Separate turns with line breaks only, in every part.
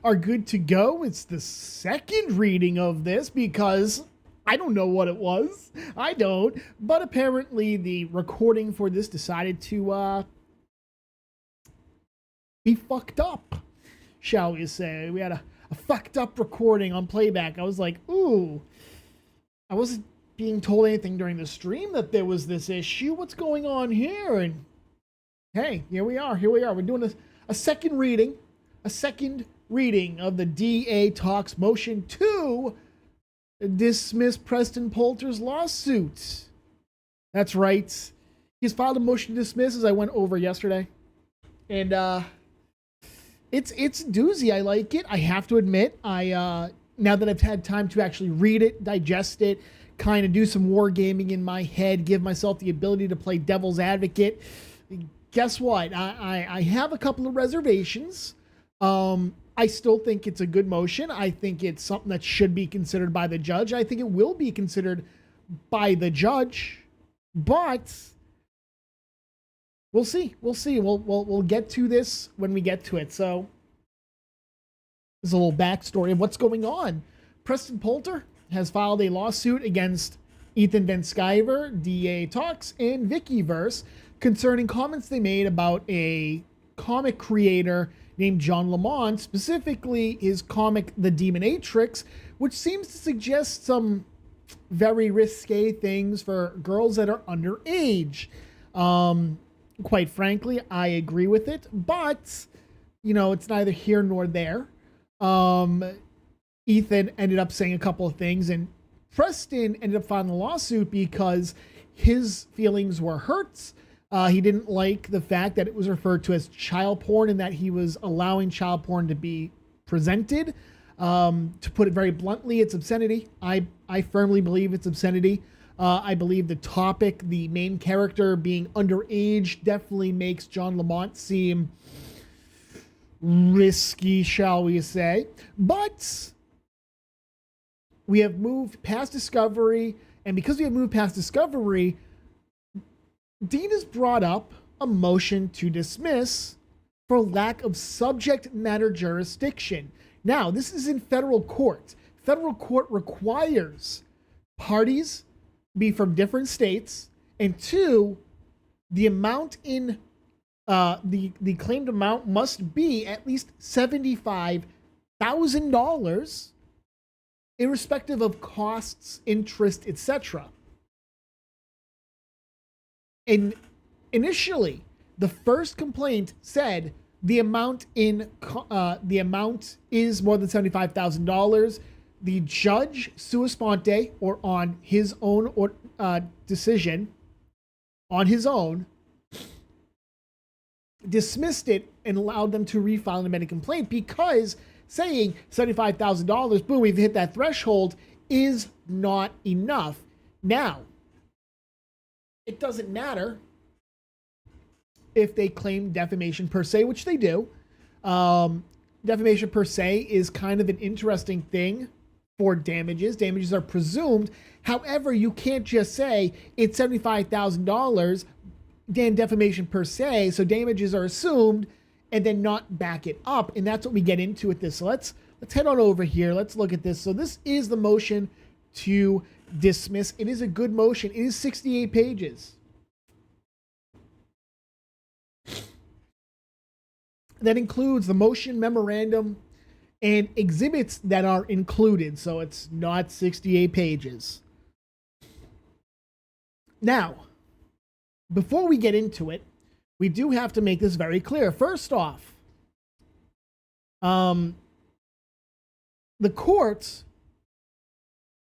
are good to go. It's the second reading of this because I don't know what it was. I don't. But apparently the recording for this decided to be fucked up, shall we say. We had a fucked up recording on playback. I was like, ooh, I wasn't being told anything during the stream that there was this issue. What's going on here? And hey, here we are. We're doing a second reading of the DA Talks motion to dismiss Preston Poulter's lawsuit. That's right. He's filed a motion to dismiss, as I went over yesterday. And it's doozy. I like it. I have to admit, now that I've had time to actually read it, digest it, kind of do some wargaming in my head, give myself the ability to play devil's advocate, guess what? I have a couple of reservations. I still think it's a good motion. I think it's something that should be considered by the judge. I think it will be considered by the judge, but we'll see. We'll get to this when we get to it. So there's a little backstory of what's going on. Preston Poulter has filed a lawsuit against Ethan Van Sciver, DA Talks, and Vikkiverse concerning comments they made about a comic creator named John Lamont, specifically his comic The Demonatrix, which seems to suggest some very risque things for girls that are underage. Quite frankly, I agree with it, but it's neither here nor there. Ethan ended up saying a couple of things, and Preston ended up filing a lawsuit because his feelings were hurt. He didn't like the fact that it was referred to as child porn and that he was allowing child porn to be presented. To put it very bluntly, it's obscenity. I firmly believe it's obscenity. I believe the topic, the main character being underage, definitely makes John Lamont seem risky, shall we say. But we have moved past discovery, and because we have moved past discovery, Dean has brought up a motion to dismiss for lack of subject matter jurisdiction. Now, this is in federal court. Federal court requires parties be from different states, and two, the amount in the claimed amount must be at least $75,000, irrespective of costs, interest, etc. And initially, the first complaint said the amount is more than $75,000. The judge, sua sponte, or on his own decision, on his own, dismissed it and allowed them to refile an amended complaint because saying $75,000, boom, we've hit that threshold, is not enough. Now, it doesn't matter if they claim defamation per se, which they do. Defamation per se is kind of an interesting thing for damages. Damages are presumed. However, you can't just say it's $75,000, then defamation per se, so damages are assumed, and then not back it up. And that's what we get into with this. So let's head on over here. Let's look at this. So this is the motion to dismiss. It is a good motion. It is 68 pages. That includes the motion memorandum and exhibits that are included. So it's not 68 pages. Now, before we get into it, we do have to make this very clear. First off, the courts,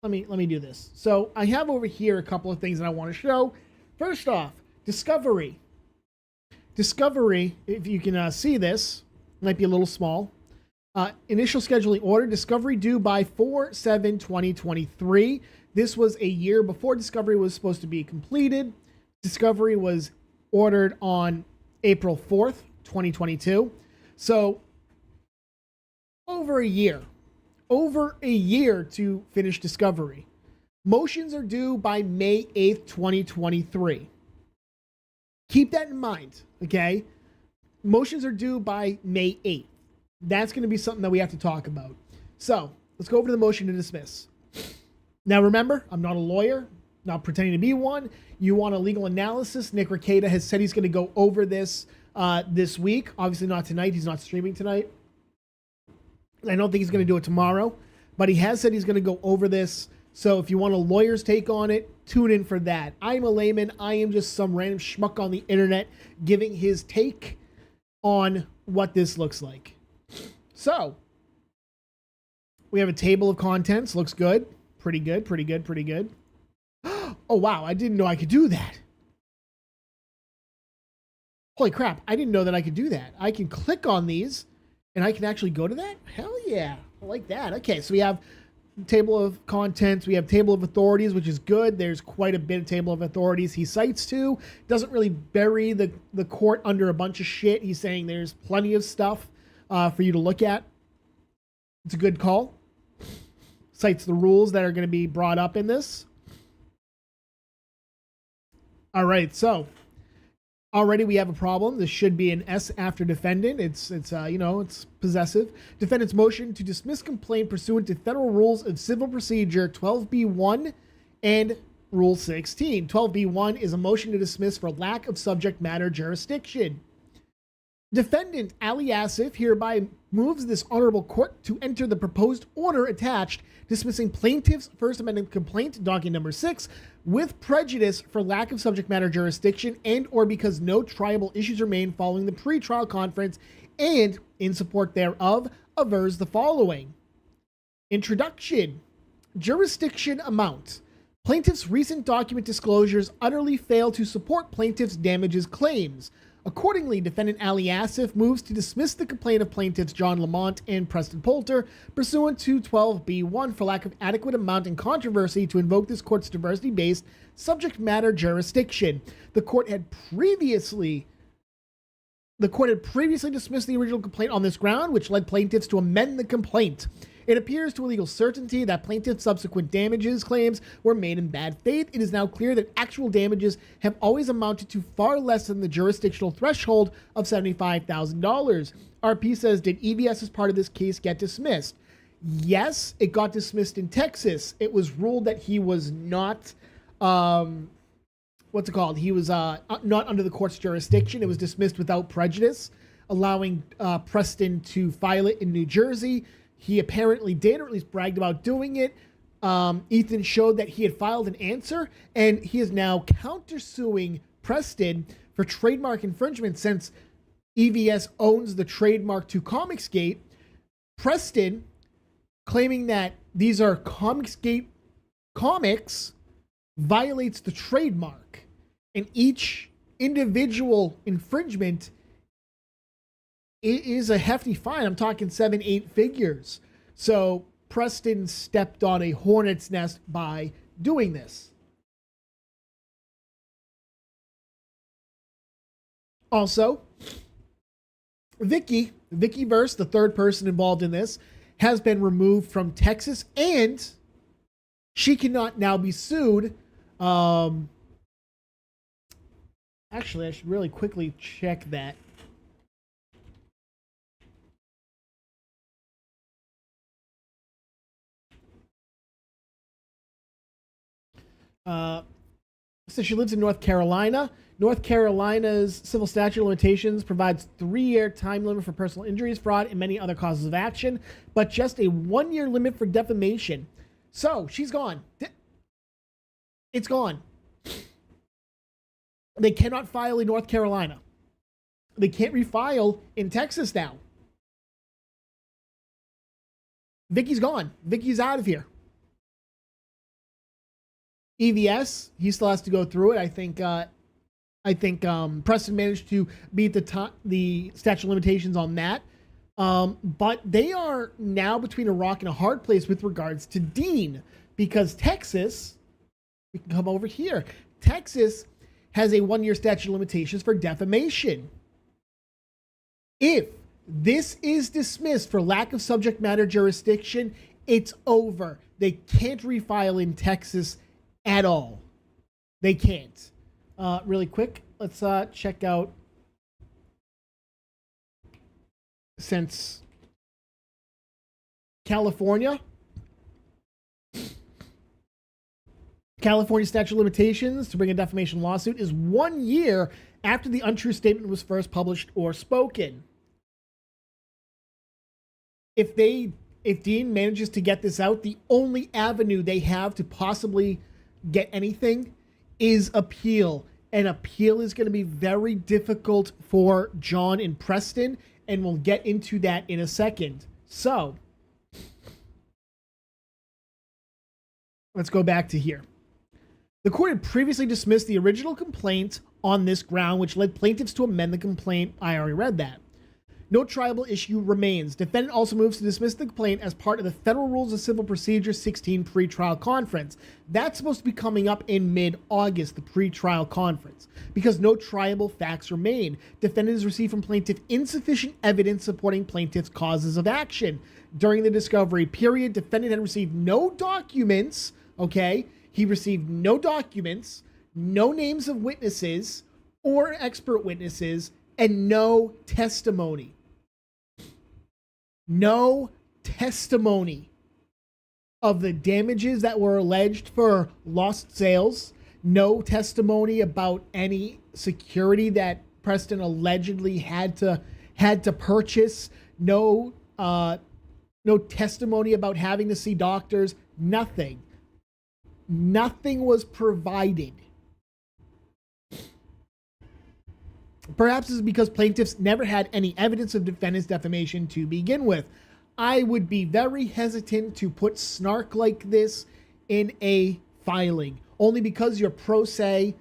let me do this. So I have over here a couple of things that I want to show. First off, discovery. Discovery, if you can see this, might be a little small. Initial scheduling order, discovery due by 4/7/2023. This was a year before discovery was supposed to be completed. Discovery was ordered on April 4th, 2022. So over a year to finish discovery. Motions are due by May 8th, 2023. Keep that in mind, okay? Motions are due by May 8th. That's going to be something that we have to talk about. So let's go over to the motion to dismiss. Now, remember, I'm not a lawyer, not pretending to be one. You want a legal analysis. Nick Rekieta has said he's going to go over this this week. Obviously not tonight. He's not streaming tonight. I don't think he's going to do it tomorrow, but he has said he's going to go over this. So if you want a lawyer's take on it, tune in for that. I'm a layman. I am just some random schmuck on the internet giving his take on what this looks like. So we have a table of contents. Looks good. Pretty good, pretty good, pretty good. Oh, wow. I didn't know I could do that. Holy crap. I didn't know that I could do that. I can click on these and I can actually go to that? Hell yeah. I like that. Okay, so we have table of contents. We have table of authorities, which is good. There's quite a bit of table of authorities he cites to. Doesn't really bury the court under a bunch of shit. He's saying there's plenty of stuff for you to look at. It's a good call. Cites the rules that are going to be brought up in this. All right, so already we have a problem. This should be an S after defendant. It's possessive. Defendant's motion to dismiss complaint pursuant to Federal Rules of Civil Procedure 12B1 and Rule 16. 12B1 is a motion to dismiss for lack of subject matter jurisdiction. Defendant Ali Asif hereby moves this honorable court to enter the proposed order attached, dismissing plaintiff's First Amendment complaint, docket number 6, with prejudice for lack of subject matter jurisdiction and or because no triable issues remain following the pretrial conference, and in support thereof, avers the following. Introduction. Jurisdiction amount. Plaintiff's recent document disclosures utterly fail to support plaintiff's damages claims. Accordingly, defendant Ali Asif moves to dismiss the complaint of plaintiffs John Lamont and Preston Poulter pursuant to 12B1 for lack of adequate amount and controversy to invoke this court's diversity-based subject matter jurisdiction. The court had previously dismissed the original complaint on this ground, which led plaintiffs to amend the complaint. It appears to a legal certainty that plaintiff's subsequent damages claims were made in bad faith. It is now clear that actual damages have always amounted to far less than the jurisdictional threshold of $75,000. RP says, did EVS as part of this case get dismissed? Yes, it got dismissed in Texas. It was ruled that he was not, He was not under the court's jurisdiction. It was dismissed without prejudice, allowing Preston to file it in New Jersey. He apparently did, or at least bragged about doing it. Ethan showed that he had filed an answer, and he is now countersuing Preston for trademark infringement since EVS owns the trademark to Comicsgate. Preston, claiming that these are Comicsgate comics, violates the trademark, and each individual infringement it is a hefty fine. I'm talking 7-8 figures. So Preston stepped on a hornet's nest by doing this. Also, Vikkiverse, the third person involved in this, has been removed from Texas, and she cannot now be sued. Actually, I should really quickly check that. So she lives in North Carolina. North Carolina's civil statute of limitations provides 3-year time limit for personal injuries, fraud, and many other causes of action, but just a 1-year limit for defamation. So she's gone. It's gone. They cannot file in North Carolina. They can't refile in Texas now. Vicky's gone. Vicky's out of here. EVS, he still has to go through it. I think Preston managed to beat the statute of limitations on that. But they are now between a rock and a hard place with regards to Dean, because Texas, we can come over here. Texas has a 1-year statute of limitations for defamation. If this is dismissed for lack of subject matter jurisdiction, it's over. They can't refile in Texas at all. They can't. Really quick, let's check out, since California statute of limitations to bring a defamation lawsuit is 1 year after the untrue statement was first published or spoken. If Dean manages to get this out, the only avenue they have to possibly get anything is appeal. And appeal is going to be very difficult for John and Preston, and we'll get into that in a second. So, let's go back to here. The court had previously dismissed the original complaint on this ground, which led plaintiffs to amend the complaint. I already read that. No triable issue remains. Defendant also moves to dismiss the complaint as part of the Federal Rules of Civil Procedure 16 pretrial conference. That's supposed to be coming up in mid-August, the pretrial conference, because no triable facts remain. Defendant has received from plaintiff insufficient evidence supporting plaintiff's causes of action. During the discovery period, defendant had received no documents, okay? He received no documents, no names of witnesses or expert witnesses, and no testimony. No testimony of the damages that were alleged for lost sales. No testimony about any security that Preston allegedly had to purchase. No testimony about having to see doctors. Nothing. Nothing was provided. Perhaps this is because plaintiffs never had any evidence of defendant's defamation to begin with. I would be very hesitant to put snark like this in a filing, only because you're pro se.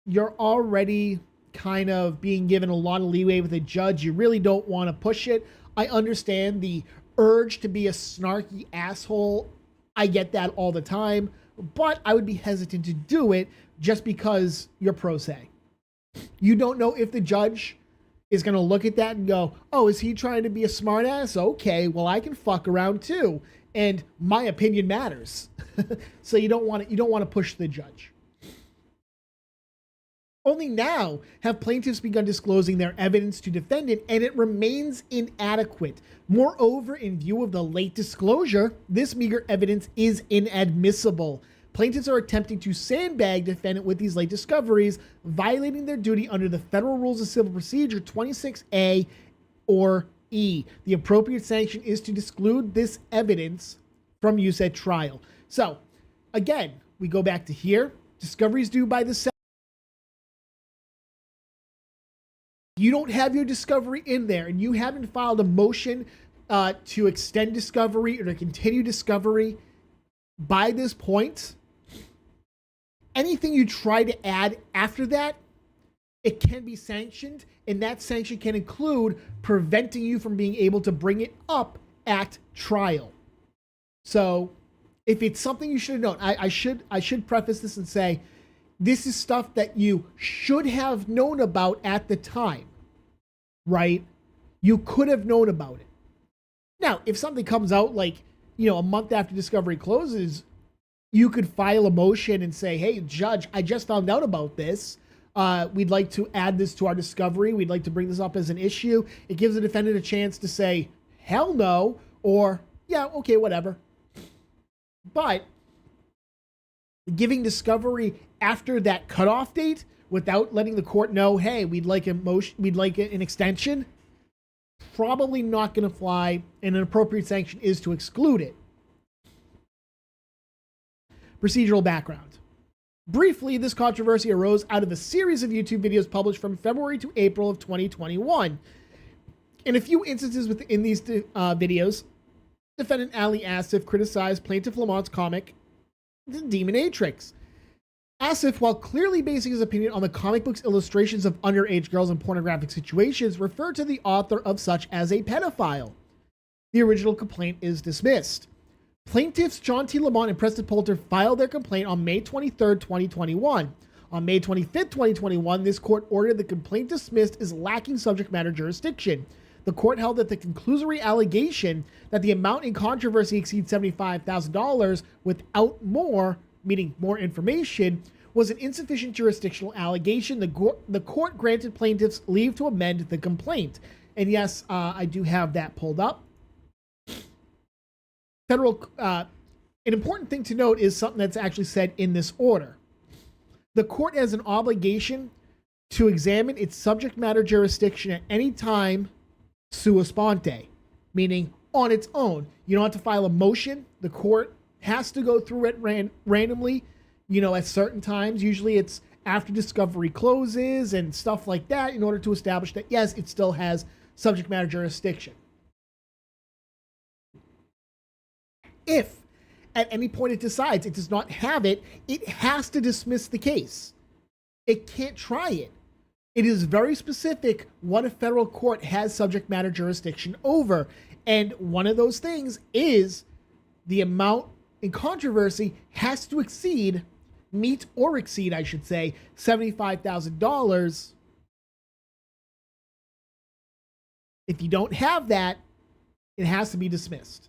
You're already kind of being given a lot of leeway with a judge. You really don't want to push it. I understand the urge to be a snarky asshole. I get that all the time, but I would be hesitant to do it just because you're pro se. You don't know if the judge is going to look at that and go, oh, is he trying to be a smart ass? Okay, well, I can fuck around too. And my opinion matters. So you don't want to push the judge. Only now have plaintiffs begun disclosing their evidence to defendant, and it remains inadequate. Moreover, in view of the late disclosure, this meager evidence is inadmissible. Plaintiffs are attempting to sandbag defendant with these late discoveries, violating their duty under the Federal Rules of Civil Procedure 26A or E. The appropriate sanction is to exclude this evidence from use at trial. So, again, we go back to here. Discoveries due by the you don't have your discovery in there and you haven't filed a motion to extend discovery or to continue discovery by this point, anything you try to add after that, it can be sanctioned, and that sanction can include preventing you from being able to bring it up at trial. So if it's something you should have known, I should preface this and say, this is stuff that you should have known about at the time, right? You could have known about it. Now, if something comes out like, a month after discovery closes, you could file a motion and say, hey, judge, I just found out about this. We'd like to add this to our discovery. We'd like to bring this up as an issue. It gives the defendant a chance to say, hell no, or yeah, okay, whatever. But giving discovery after that cutoff date without letting the court know, hey, we'd like an extension, probably not going to fly, and an appropriate sanction is to exclude it. Procedural background. Briefly, this controversy arose out of a series of YouTube videos published from February to April of 2021. In a few instances within these videos, defendant Ali Asif criticized plaintiff Lamont's comic, The Demonatrix. Asif, while clearly basing his opinion on the comic book's illustrations of underage girls in pornographic situations, referred to the author of such as a pedophile. The original complaint is dismissed. Plaintiffs John T. Lamont and Preston Poulter filed their complaint on May 23, 2021. On May 25, 2021, this court ordered the complaint dismissed as lacking subject matter jurisdiction. The court held that the conclusory allegation that the amount in controversy exceeds $75,000 without more, meaning more information, was an insufficient jurisdictional allegation. The court granted plaintiffs leave to amend the complaint. And yes, I do have that pulled up. federal, an important thing to note is something that's actually said in this order. The court has an obligation to examine its subject matter jurisdiction at any time sua sponte, meaning on its own. You don't have to file a motion. The court has to go through it randomly, at certain times. Usually it's after discovery closes and stuff like that in order to establish that, yes, it still has subject matter jurisdiction. If at any point it decides it does not have it, it has to dismiss the case. It can't try it. It is very specific what a federal court has subject matter jurisdiction over. And one of those things is the amount in controversy has to meet or exceed, I should say, $75,000. If you don't have that, it has to be dismissed.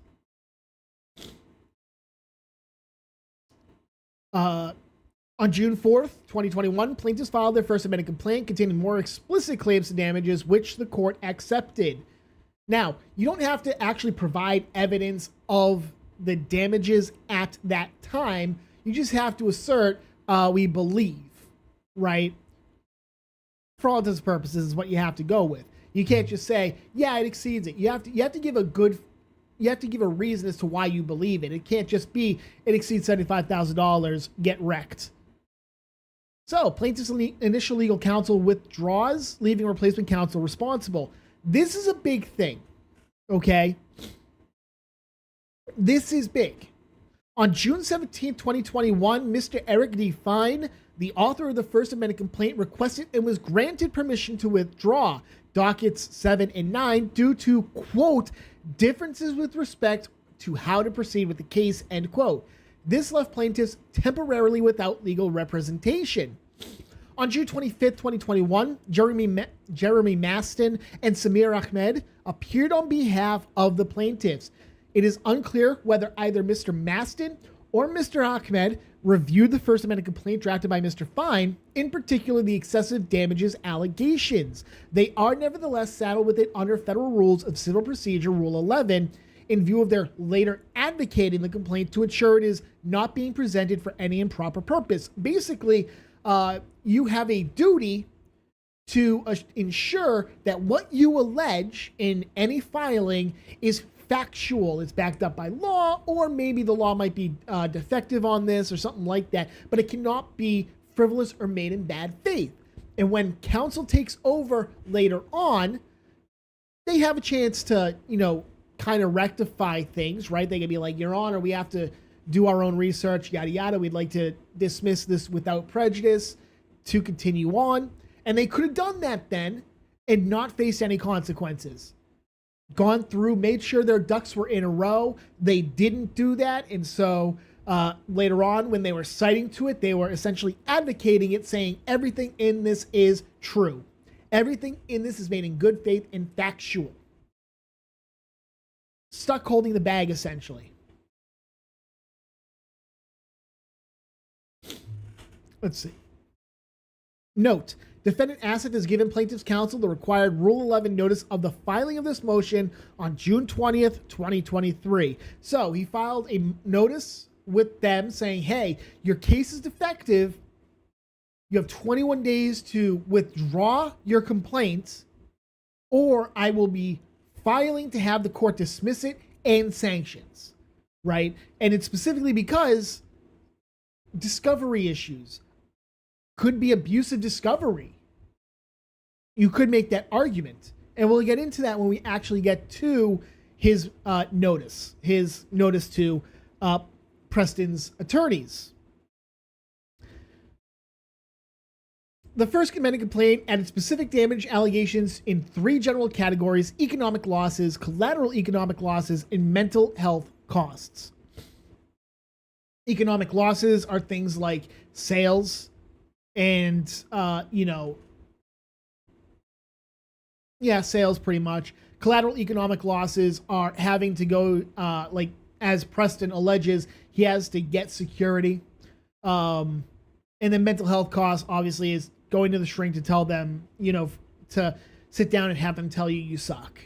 On June 4th, 2021, plaintiffs filed their first amended complaint containing more explicit claims to damages, which the court accepted. Now, you don't have to actually provide evidence of the damages at that time. You just have to assert, we believe, right? For all intents and purposes is what you have to go with. You can't just say, yeah, it exceeds it. You have to give a reason as to why you believe it. It can't just be, it exceeds $75,000, get wrecked. So, plaintiff's initial legal counsel withdraws, leaving replacement counsel responsible. This is a big thing, okay? This is big. On June 17, 2021, Mr. Eric D. Fine, the author of the first amended complaint, requested and was granted permission to withdraw dockets 7 and 9 due to, quote, differences with respect to how to proceed with the case, end quote. This left plaintiffs temporarily without legal representation. On June 25th, 2021, Jeremy Maston and Samir Ahmed appeared on behalf of the plaintiffs. It is unclear whether either Mr. Maston or Mr. Ahmed reviewed the first amended complaint drafted by Mr. Fine, in particular the excessive damages allegations. They are nevertheless saddled with it under Federal Rules of Civil Procedure Rule 11 in view of their later advocating the complaint to ensure it is not being presented for any improper purpose. Basically, you have a duty to ensure that what you allege in any filing is factual, it's backed up by law, or maybe the law might be defective on this or something like that, but it cannot be frivolous or made in bad faith. And when counsel takes over later on, they have a chance to, kind of rectify things, right? They can be like, Your Honor, we have to do our own research, yada, yada. We'd like to dismiss this without prejudice to continue on. And they could have done that then and not faced any consequences. Gone through, made sure their ducks were in a row. They didn't do that. And so later on, when they were citing to it, they were essentially advocating it, saying everything in this is true. Everything in this is made in good faith and factual. Stuck holding the bag, essentially. Let's see. Note, defendant Asif has given plaintiff's counsel the required Rule 11 notice of the filing of this motion on June 20th, 2023. So he filed a notice with them saying, hey, your case is defective. You have 21 days to withdraw your complaint, or I will be filing to have the court dismiss it and sanctions, right? And it's specifically because discovery issues could be abusive discovery. You could make that argument. And we'll get into that when we actually get to his notice to Preston's attorneys. The first amended complaint added specific damage allegations in 3 general categories: economic losses, collateral economic losses, and mental health costs. Economic losses are things like sales and, sales pretty much. Collateral economic losses are having to go, as Preston alleges, he has to get security. And then mental health costs, obviously, is going to the shrink to tell them, to sit down and have them tell you suck.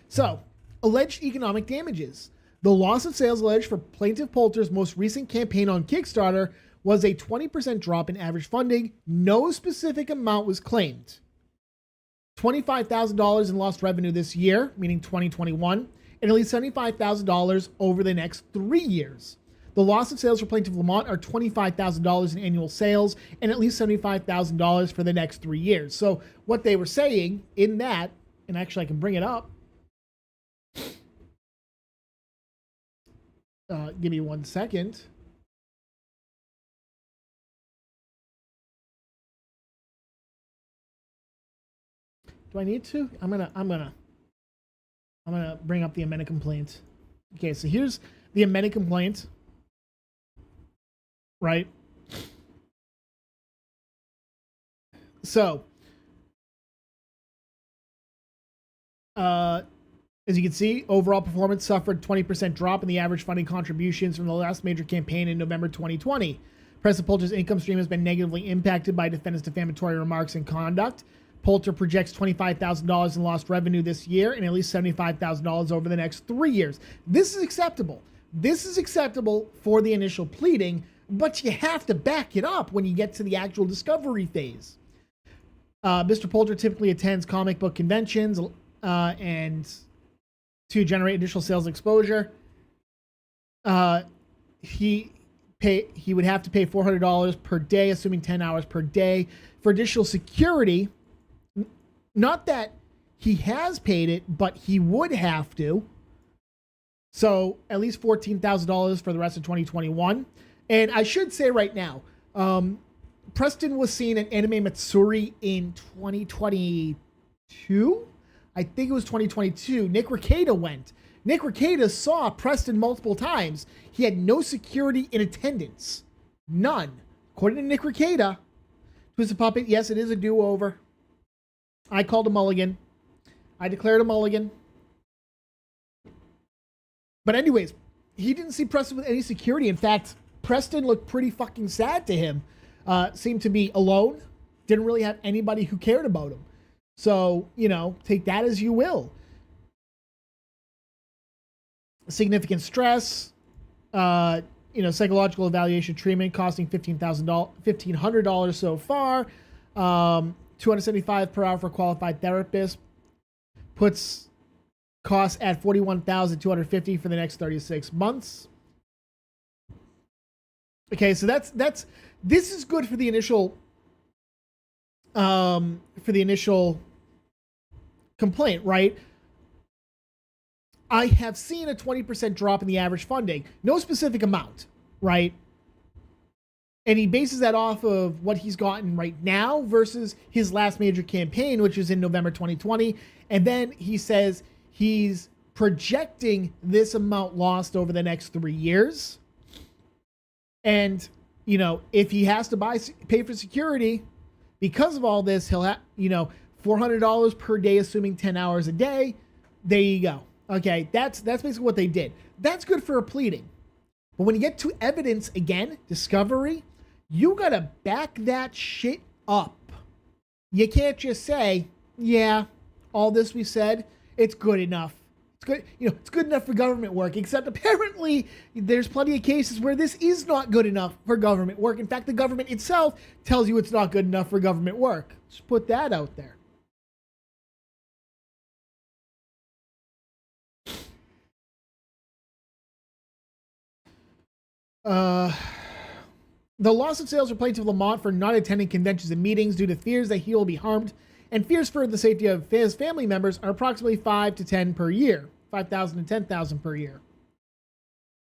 So, Alleged economic damages. The loss of sales alleged for plaintiff Poulter's most recent campaign on Kickstarter was a 20% drop in average funding. No specific amount was claimed. $25,000 in lost revenue this year, meaning 2021, and at least $75,000 over the next 3 years. The loss of sales for plaintiff Lamont are $25,000 in annual sales and at least $75,000 for the next 3 years. So what they were saying in that, and actually I can bring it up. Give me 1 second. Do I need to? I'm gonna bring up the amended complaint. Okay, so here's the amended complaint. Right? So, as you can see, overall performance suffered 20% drop in the average funding contributions from the last major campaign in November 2020. Preston Poulter's income stream has been negatively impacted by defendant's defamatory remarks and conduct. Poulter projects $25,000 in lost revenue this year and at least $75,000 over the next 3 years. This is acceptable. This is acceptable for the initial pleading, but you have to back it up when you get to the actual discovery phase. Mr. Poulter typically attends comic book conventions and to generate additional sales exposure. He would have to pay $400 per day, assuming 10 hours per day, for additional security. Not that he has paid it, but he would have to. So at least $14,000 for the rest of 2021. And I should say right now, Preston was seen at Anime Matsuri in 2022. I think it was 2022. Nick Rekieta went. Nick Rekieta saw Preston multiple times. He had no security in attendance. None. According to Nick Rekieta, Twisted Puppet, yes, it is a do-over. I called a mulligan. I declared a mulligan. But anyways, he didn't see Preston with any security. In fact, Preston looked pretty fucking sad to him. Seemed to be alone. Didn't really have anybody who cared about him. So, take that as you will. Significant stress, psychological evaluation treatment costing $1,500 so far. $275 per hour for qualified therapist. Puts costs at $41,250 for the next 36 months. Okay, so this is good for the initial complaint, right? I have seen a 20% drop in the average funding. No specific amount, right? And he bases that off of what he's gotten right now versus his last major campaign, which was in November 2020. And then he says he's projecting this amount lost over the next 3 years. And, if he has to pay for security because of all this, he'll have, $400 per day, assuming 10 hours a day. There you go. Okay, that's basically what they did. That's good for a pleading. But when you get to evidence again, discovery, you gotta back that shit up. You can't just say, yeah, all this we said, it's good enough. It's good, it's good enough for government work, except apparently there's plenty of cases where this is not good enough for government work. In fact, the government itself tells you it's not good enough for government work. Just put that out there. The loss of sales for plaintiff Lamont for not attending conventions and meetings due to fears that he will be harmed and fears for the safety of his family members are approximately 5 to 10 per year, 5,000 to 10,000 per year.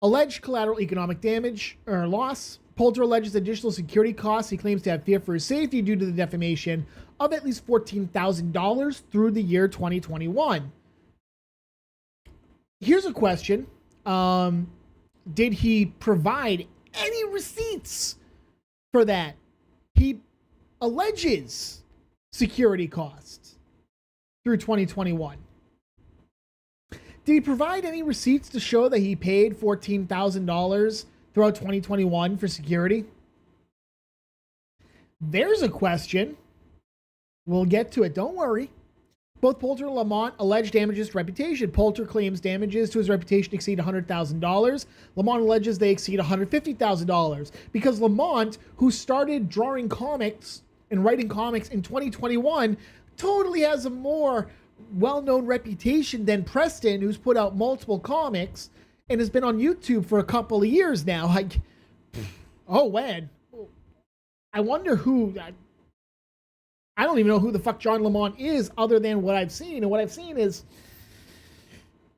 Alleged collateral economic damage or loss. Poulter alleges additional security costs. He claims to have fear for his safety due to the defamation of at least $14,000 through the year 2021. Here's a question. Did he provide any receipts for that? He alleges security costs through 2021. Did he provide any receipts to show that he paid $14,000 throughout 2021 for security? There's a question. We'll get to it. Don't worry. Both Poulter and Lamont allege damages to reputation. Poulter claims damages to his reputation exceed $100,000. Lamont alleges they exceed $150,000 because Lamont, who started drawing comics and writing comics in 2021, totally has a more well-known reputation than Preston, who's put out multiple comics and has been on YouTube for a couple of years now. Like, oh, when? I wonder who. I don't even know who the fuck John Lamont is other than what I've seen. And what I've seen is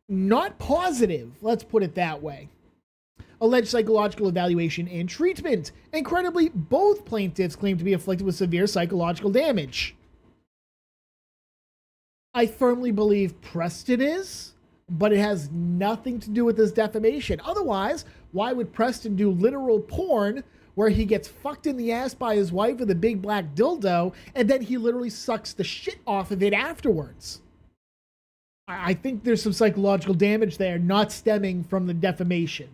not positive. Let's put it that way. Alleged psychological evaluation and treatment. Incredibly, both plaintiffs claim to be afflicted with severe psychological damage. I firmly believe Preston is, but it has nothing to do with this defamation. Otherwise, why would Preston do literal porn where he gets fucked in the ass by his wife with a big black dildo, and then he literally sucks the shit off of it afterwards? I think there's some psychological damage there, not stemming from the defamation.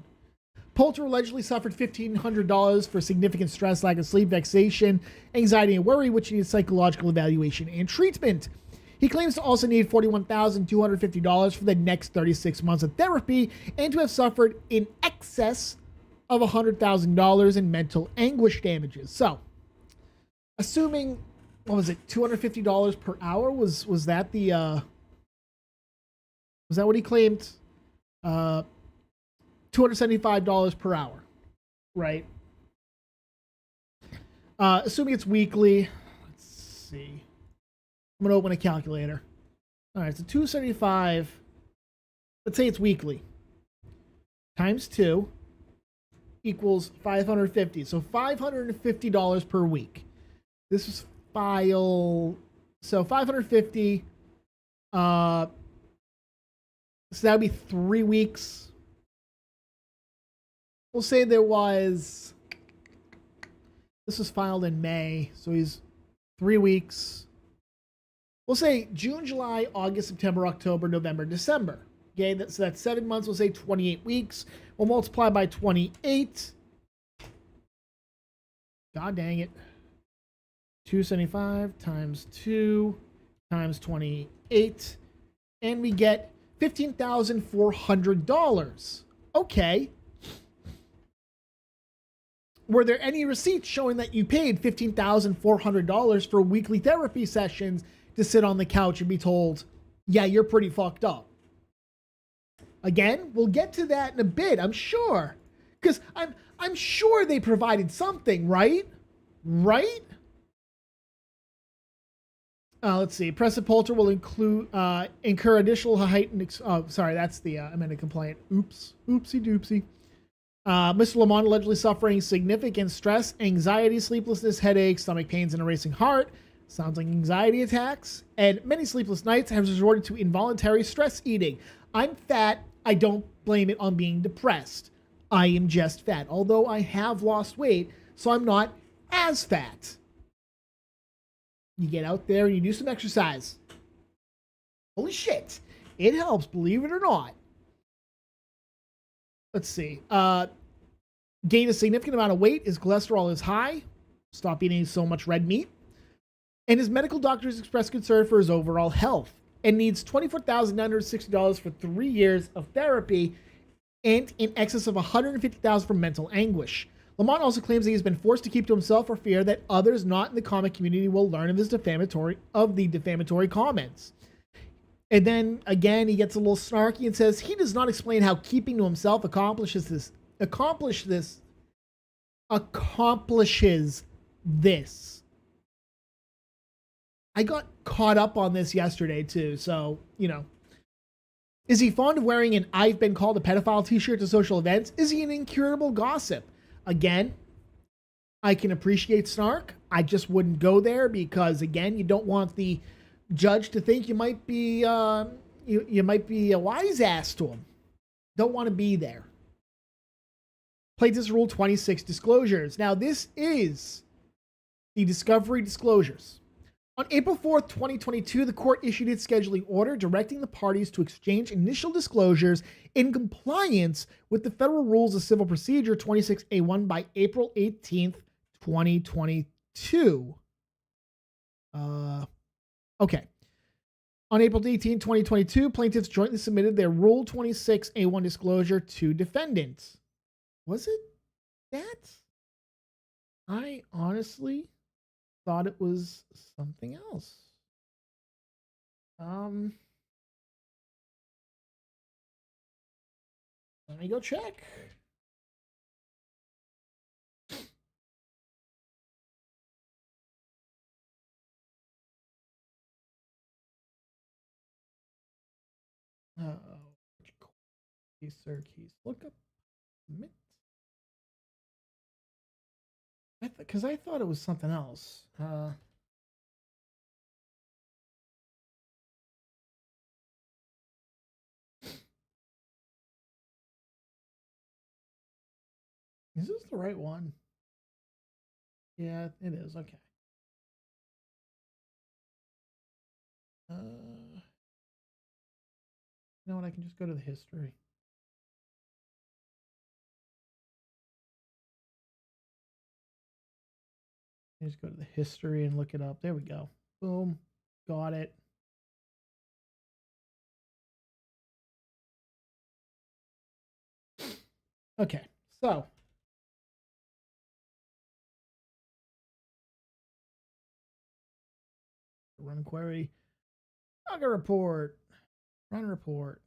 Poulter allegedly suffered $1,500 for significant stress, lack of sleep, vexation, anxiety, and worry, which needs psychological evaluation and treatment. He claims to also need $41,250 for the next 36 months of therapy and to have suffered in excess of $100,000 in mental anguish damages. So, assuming, what was it, $250 per hour? Was that the, was that what he claimed? $275 per hour, right? Assuming it's weekly, let's see. I'm gonna open a calculator. All right, so 275. Let's say it's weekly. Times 2 equals 550. So $550 per week. This is file. So 550. So that would be 3 weeks. We'll say there was. This was filed in May, so he's 3 weeks. We'll say June, July, August, September, October, November, December. Okay, so that's 7 months. We'll say 28 weeks. We'll multiply by 28. God dang it. 275 times 2 times 28. And we get $15,400. Okay. Were there any receipts showing that you paid $15,400 for weekly therapy sessions to sit on the couch and be told, yeah, you're pretty fucked up? Again, we'll get to that in a bit, I'm sure. Because I'm sure they provided something, right? Right? Let's see. Preston Poulter will incur additional heightened... Oh, sorry, that's the amended complaint. Oops. Oopsie doopsie. Mr. Lamont allegedly suffering significant stress, anxiety, sleeplessness, headaches, stomach pains, and a racing heart. Sounds like anxiety attacks. And many sleepless nights, has resorted to involuntary stress eating. I'm fat. I don't blame it on being depressed. I am just fat. Although I have lost weight, so I'm not as fat. You get out there and you do some exercise. Holy shit. It helps, believe it or not. Let's see. Gain a significant amount of weight. His cholesterol is high. Stop eating so much red meat. And his medical doctors expressed concern for his overall health and needs $24,960 for 3 years of therapy and in excess of $150,000 for mental anguish. Lamont also claims that he's been forced to keep to himself for fear that others not in the comic community will learn of the defamatory comments. And then again, he gets a little snarky and says he does not explain how keeping to himself accomplishes this. I got caught up on this yesterday too, so, you know. Is he fond of wearing an I've been called a pedophile t-shirt to social events? Is he an incurable gossip? Again, I can appreciate snark. I just wouldn't go there because, again, you don't want the judge to think you might be you might be a wise ass to him. Don't want to be there. Plaintiff's Rule 26 disclosures. Now, this is the discovery disclosures. On April 4th, 2022, the court issued its scheduling order directing the parties to exchange initial disclosures in compliance with the Federal Rules of Civil Procedure 26A1 by April 18th, 2022. Okay. On April 18, 2022, plaintiffs jointly submitted their Rule 26A1 disclosure to defendants. Was it that? I honestly thought it was something else. Let me go check. Keys. Look up. Because I thought it was something else. Is this the right one? Yeah, it is. Okay. You know what? I can just go to the history. Just go to the history and look it up. There we go. Boom. Got it. Okay. So. Run query. Logger report. Run report.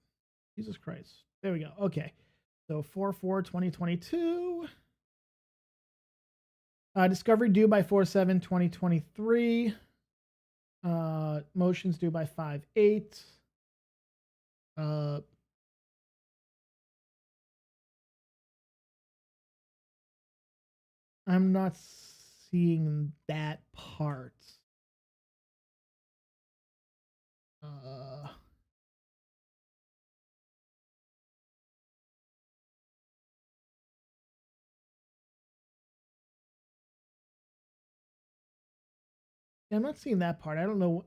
Jesus Christ. There we go. Okay. So 4/4/2022. Discovery due by 4/7/2023. Motions due by 5/8. I'm not seeing that part. Yeah, I'm not seeing that part. I don't know.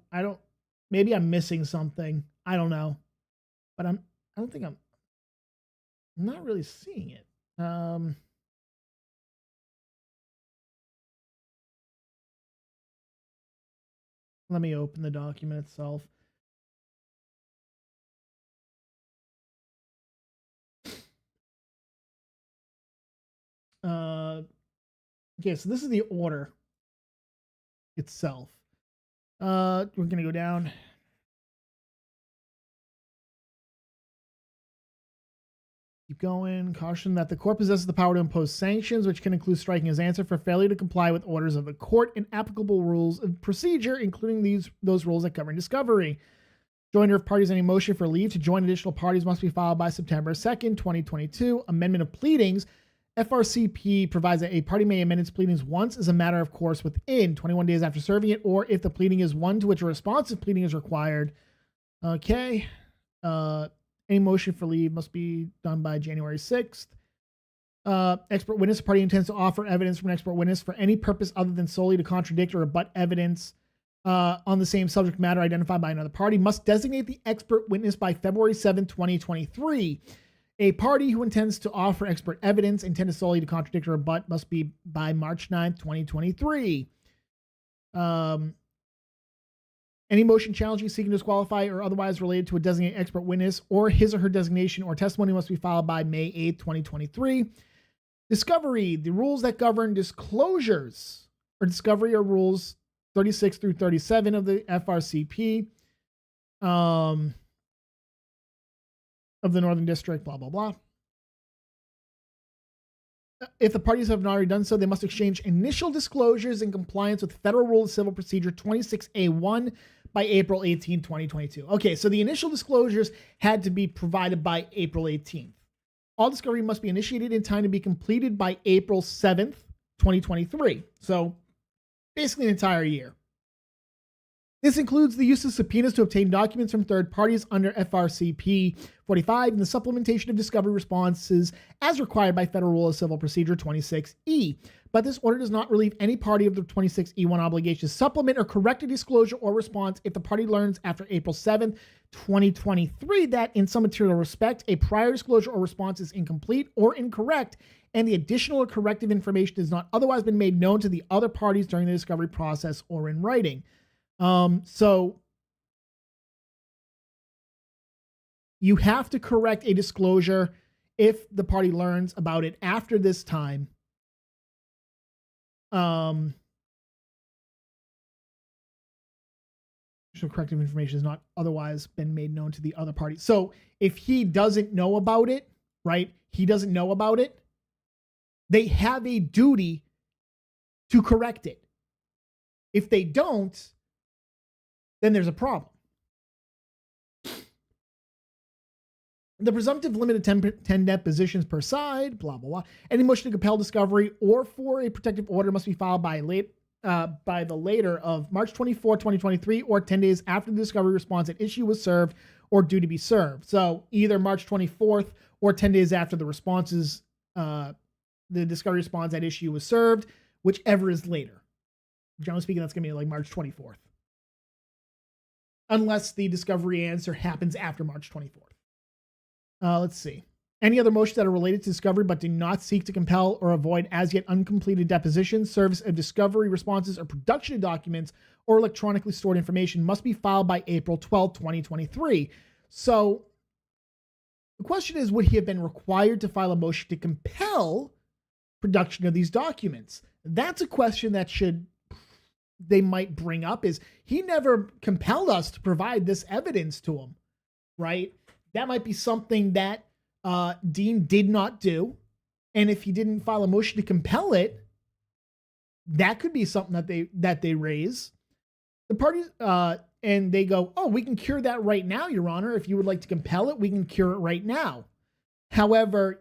Maybe I'm missing something. I don't know. But I don't think I'm not really seeing it. Let me open the document itself. Okay, so this is the order itself. We're gonna go down. Keep going. Caution that the court possesses the power to impose sanctions, which can include striking his answer for failure to comply with orders of the court and applicable rules of procedure, including those rules that govern discovery. Joinder of parties any motion for leave to join additional parties must be filed by September 2nd, 2022. Amendment of pleadings. FRCP provides that a party may amend its pleadings once as a matter of course within 21 days after serving it, or if the pleading is one to which a responsive pleading is required. Okay. Any motion for leave must be done by January 6th. Expert witness. Party intends to offer evidence from an expert witness for any purpose other than solely to contradict or rebut evidence on the same subject matter identified by another party. Must designate the expert witness by February 7th, 2023. A party who intends to offer expert evidence intended solely to contradict or rebut must be by March 9th, 2023. Any motion challenging, seeking to disqualify, or otherwise related to a designated expert witness or his or her designation or testimony must be filed by May 8th, 2023. Discovery. The rules that govern disclosures or discovery are rules 36 through 37 of the FRCP of the Northern District, blah, blah, blah. If the parties have not already done so, they must exchange initial disclosures in compliance with Federal Rule of Civil Procedure 26A1 by April 18, 2022. Okay, so the initial disclosures had to be provided by April 18th. All discovery must be initiated in time to be completed by April 7th, 2023. So basically an entire year. This includes the use of subpoenas to obtain documents from third parties under FRCP 45 and the supplementation of discovery responses as required by Federal Rule of Civil Procedure 26E. But this order does not relieve any party of the 26E1 obligation to supplement or correct a disclosure or response if the party learns after April 7th, 2023 that in some material respect, a prior disclosure or response is incomplete or incorrect and the additional or corrective information has not otherwise been made known to the other parties during the discovery process or in writing. So You have to correct a disclosure if the party learns about it after this time. So corrective information has not otherwise been made known to the other party. So if he doesn't know about it, right? He doesn't know about it. They have a duty to correct it. If they don't, then there's a problem. The presumptive limit of 10 depositions per side, blah, blah, blah. Any motion to compel discovery or for a protective order must be filed by the later of March 24, 2023, or 10 days after the discovery response at issue was served or due to be served. So either March 24th or 10 days after the responses, the discovery response at issue was served, whichever is later. Generally speaking, that's going to be like March 24th. Unless the discovery answer happens after March 24th. Let's see. Any other motions that are related to discovery but do not seek to compel or avoid as yet uncompleted depositions, service of discovery responses, or production of documents or electronically stored information must be filed by April 12, 2023. So the question is, would he have been required to file a motion to compel production of these documents? That's a question that they might bring up, is he never compelled us to provide this evidence to him, right? That might be something that Dean did not do. And if he didn't file a motion to compel it, that could be something that they raise. The parties, and they go, oh, we can cure that right now, Your Honor. If you would like to compel it, we can cure it right now. However,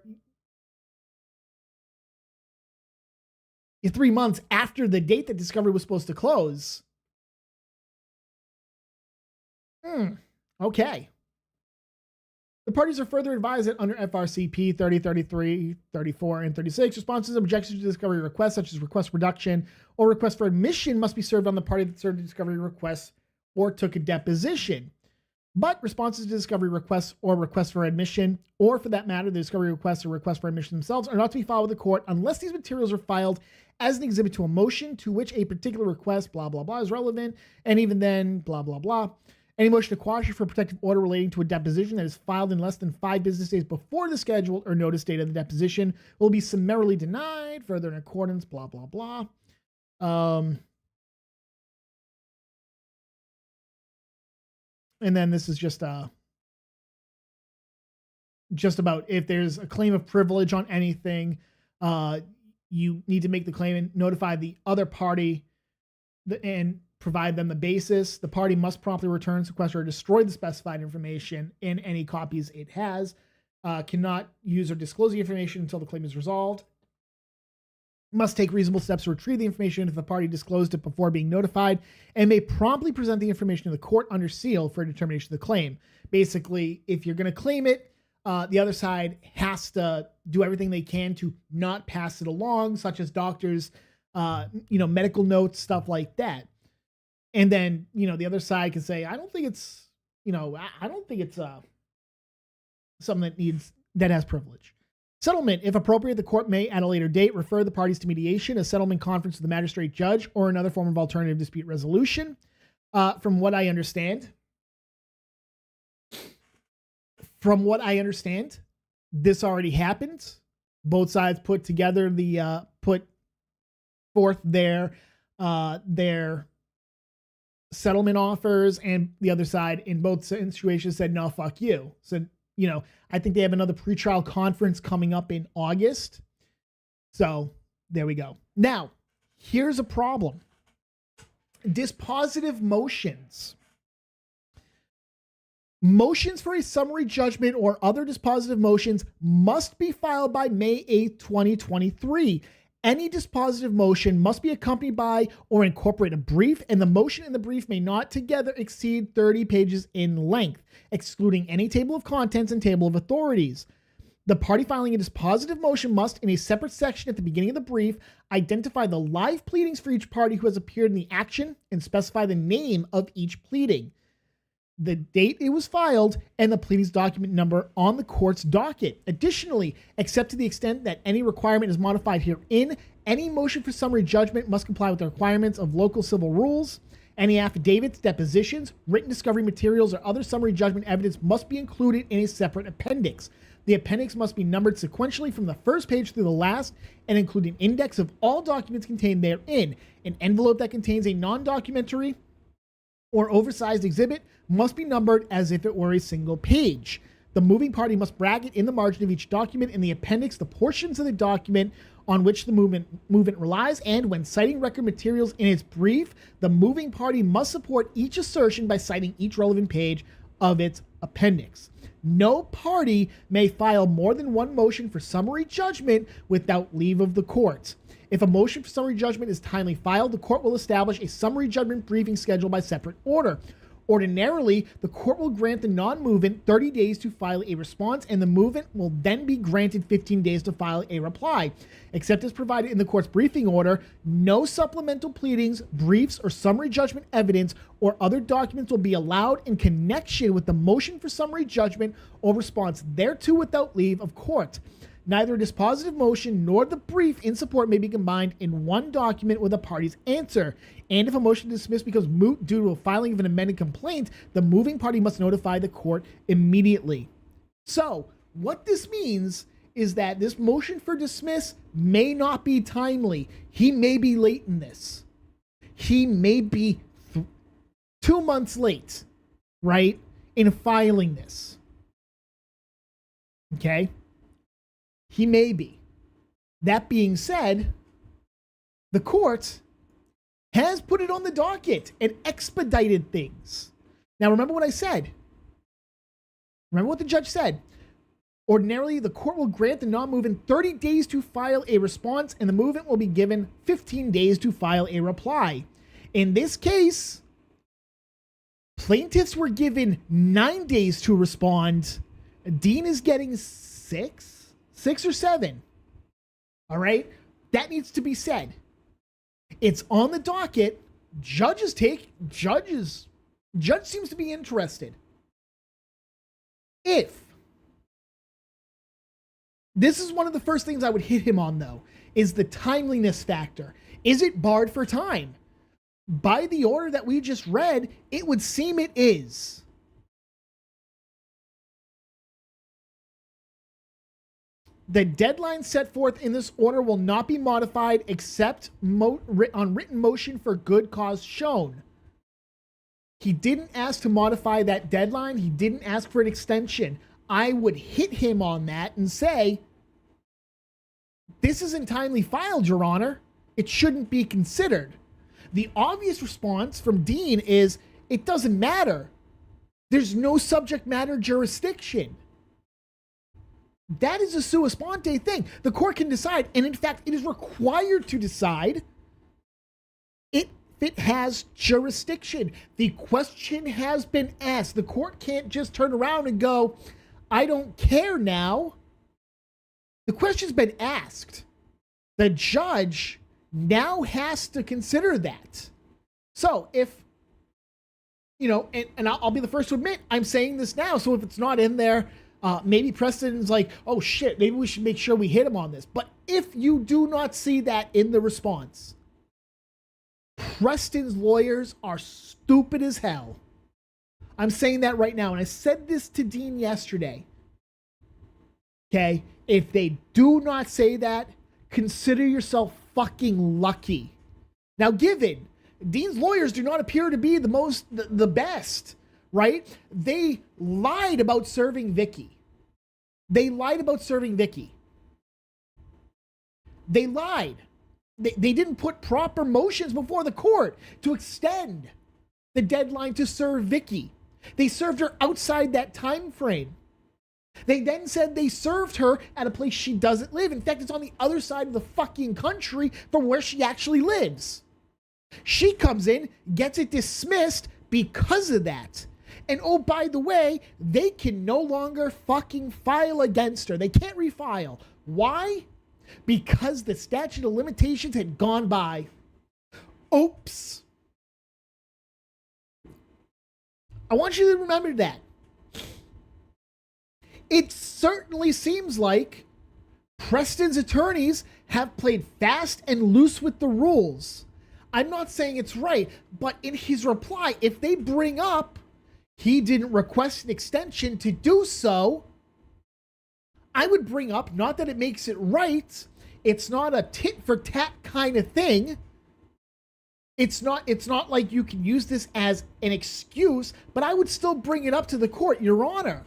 3 months after the date that discovery was supposed to close. Okay. The parties are further advised that under FRCP 30, 33, 34, and 36, responses and objections to discovery requests, such as request for reduction or request for admission, must be served on the party that served the discovery request or took a deposition. But responses to discovery requests or requests for admission, or for that matter, the discovery requests or requests for admission themselves, are not to be filed with the court unless these materials are filed as an exhibit to a motion to which a particular request, blah, blah, blah, is relevant, and even then, blah, blah, blah. Any motion to quash for protective order relating to a deposition that is filed in less than 5 business days before the scheduled or notice date of the deposition will be summarily denied, further in accordance, blah, blah, blah. And then this is just about if there's a claim of privilege on anything, you need to make the claim and notify the other party and provide them the basis. The party must promptly return, sequester, or destroy the specified information in any copies it has. Cannot use or disclose the information until the claim is resolved. Must take reasonable steps to retrieve the information if the party disclosed it before being notified, and may promptly present the information to the court under seal for a determination of the claim. Basically, if you're going to claim it, the other side has to do everything they can to not pass it along, such as doctors, medical notes, stuff like that. And then, the other side can say, I don't think it's something that has privilege. Settlement. If appropriate, the court may, at a later date, refer the parties to mediation, a settlement conference with the magistrate judge, or another form of alternative dispute resolution. From what I understand, this already happened. Both sides put forth their settlement offers, and the other side in both situations said, no, fuck you. So, I think they have another pretrial conference coming up in August. So there we go. Now, here's a problem. Dispositive motions. Motions for a summary judgment or other dispositive motions must be filed by May 8th, 2023. Any dispositive motion must be accompanied by or incorporate a brief, and the motion and the brief may not together exceed 30 pages in length, excluding any table of contents and table of authorities. The party filing a dispositive motion must, in a separate section at the beginning of the brief, identify the live pleadings for each party who has appeared in the action and specify the name of each pleading, the date it was filed, and the pleadings document number on the court's docket. Additionally, except to the extent that any requirement is modified herein, any motion for summary judgment must comply with the requirements of local civil rules Any affidavits, depositions, written discovery materials, or other summary judgment evidence must be included in a separate appendix. The appendix must be numbered sequentially from the first page through the last and include an index of all documents contained therein. An envelope that contains a non-documentary or oversized exhibit must be numbered as if it were a single page. The moving party must bracket in the margin of each document in the appendix the portions of the document on which the movement relies, and when citing record materials in its brief, the moving party must support each assertion by citing each relevant page of its appendix. No party may file more than one motion for summary judgment without leave of the court. If a motion for summary judgment is timely filed, the court will establish a summary judgment briefing schedule by separate order. Ordinarily, the court will grant the non-movement 30 days to file a response, and the movement will then be granted 15 days to file a reply. Except as provided in the court's briefing order, no supplemental pleadings, briefs, or summary judgment evidence or other documents will be allowed in connection with the motion for summary judgment or response thereto without leave of court. Neither a dispositive motion nor the brief in support may be combined in one document with a party's answer. And if a motion to dismiss becomes moot due to a filing of an amended complaint, the moving party must notify the court immediately. So, what this means is that this motion for dismiss may not be timely. He may be late in this. He may be 2 months late, right, in filing this. Okay? He may be. That being said, the court has put it on the docket and expedited things. Now, remember what I said. Remember what the judge said. Ordinarily, the court will grant the non-movement 30 days to file a response, and the movement will be given 15 days to file a reply. In this case, plaintiffs were given 9 days to respond. Dean is getting 6 or 7. All right? That needs to be said. It's on the docket. Judge seems to be interested. This is one of the first things I would hit him on, though, is the timeliness factor. Is it barred for time? By the order that we just read, it would seem it is. The deadline set forth in this order will not be modified except on written motion for good cause shown. He didn't ask to modify that deadline. He didn't ask for an extension. I would hit him on that and say, this isn't timely filed, Your Honor. It shouldn't be considered. The obvious response from Dean is, it doesn't matter. There's no subject matter jurisdiction. That is a sua sponte thing. The court can decide, and in fact, it is required to decide if it has jurisdiction. The question has been asked. The court can't just turn around and go, I don't care now. The question's been asked. The judge now has to consider that. So if, and I'll be the first to admit, I'm saying this now, so if it's not in there, maybe Preston's like, oh shit, maybe we should make sure we hit him on this. But if you do not see that in the response, Preston's lawyers are stupid as hell. I'm saying that right now. And I said this to Dean yesterday. Okay? If they do not say that, consider yourself fucking lucky. Now, given Dean's lawyers do not appear to be the best, right? They lied about serving Vicky. They lied. They didn't put proper motions before the court to extend the deadline to serve Vicky. They served her outside that time frame. They then said they served her at a place she doesn't live. In fact, it's on the other side of the fucking country from where she actually lives. She comes in, gets it dismissed because of that. And oh, by the way, they can no longer fucking file against her. They can't refile. Why? Because the statute of limitations had gone by. Oops. I want you to remember that. It certainly seems like Preston's attorneys have played fast and loose with the rules. I'm not saying it's right, but in his reply, if they bring up he didn't request an extension to do so, I would bring up, not that it makes it right, it's not a tit for tat kind of thing. It's not like you can use this as an excuse, but I would still bring it up to the court, Your Honor.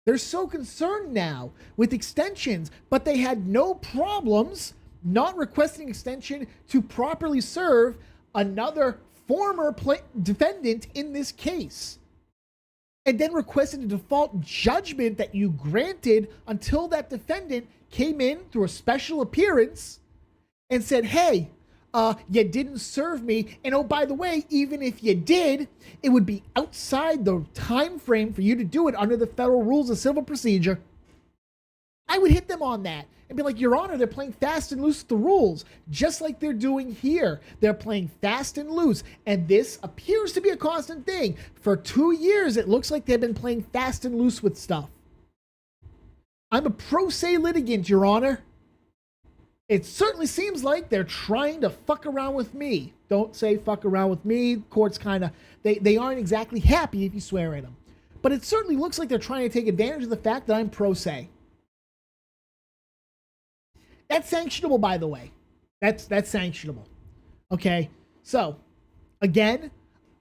They're so concerned now with extensions, but they had no problems not requesting extension to properly serve another former defendant in this case. And then requested a default judgment that you granted until that defendant came in through a special appearance and said, hey, you didn't serve me. And oh, by the way, even if you did, it would be outside the time frame for you to do it under the federal rules of civil procedure. I would hit them on that and be like, Your Honor, they're playing fast and loose with the rules, just like they're doing here. They're playing fast and loose. And this appears to be a constant thing. For 2 years, it looks like they've been playing fast and loose with stuff. I'm a pro se litigant, Your Honor. It certainly seems like they're trying to fuck around with me. Don't say fuck around with me. Courts kind of, they aren't exactly happy if you swear at them. But it certainly looks like they're trying to take advantage of the fact that I'm pro se. That's sanctionable, by the way. That's sanctionable. Okay? So, again,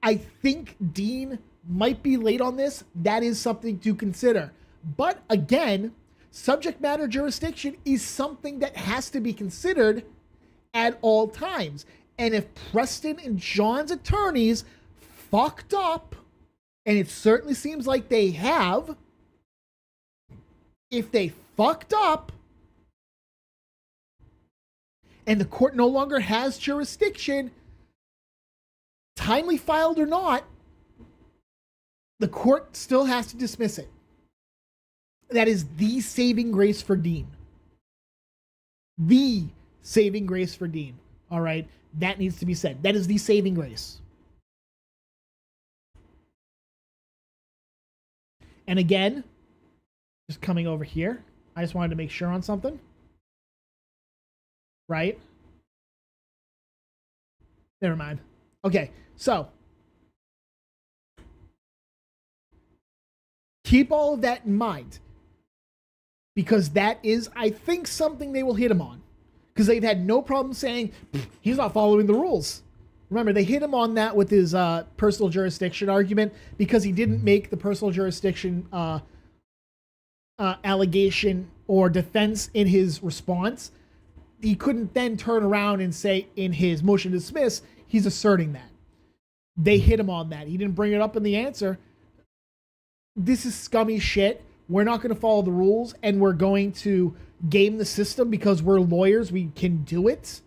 I think Dean might be late on this. That is something to consider. But again, subject matter jurisdiction is something that has to be considered at all times. And if Preston and John's attorneys fucked up, and it certainly seems like they have, if they fucked up and the court no longer has jurisdiction, timely filed or not, the court still has to dismiss it. That is the saving grace for Dean. The saving grace for Dean. All right? That needs to be said. That is the saving grace. And again, just coming over here, I just wanted to make sure on something. Right? Never mind. Okay, so keep all of that in mind. Because that is, I think, something they will hit him on. Because they've had no problem saying, he's not following the rules. Remember, they hit him on that with his personal jurisdiction argument because he didn't make the personal jurisdiction allegation or defense in his response. He couldn't then turn around and say in his motion to dismiss, he's asserting that. They hit him on that. He didn't bring it up in the answer. This is scummy shit. We're not going to follow the rules, and we're going to game the system because we're lawyers. We can do it.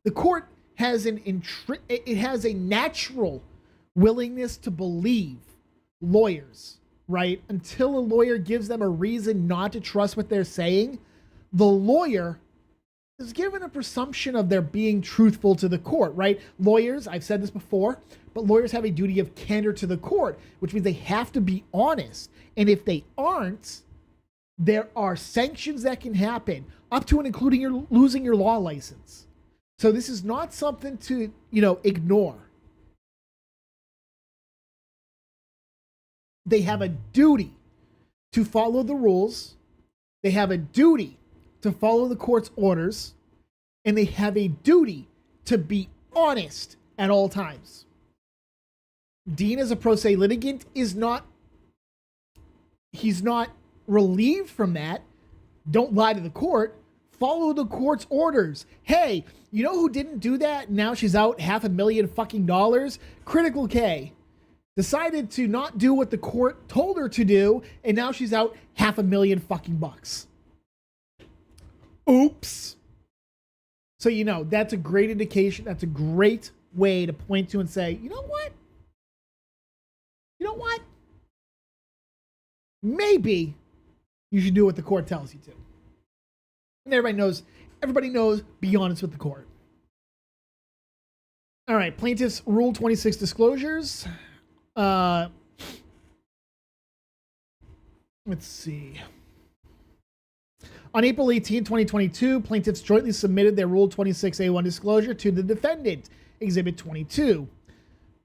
The court has it has a natural willingness to believe lawyers, right? Until a lawyer gives them a reason not to trust what they're saying, the lawyer is given a presumption of their being truthful to the court, right? Lawyers, I've said this before, but lawyers have a duty of candor to the court, which means they have to be honest. And if they aren't, there are sanctions that can happen, up to and including losing your law license. So this is not something to, ignore. They have a duty to follow the rules. They have a duty to follow the court's orders. And they have a duty to be honest at all times. Dean, as a pro se litigant, he's not relieved from that. Don't lie to the court. Follow the court's orders. Hey, you know who didn't do that? Now she's out $500,000 fucking dollars. Critical K decided to not do what the court told her to do, and now she's out $500,000 fucking bucks. Oops. So that's a great indication. That's a great way to point to and say, you know what? Maybe you should do what the court tells you to. And everybody knows, be honest with the court. All right, plaintiff's Rule 26 disclosures. Let's see. On April 18, 2022, plaintiffs jointly submitted their Rule 26A1 disclosure to the defendant Exhibit 22.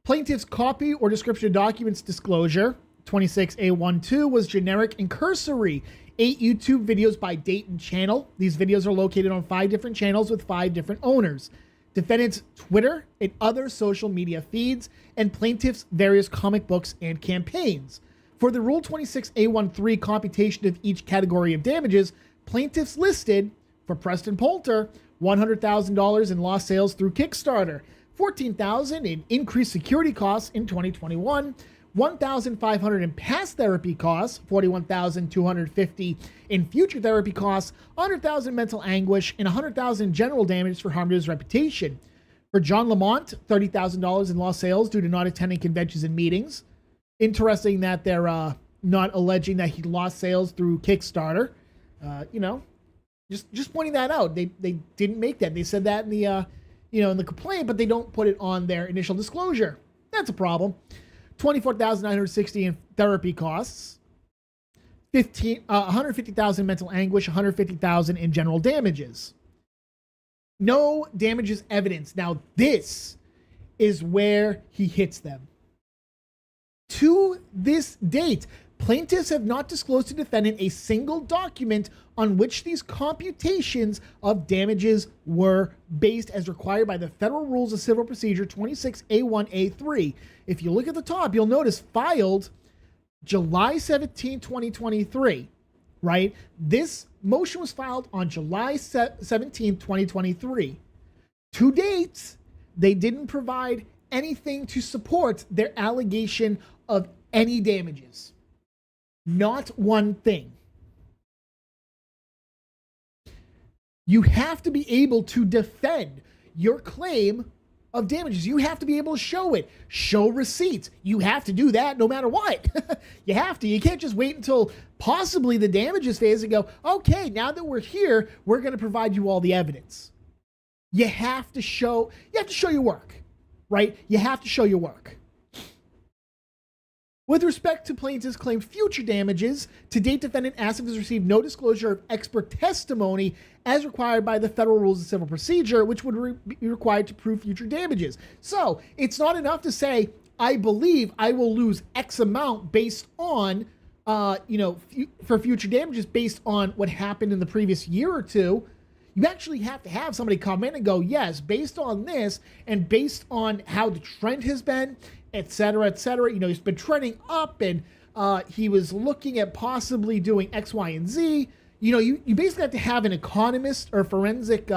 Plaintiff's copy or description of documents disclosure, 26A12, was generic and cursory. 8 YouTube videos by date and channel. These videos are located on 5 different channels with 5 different owners. Defendant's Twitter and other social media feeds, and plaintiff's various comic books and campaigns. For the Rule 26A13 computation of each category of damages, plaintiffs listed, for Preston Poulter, $100,000 in lost sales through Kickstarter, $14,000 in increased security costs in 2021, $1,500 in past therapy costs, $41,250 in future therapy costs, $100,000 mental anguish, and $100,000 in general damage for harm to his reputation. For John Lamont, $30,000 in lost sales due to not attending conventions and meetings. Interesting that they're not alleging that he lost sales through Kickstarter. Just pointing that out. They didn't make that. They said that in the in the complaint, but they don't put it on their initial disclosure. That's a problem. $24,960 in therapy costs, $150,000 mental anguish, $150,000 in general damages. No damages evidence. Now this is where he hits them. To this date, plaintiffs have not disclosed to defendant a single document on which these computations of damages were based as required by the Federal Rules of Civil Procedure 26A1A3. If you look at the top, you'll notice filed July 17, 2023, right? This motion was filed on July 17, 2023. To date, they didn't provide anything to support their allegation of any damages. Not one thing. You have to be able to defend your claim of damages. You have to be able to show it. Show receipts. You have to do that no matter what. You have to. You can't just wait until possibly the damages phase and go, okay, now that we're here, we're going to provide you all the evidence. You have to show your work, right? You have to show your work. With respect to plaintiff's claimed future damages, to date, defendant ASIF has received no disclosure of expert testimony as required by the Federal Rules of Civil Procedure, which would be required to prove future damages. So it's not enough to say, I believe I will lose X amount based on, for future damages based on what happened in the previous year or two. You actually have to have somebody come in and go, yes, based on this and based on how the trend has been, et cetera, he's been trending up and he was looking at possibly doing X, Y, and Z. You basically have to have an economist or forensic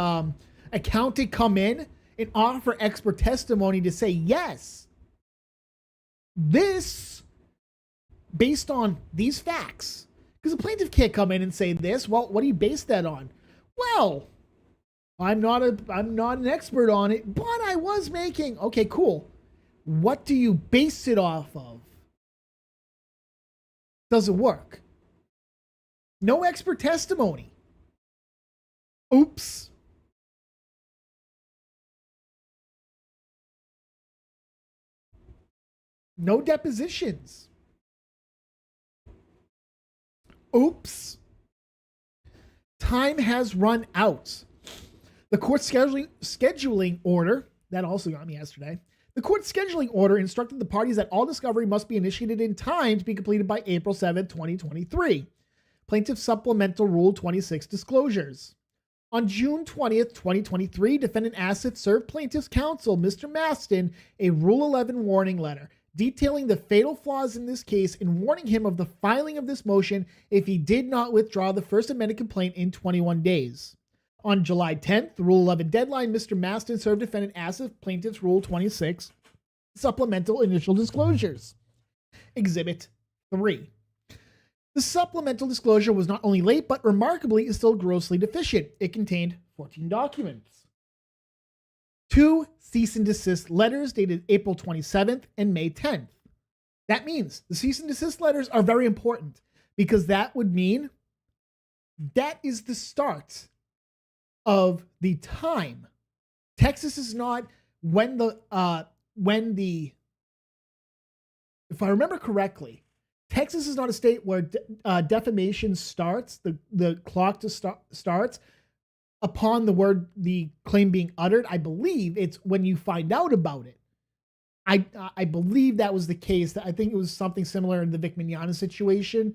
accountant come in and offer expert testimony to say, yes, this, based on these facts, because the plaintiff can't come in and say this. Well, what do you base that on? Well, I'm not an expert on it, but I was making, okay, cool. What do you base it off of? Doesn't work. No expert testimony. Oops. No depositions. Oops. Time has run out. The court scheduling order, that also got me yesterday. The court's scheduling order instructed the parties that all discovery must be initiated in time to be completed by April 7, 2023. Plaintiff Supplemental Rule 26 disclosures. On June 20th, 2023, defendant ASIF served plaintiff's counsel, Mr. Maston, a Rule 11 warning letter detailing the fatal flaws in this case and warning him of the filing of this motion if he did not withdraw the first amended complaint in 21 days. On July 10th, the Rule 11 deadline, Mr. Maston served defendant ASIF plaintiff's Rule 26 supplemental initial disclosures. Exhibit 3. The supplemental disclosure was not only late, but remarkably is still grossly deficient. It contained 14 documents. 2 cease and desist letters dated April 27th and May 10th. That means the cease and desist letters are very important because that would mean that is the start of the time. Texas is not when the if I remember correctly, Texas is not a state where defamation starts, the clock starts upon the claim being uttered. I believe it's when you find out about it. I believe that was the case. I think it was something similar in the Vic Mignogna situation.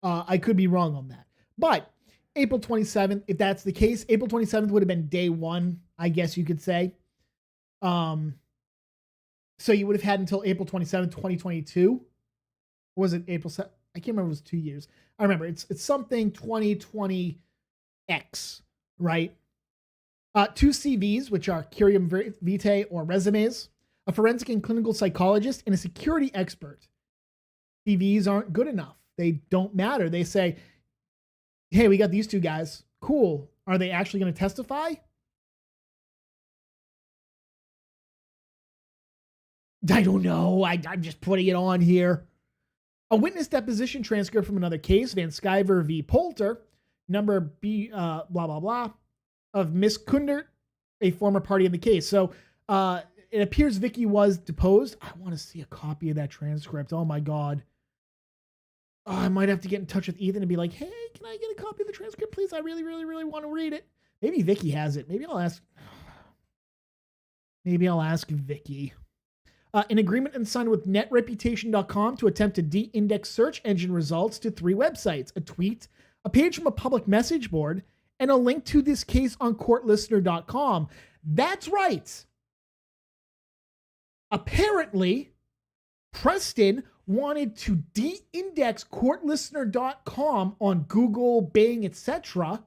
I could be wrong on that. But April 27th, if that's the case, April 27th would have been day one, I guess you could say. So you would have had until April 27th, 2022. Or was it April 7th? I can't remember. It was 2 years. I remember it's something 2020X, right? 2 CVs, which are curiam vitae or resumes, a forensic and clinical psychologist, and a security expert. CVs aren't good enough. They don't matter. They say, hey, we got these 2 guys. Cool. Are they actually going to testify? I don't know. I'm just putting it on here. A witness deposition transcript from another case, Van Sciver v. Poulter, number B, blah, blah, blah, of Miss Kundert, a former party in the case. So it appears Vicky was deposed. I want to see a copy of that transcript. Oh, my God. Oh, I might have to get in touch with Ethan and be like, hey, can I get a copy of the transcript, please? I really, really, really want to read it. Maybe Vicky has it. Maybe I'll ask Vicky. An agreement and signed with netreputation.com to attempt to de-index search engine results to 3 websites, a tweet, a page from a public message board, and a link to this case on courtlistener.com. That's right. Apparently, Preston wanted to de-index courtlistener.com on Google, Bing, etc.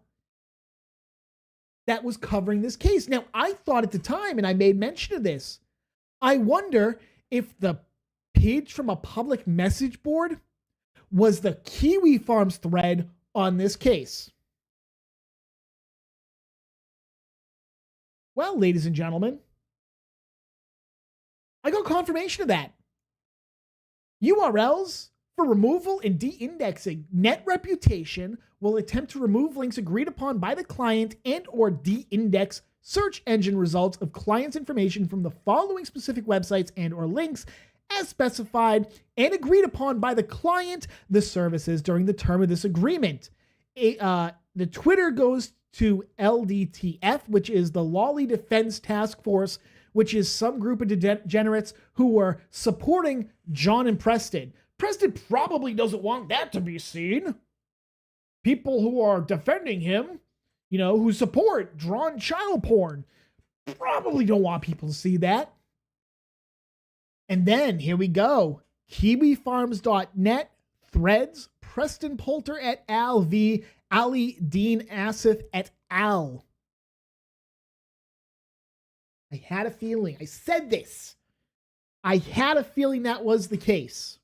that was covering this case. Now, I thought at the time, and I made mention of this, I wonder if the page from a public message board was the Kiwi Farms thread on this case. Well, ladies and gentlemen, I got confirmation of that. URLs for removal and de-indexing. Net Reputation will attempt to remove links agreed upon by the client and or de-index search engine results of client's information from the following specific websites and or links as specified and agreed upon by the client, the services during the term of this agreement. The Twitter goes to LDTF, which is the Lolly Defense Task Force, which is some group of degenerates who were supporting John and Preston. Preston probably doesn't want that to be seen. People who are defending him, who support drawn child porn, probably don't want people to see that. And then, here we go. KiwiFarms.net, threads, Preston Poulter et al. V. Ali Dean Asif et al. I had a feeling. I said this. I had a feeling that was the case.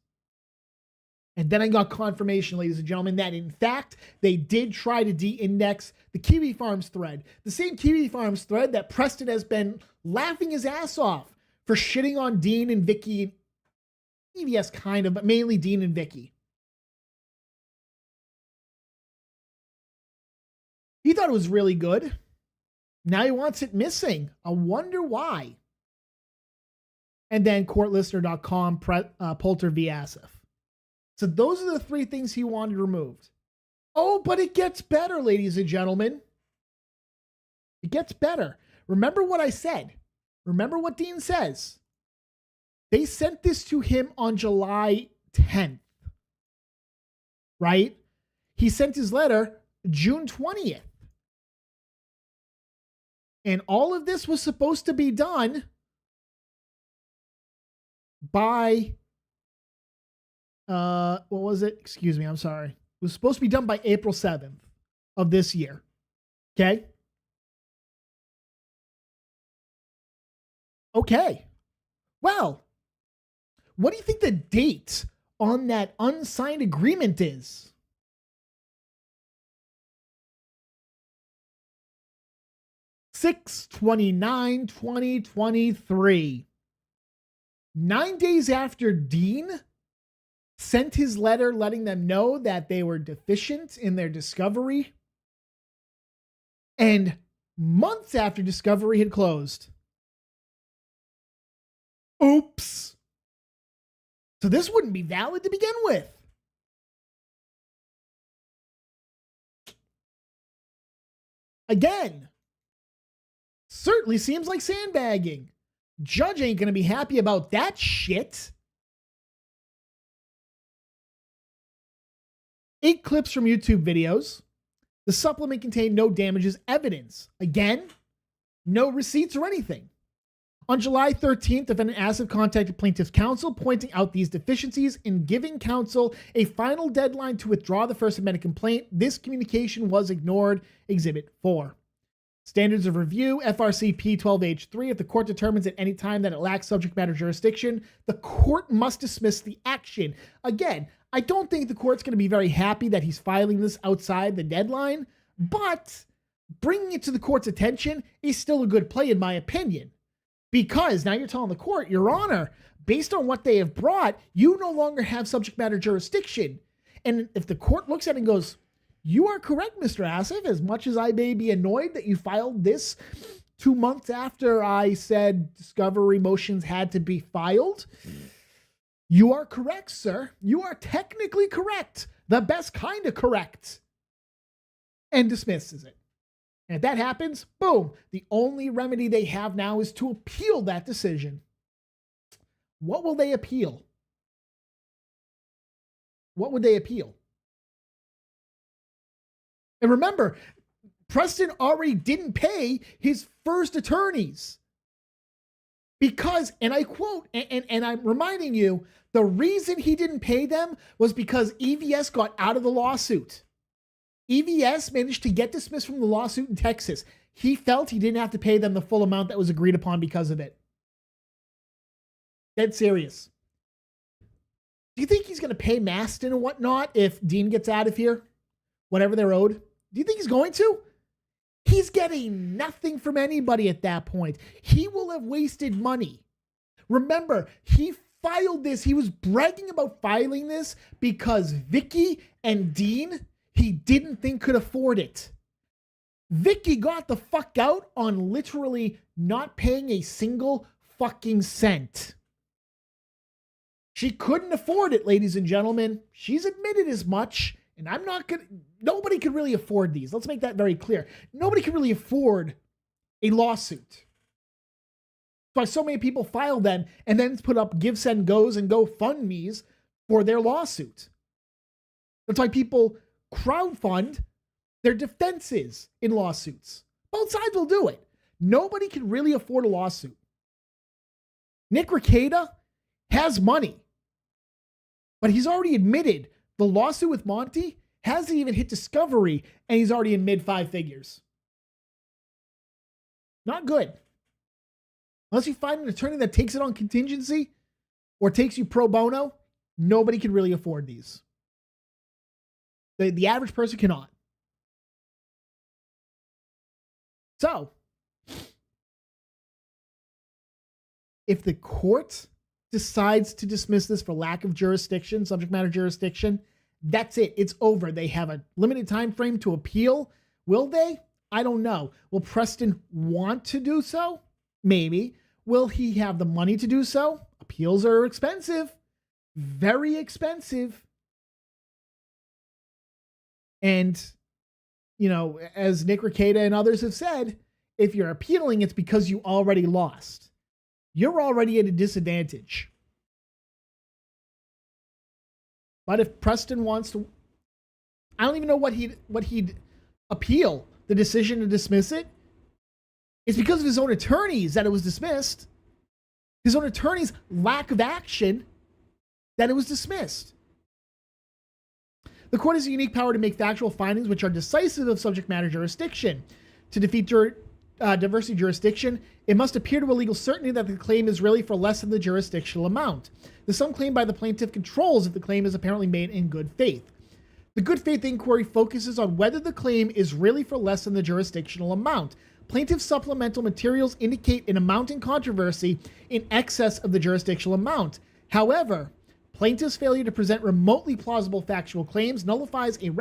And then I got confirmation, ladies and gentlemen, that in fact, they did try to de-index the Kiwi Farms thread. The same Kiwi Farms thread that Preston has been laughing his ass off for shitting on Dean and Vicky. EVS kind of, but mainly Dean and Vicky. He thought it was really good. Now he wants it missing. I wonder why. And then courtlistener.com, Poulter v. Asif. So those are the 3 things he wanted removed. Oh, but it gets better, ladies and gentlemen. It gets better. Remember what I said. Remember what Dean says. They sent this to him on July 10th. Right? He sent his letter June 20th. And all of this was supposed to be done by... what was it? Excuse me, I'm sorry. It was supposed to be done by April 7th of this year. Okay? Okay. Well, what do you think the date on that unsigned agreement is? (6/29/2023). 9 days after Dean sent his letter letting them know that they were deficient in their discovery, and months after discovery had closed. Oops. So this wouldn't be valid to begin with. Again, certainly seems like sandbagging. Judge ain't going to be happy about that shit. 8 clips from YouTube videos. The supplement contained no damages evidence. Again, no receipts or anything. On July 13th, defendant Asif contacted plaintiff's counsel, pointing out these deficiencies and giving counsel a final deadline to withdraw the First Amendment complaint. This communication was ignored. Exhibit 4. Standards of review, FRCP 12H3. If the court determines at any time that it lacks subject matter jurisdiction, the court must dismiss the action. Again, I don't think the court's going to be very happy that he's filing this outside the deadline, but bringing it to the court's attention is still a good play in my opinion. Because now you're telling the court, Your Honor, based on what they have brought, you no longer have subject matter jurisdiction. And if the court looks at it and goes, you are correct, Mr. Asif, as much as I may be annoyed that you filed this 2 months after I said discovery motions had to be filed, you are correct, sir. You are technically correct. The best kind of correct. And dismisses it. And if that happens, boom, the only remedy they have now is to appeal that decision. What will they appeal? What would they appeal? And remember, Preston already didn't pay his first attorneys. Because, and I quote, and I'm reminding you, the reason he didn't pay them was because EVS got out of the lawsuit. EVS managed to get dismissed from the lawsuit in Texas. He felt he didn't have to pay them the full amount that was agreed upon because of it. Dead serious. Do you think he's going to pay Maston and whatnot if Dean gets out of here? Whatever they're owed? Do you think he's going to? He's getting nothing from anybody at that point. He will have wasted money. Remember, he filed this. He was bragging about filing this because Vicky and Dean, he didn't think could afford it. Vicky got the fuck out on literally not paying a single fucking cent. She couldn't afford it, ladies and gentlemen. She's admitted as much. And I'm not going to, nobody could really afford these. Let's make that very clear. Nobody can really afford a lawsuit. That's why so many people file them and then put up Give, Send, Goes and GoFundMes for their lawsuit. That's why people crowdfund their defenses in lawsuits. Both sides will do it. Nobody can really afford a lawsuit. Nick Rekieta has money, but he's already admitted the lawsuit with Monty hasn't even hit discovery, and he's already in mid-5 figures. Not good. Unless you find an attorney that takes it on contingency or takes you pro bono, nobody can really afford these. The average person cannot. So, if the court decides to dismiss this for lack of jurisdiction, subject matter jurisdiction, that's it. It's over. They have a limited time frame to appeal. Will they? I don't know. Will Preston want to do so? Maybe. Will he have the money to do so? Appeals are expensive. Very expensive. And, you know, as Nick Rekieta and others have said, if you're appealing, it's because you already lost. You're already at a disadvantage. But if Preston wants to, I don't even know what he'd appeal, the decision to dismiss it. It's because of his own attorneys that it was dismissed. His own attorneys' lack of action that it was dismissed. The court has a unique power to make factual findings which are decisive of subject matter jurisdiction. To defeat diversity jurisdiction, it must appear to a legal certainty that the claim is really for less than the jurisdictional amount. The sum claimed by the plaintiff controls if the claim is apparently made in good faith. The good faith inquiry focuses on whether the claim is really for less than the jurisdictional amount. Plaintiff's supplemental materials indicate an amount in controversy in excess of the jurisdictional amount. However, plaintiff's failure to present remotely plausible factual claims nullifies a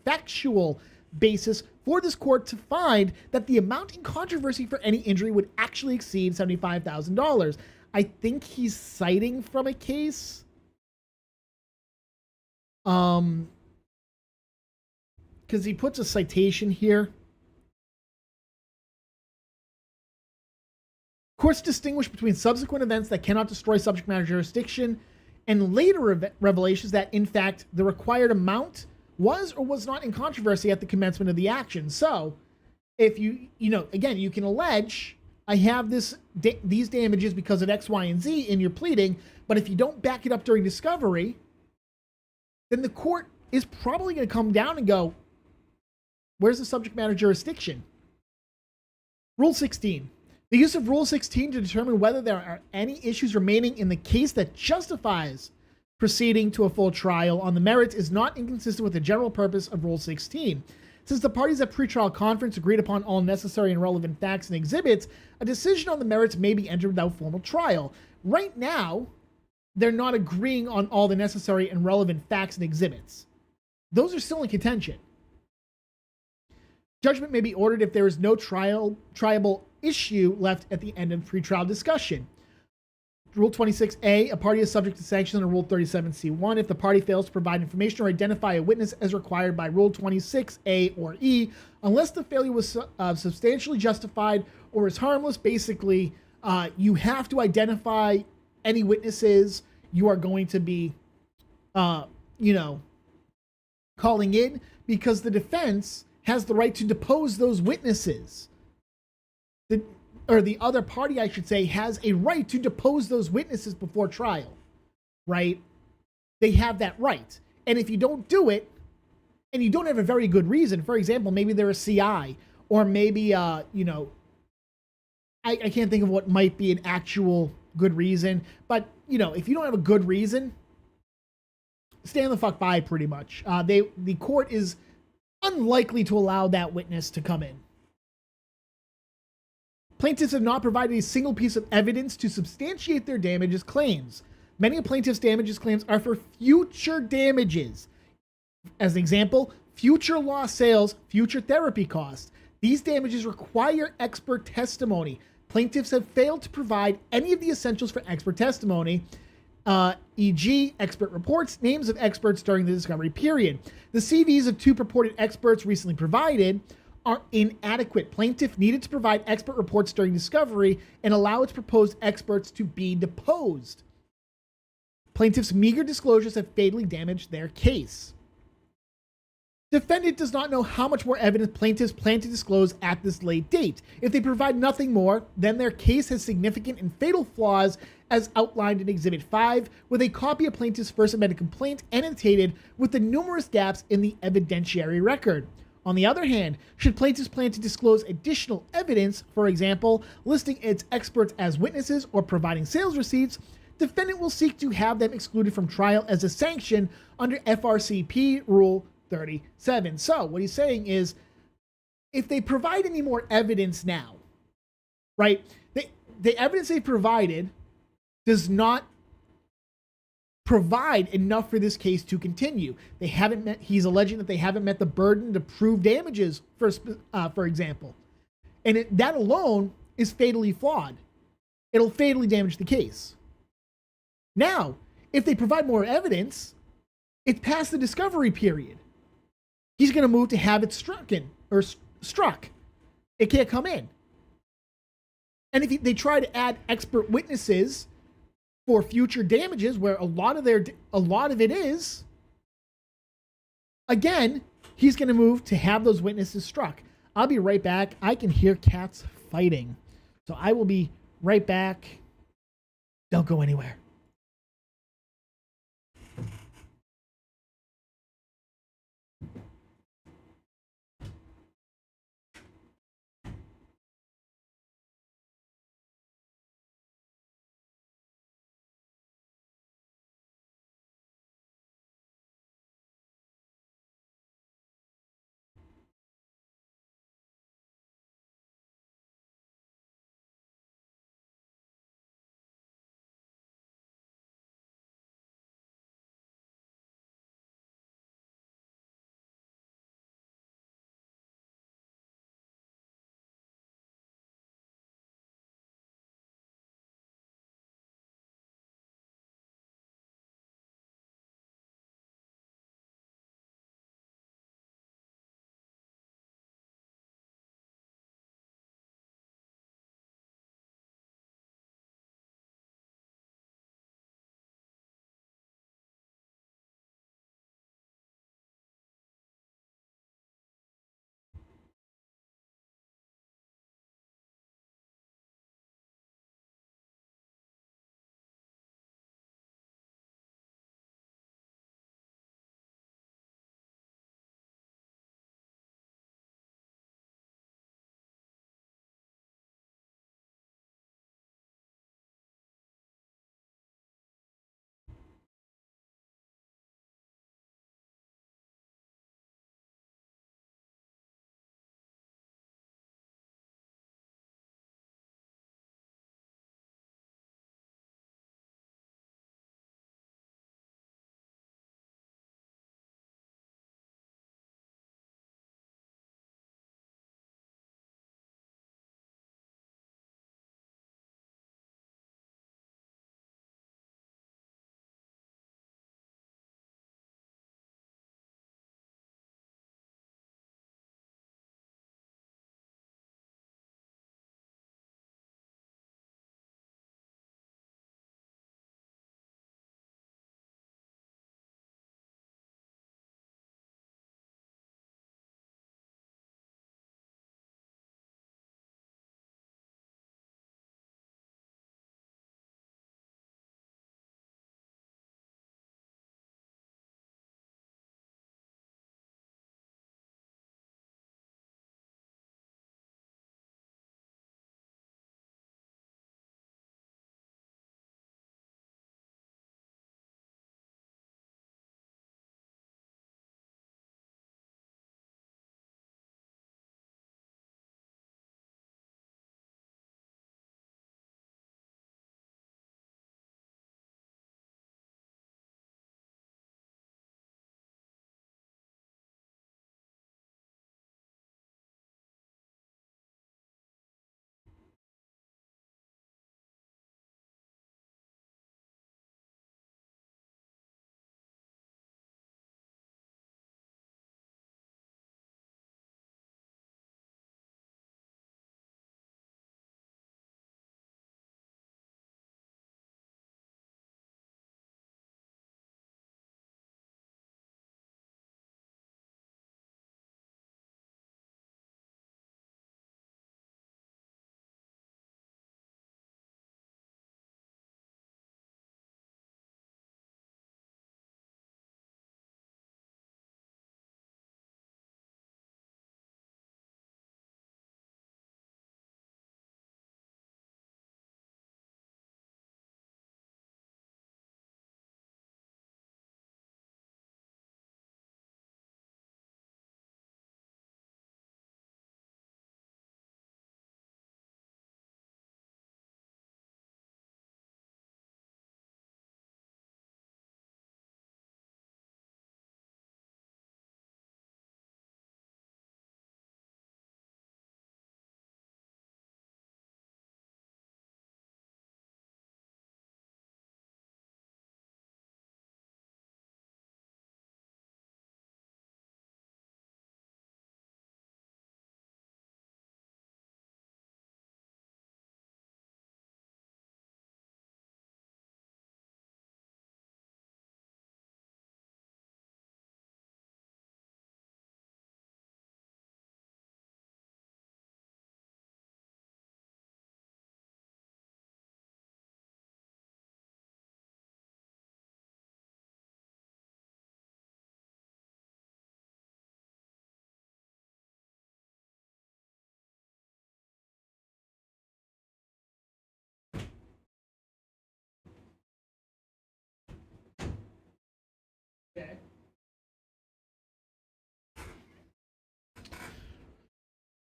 factual basis for this court to find that the amount in controversy for any injury would actually exceed $75,000. I think he's citing from a case. Because he puts a citation here. Courts distinguish between subsequent events that cannot destroy subject matter jurisdiction and later revelations that, in fact, the required amount was or was not in controversy at the commencement of the action. So, if again, you can allege, I have these damages because of X, Y, and Z in your pleading, but if you don't back it up during discovery, then the court is probably going to come down and go, where's the subject matter jurisdiction? Rule 16. The use of Rule 16 to determine whether there are any issues remaining in the case that justifies proceeding to a full trial on the merits is not inconsistent with the general purpose of Rule 16. Since the parties at pretrial conference agreed upon all necessary and relevant facts and exhibits, a decision on the merits may be entered without formal trial. Right now, they're not agreeing on all the necessary and relevant facts and exhibits. Those are still in contention. Judgment may be ordered if there is no triable issue left at the end of pretrial discussion. Rule 26A, a party is subject to sanction under Rule 37C1 if the party fails to provide information or identify a witness as required by Rule 26A or E, unless the failure was substantially justified or is harmless. Basically, you have to identify any witnesses you are going to be, calling in, because the defense has the right to depose those witnesses. The other party, I should say, has a right to depose those witnesses before trial, right? They have that right. And if you don't do it, and you don't have a very good reason, for example, maybe they're a CI, or maybe, I can't think of what might be an actual good reason, but, if you don't have a good reason, stand the fuck by, pretty much. The court is unlikely to allow that witness to come in. Plaintiffs have not provided a single piece of evidence to substantiate their damages claims. Many of plaintiffs' damages claims are for future damages. As an example, future lost sales, future therapy costs. These damages require expert testimony. Plaintiffs have failed to provide any of the essentials for expert testimony, e.g., expert reports, names of experts during the discovery period. The CVs of two purported experts recently provided are inadequate. Plaintiff needed to provide expert reports during discovery and allow its proposed experts to be deposed. Plaintiff's meager disclosures have fatally damaged their case. Defendant does not know how much more evidence plaintiffs plan to disclose at this late date. If they provide nothing more, then their case has significant and fatal flaws as outlined in Exhibit 5, with a copy of plaintiff's first amended complaint annotated with the numerous gaps in the evidentiary record. On the other hand, should plaintiffs plan to disclose additional evidence, for example, listing its experts as witnesses or providing sales receipts, defendant will seek to have them excluded from trial as a sanction under FRCP Rule 37. So what he's saying is, if they provide any more evidence now, right, the evidence they provided does not provide enough for this case to continue. They haven't met, he's alleging that they haven't met the burden to prove damages, for example. And that alone is fatally flawed. It'll fatally damage the case. Now, if they provide more evidence, it's past the discovery period. He's going to move to have it struck. It can't come in. And if they try to add expert witnesses for future damages, where a lot of it is, again, he's going to move to have those witnesses struck. I'll be right back. I can hear cats fighting, so I will be right back. Don't go anywhere.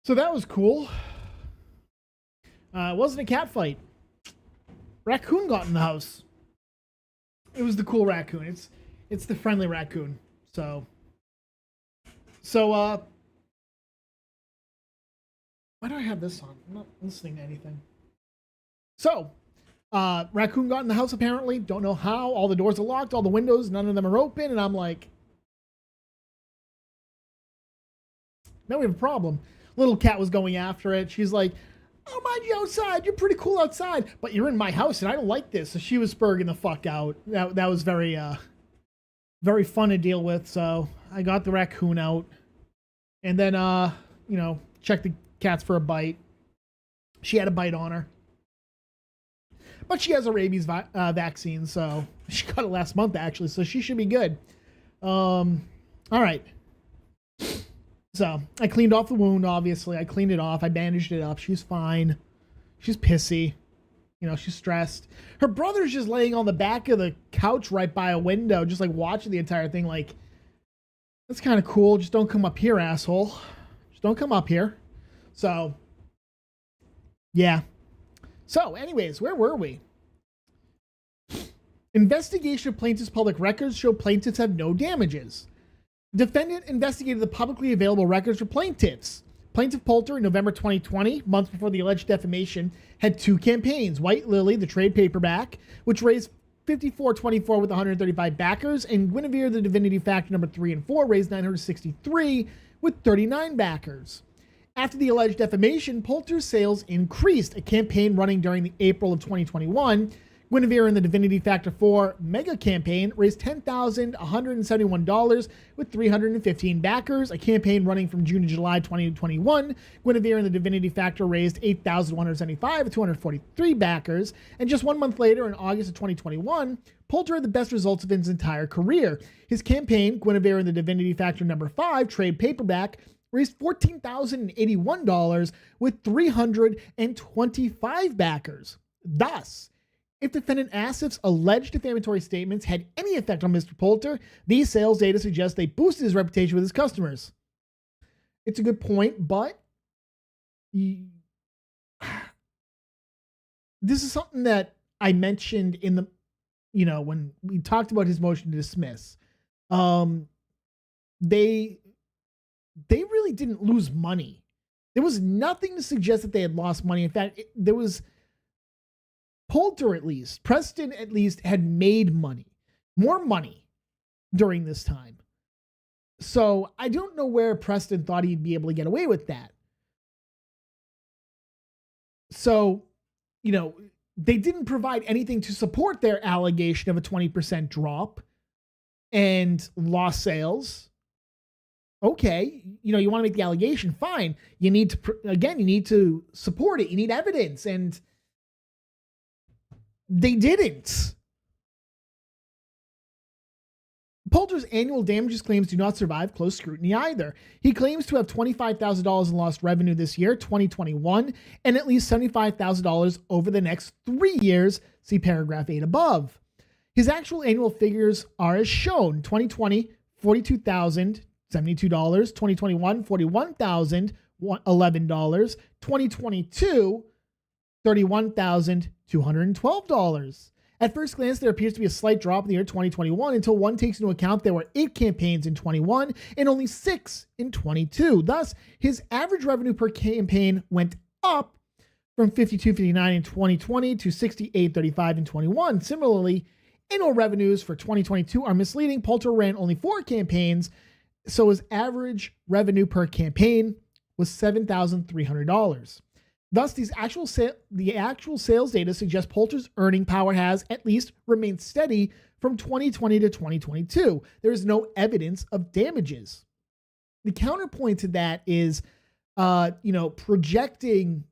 So that was cool. It wasn't a cat fight. Raccoon got in the house. It was the cool raccoon. It's the friendly raccoon. So why do I have this on? I'm not listening to anything. So, raccoon got in the house apparently. Don't know how. All the doors are locked, all the windows, none of them are open, and I'm like, now we have a problem. Little cat was going after it. She's like, oh, mind you outside. You're pretty cool outside, but you're in my house and I don't like this. So she was spurging the fuck out. That was very, very fun to deal with. So I got the raccoon out and then, checked the cats for a bite. She had a bite on her, but she has a rabies vaccine. So she got it last month actually. So she should be good. All right. So I cleaned off the wound, obviously. I cleaned it off. I bandaged it up. She's fine. She's pissy. She's stressed. Her brother's just laying on the back of the couch right by a window, just like watching the entire thing. Like, that's kind of cool. Just don't come up here, asshole. Just don't come up here. So, yeah. So, anyways, where were we? Investigation of plaintiff's public records show plaintiffs have no damages. Defendant investigated the publicly available records for plaintiffs. Plaintiff Poulter in November 2020, months before the alleged defamation, had two campaigns. White Lily, the trade paperback, which raised $54.24 with 135 backers, and Guinevere, the Divinity Factor number 3 and 4, raised $963 with 39 backers. After the alleged defamation, Poulter's sales increased. A campaign running during the April of 2021, Guinevere and the Divinity Factor 4 mega campaign raised $10,171 with 315 backers. A campaign running from June to July 2021, Guinevere and the Divinity Factor raised $8,175 with 243 backers. And just 1 month later, in August of 2021, Poulter had the best results of his entire career. His campaign, Guinevere and the Divinity Factor number 5 trade paperback, raised $14,081 with 325 backers. Thus, if defendant Asif's alleged defamatory statements had any effect on Mr. Poulter, these sales data suggest they boosted his reputation with his customers. It's a good point, but this is something that I mentioned in the, when we talked about his motion to dismiss. They really didn't lose money. There was nothing to suggest that they had lost money. In fact, there was Poulter at least, Preston at least had made money, more money during this time. So I don't know where Preston thought he'd be able to get away with that. So, they didn't provide anything to support their allegation of a 20% drop and lost sales. Okay, you want to make the allegation, fine. You need to support it. You need evidence, and they didn't. Poulter's annual damages claims do not survive close scrutiny either. He claims to have $25,000 in lost revenue this year, 2021, and at least $75,000 over the next 3 years. See paragraph 8 above. His actual annual figures are as shown. 2020, $42,072. 2021, $41,011. 2022, $31,212. At first glance, there appears to be a slight drop in the year 2021 until one takes into account there were 8 campaigns in 21 and only 6 in 22. Thus, his average revenue per campaign went up from $52.59 in 2020 to $68.35 in 21. Similarly, annual revenues for 2022 are misleading. Poulter ran only 4 campaigns, so his average revenue per campaign was $7,300. Thus, the actual sales data suggests Poulter's earning power has at least remained steady from 2020 to 2022. There is no evidence of damages. The counterpoint to that is, projecting,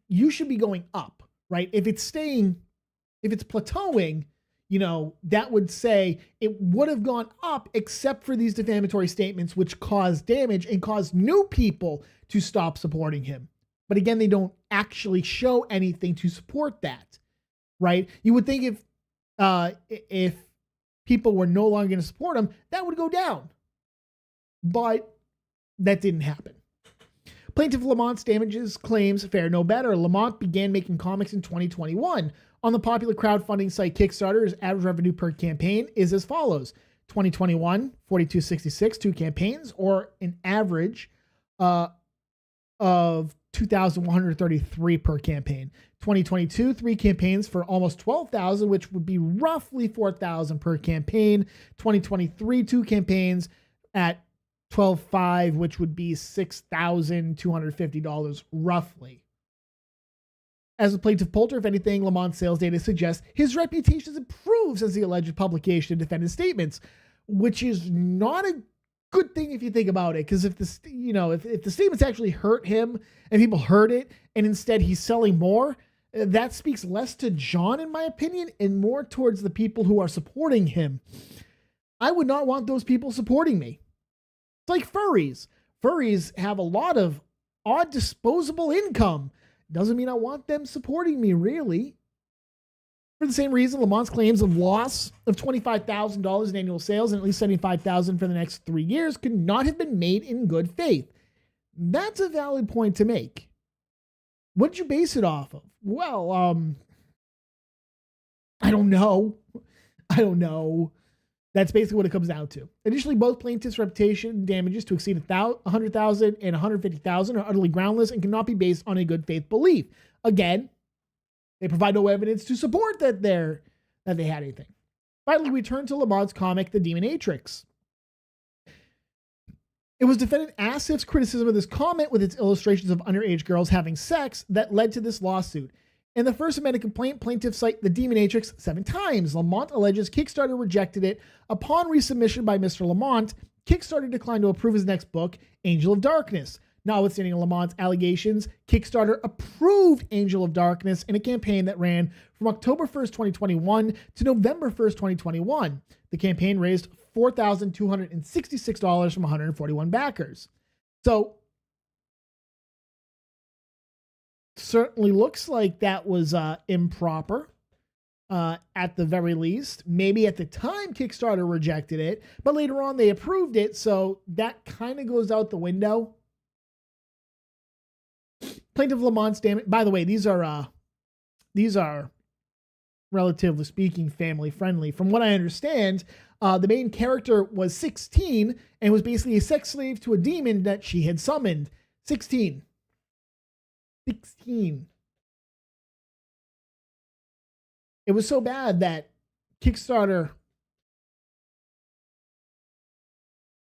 you should be going up, right? If it's plateauing, that would say it would have gone up except for these defamatory statements, which caused damage and caused new people to stop supporting him. But again, they don't actually show anything to support that, right? You would think if people were no longer going to support him, that would go down. But that didn't happen. Plaintiff Lamont's damages claims fare no better. Lamont began making comics in 2021. On the popular crowdfunding site Kickstarter, his average revenue per campaign is as follows. 2021, $42.66, 2 campaigns, or an average of $2,133 per campaign. 2022, 3 campaigns for almost $12,000, which would be roughly $4,000 per campaign. 2023, 2 campaigns at $12,500, which would be $6,250 roughly. As a plaintiff Poulter, if anything, Lamont's sales data suggests his reputation has improved since the alleged publication of defendant's statements, which is not a good thing if you think about it. Because if the statements actually hurt him and people heard it, and instead he's selling more, that speaks less to John, in my opinion, and more towards the people who are supporting him. I would not want those people supporting me. It's like furries. Furries have a lot of odd disposable income. Doesn't mean I want them supporting me, really. For the same reason, Lamont's claims of loss of $25,000 in annual sales and at least $75,000 for the next 3 years could not have been made in good faith. That's a valid point to make. What did you base it off of? Well, I don't know. That's basically what it comes down to. Additionally, both plaintiffs' reputation damages to exceed $100,000 and $150,000 are utterly groundless and cannot be based on a good faith belief. Again, they provide no evidence to support that they had anything. Finally, we turn to Lamont's comic, The Demonatrix. It was defendant Asif's criticism of this comment with its illustrations of underage girls having sex that led to this lawsuit. In the first amended complaint, plaintiffs cite The Demonatrix 7 times. Lamont alleges Kickstarter rejected it. Upon resubmission by Mr. Lamont, Kickstarter declined to approve his next book, Angel of Darkness. Notwithstanding Lamont's allegations, Kickstarter approved Angel of Darkness in a campaign that ran from October 1st, 2021 to November 1st, 2021. The campaign raised $4,266 from 141 backers. So, certainly looks like that was improper at the very least. Maybe at the time Kickstarter rejected it, but later on they approved it, so that kind of goes out the window. Plaintiff Lamont's damage. By the way, these are relatively speaking family friendly. From what I understand, the main character was 16 and was basically a sex slave to a demon that she had summoned. 16. It was so bad that Kickstarter,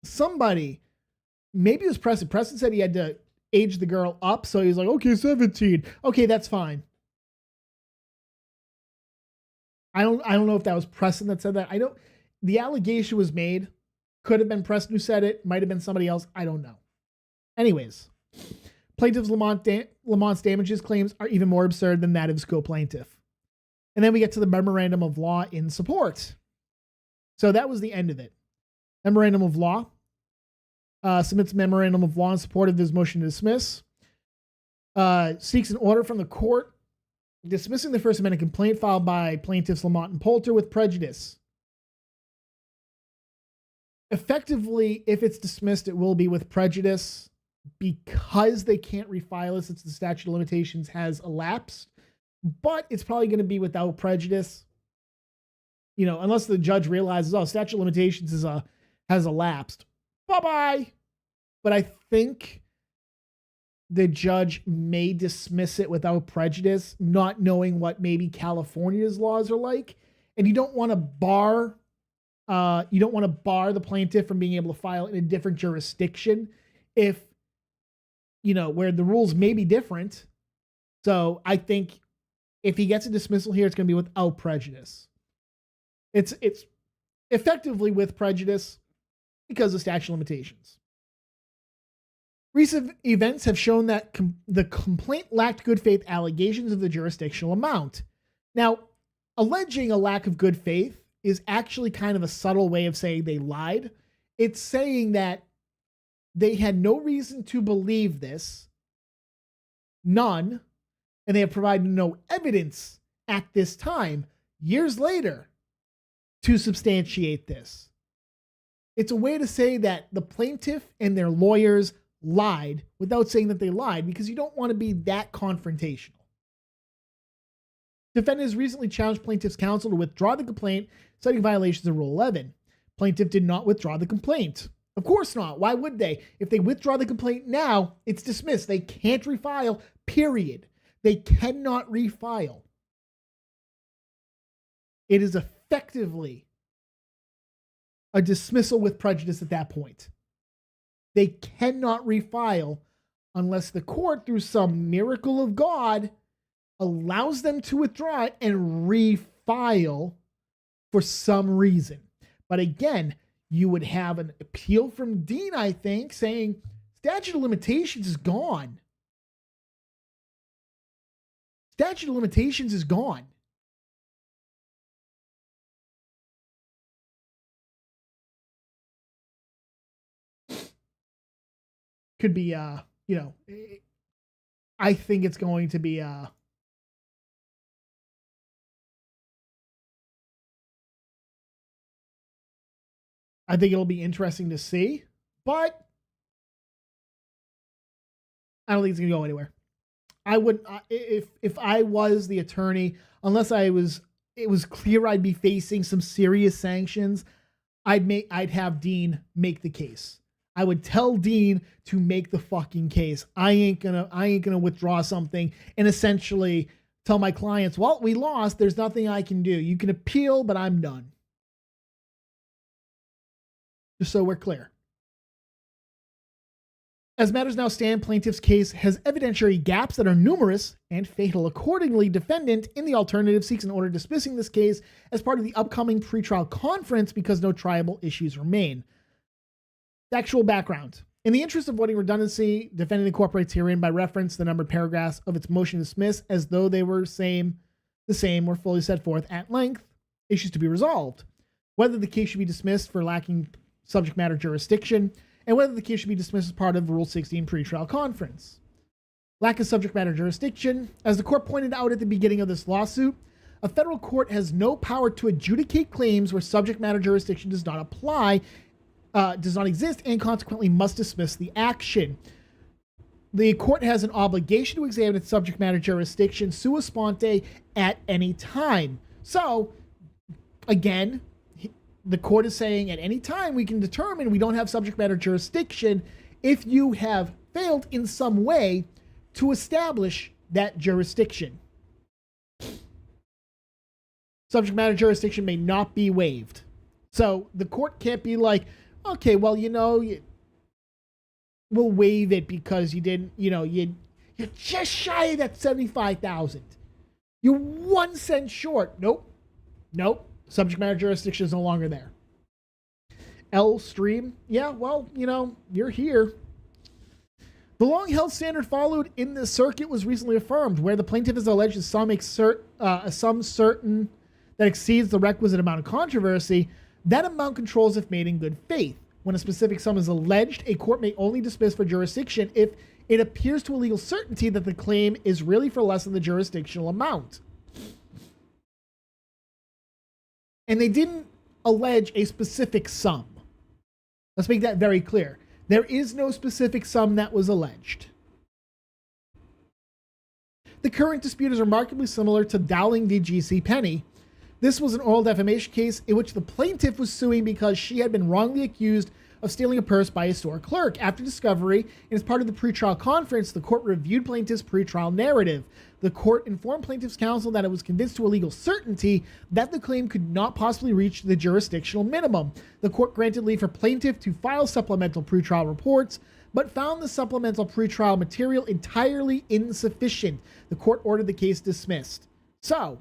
somebody, maybe it was Preston. Preston said he had to age the girl up, so he was like, okay, 17. Okay, that's fine. I don't know if that was Preston that said that. The allegation was made. Could have been Preston who said it. Might have been somebody else. I don't know. Anyways, plaintiff's Lamont's damages claims are even more absurd than that of his co-plaintiff. And then we get to the memorandum of law in support. So that was the end of it. Memorandum of law. Submits a memorandum of law in support of his motion to dismiss. Seeks an order from the court dismissing the First Amendment complaint filed by plaintiffs Lamont and Poulter with prejudice. Effectively, if it's dismissed, it will be with prejudice because they can't refile it since the statute of limitations has elapsed. But it's probably going to be without prejudice. You know, unless the judge realizes, oh, statute of limitations has elapsed. Bye-bye. But I think the judge may dismiss it without prejudice, not knowing what maybe California's laws are like. And you don't want to bar the plaintiff from being able to file in a different jurisdiction if, you know, where the rules may be different. So I think if he gets a dismissal here, it's going to be without prejudice. It's effectively with prejudice because of statute of limitations. Recent events have shown that the complaint lacked good faith allegations of the jurisdictional amount. Now, alleging a lack of good faith is actually kind of a subtle way of saying they lied. It's saying that they had no reason to believe this, none, and they have provided no evidence at this time, years later, to substantiate this. It's a way to say that the plaintiff and their lawyers lied without saying that they lied, because you don't want to be that confrontational. Defendant has recently challenged plaintiff's counsel to withdraw the complaint, citing violations of Rule 11. Plaintiff did not withdraw the complaint. Of course not. Why would they? If they withdraw the complaint now, it's dismissed. They can't refile, period. They cannot refile. It is effectively a dismissal with prejudice at that point. They cannot refile unless the court, through some miracle of God, allows them to withdraw it and refile for some reason. But again, you would have an appeal from Dean, I think, saying statute of limitations is gone. Statute of limitations is gone. Could be, I think it's going to be, I think it'll be interesting to see, but I don't think it's going to go anywhere. I would, if I was the attorney, unless it was clear I'd be facing some serious sanctions, I'd have Dean make the case. I would tell Dean to make the fucking case. I ain't gonna withdraw something and essentially tell my clients, well, we lost. There's nothing I can do. You can appeal, but I'm done. Just so we're clear. As matters now stand, plaintiff's case has evidentiary gaps that are numerous and fatal. Accordingly, defendant, in the alternative, seeks an order dismissing this case as part of the upcoming pretrial conference because no triable issues remain. Actual background. In the interest of avoiding redundancy, defendant incorporates herein by reference the numbered paragraphs of its motion to dismiss as though they were the same were fully set forth at length. Issues to be resolved. Whether the case should be dismissed for lacking subject matter jurisdiction, and whether the case should be dismissed as part of Rule 16 pretrial conference. Lack of subject matter jurisdiction. As the court pointed out at the beginning of this lawsuit, a federal court has no power to adjudicate claims where subject matter jurisdiction does not exist, and consequently must dismiss the action. The court has an obligation to examine its subject matter jurisdiction sua sponte at any time. So, again, the court is saying at any time we can determine we don't have subject matter jurisdiction if you have failed in some way to establish that jurisdiction. Subject matter jurisdiction may not be waived. So the court can't be like, okay, well, we'll waive it because you didn't, you're just shy of that $75,000. You're 1 cent short. Nope. Subject matter jurisdiction is no longer there. L stream. Yeah, well, you're here. The long-held standard followed in the circuit was recently affirmed, where the plaintiff is alleged a sum certain that exceeds the requisite amount of controversy. That amount controls if made in good faith. When a specific sum is alleged, a court may only dismiss for jurisdiction if it appears to a legal certainty that the claim is really for less than the jurisdictional amount. And they didn't allege a specific sum. Let's make that very clear. There is no specific sum that was alleged. The current dispute is remarkably similar to Dowling v. G.C. Penney. This was an oral defamation case in which the plaintiff was suing because she had been wrongly accused of stealing a purse by a store clerk. After discovery, and as part of the pretrial conference, the court reviewed plaintiff's pretrial narrative. The court informed plaintiff's counsel that it was convinced to a legal certainty that the claim could not possibly reach the jurisdictional minimum. The court granted leave for plaintiff to file supplemental pretrial reports, but found the supplemental pretrial material entirely insufficient. The court ordered the case dismissed. So,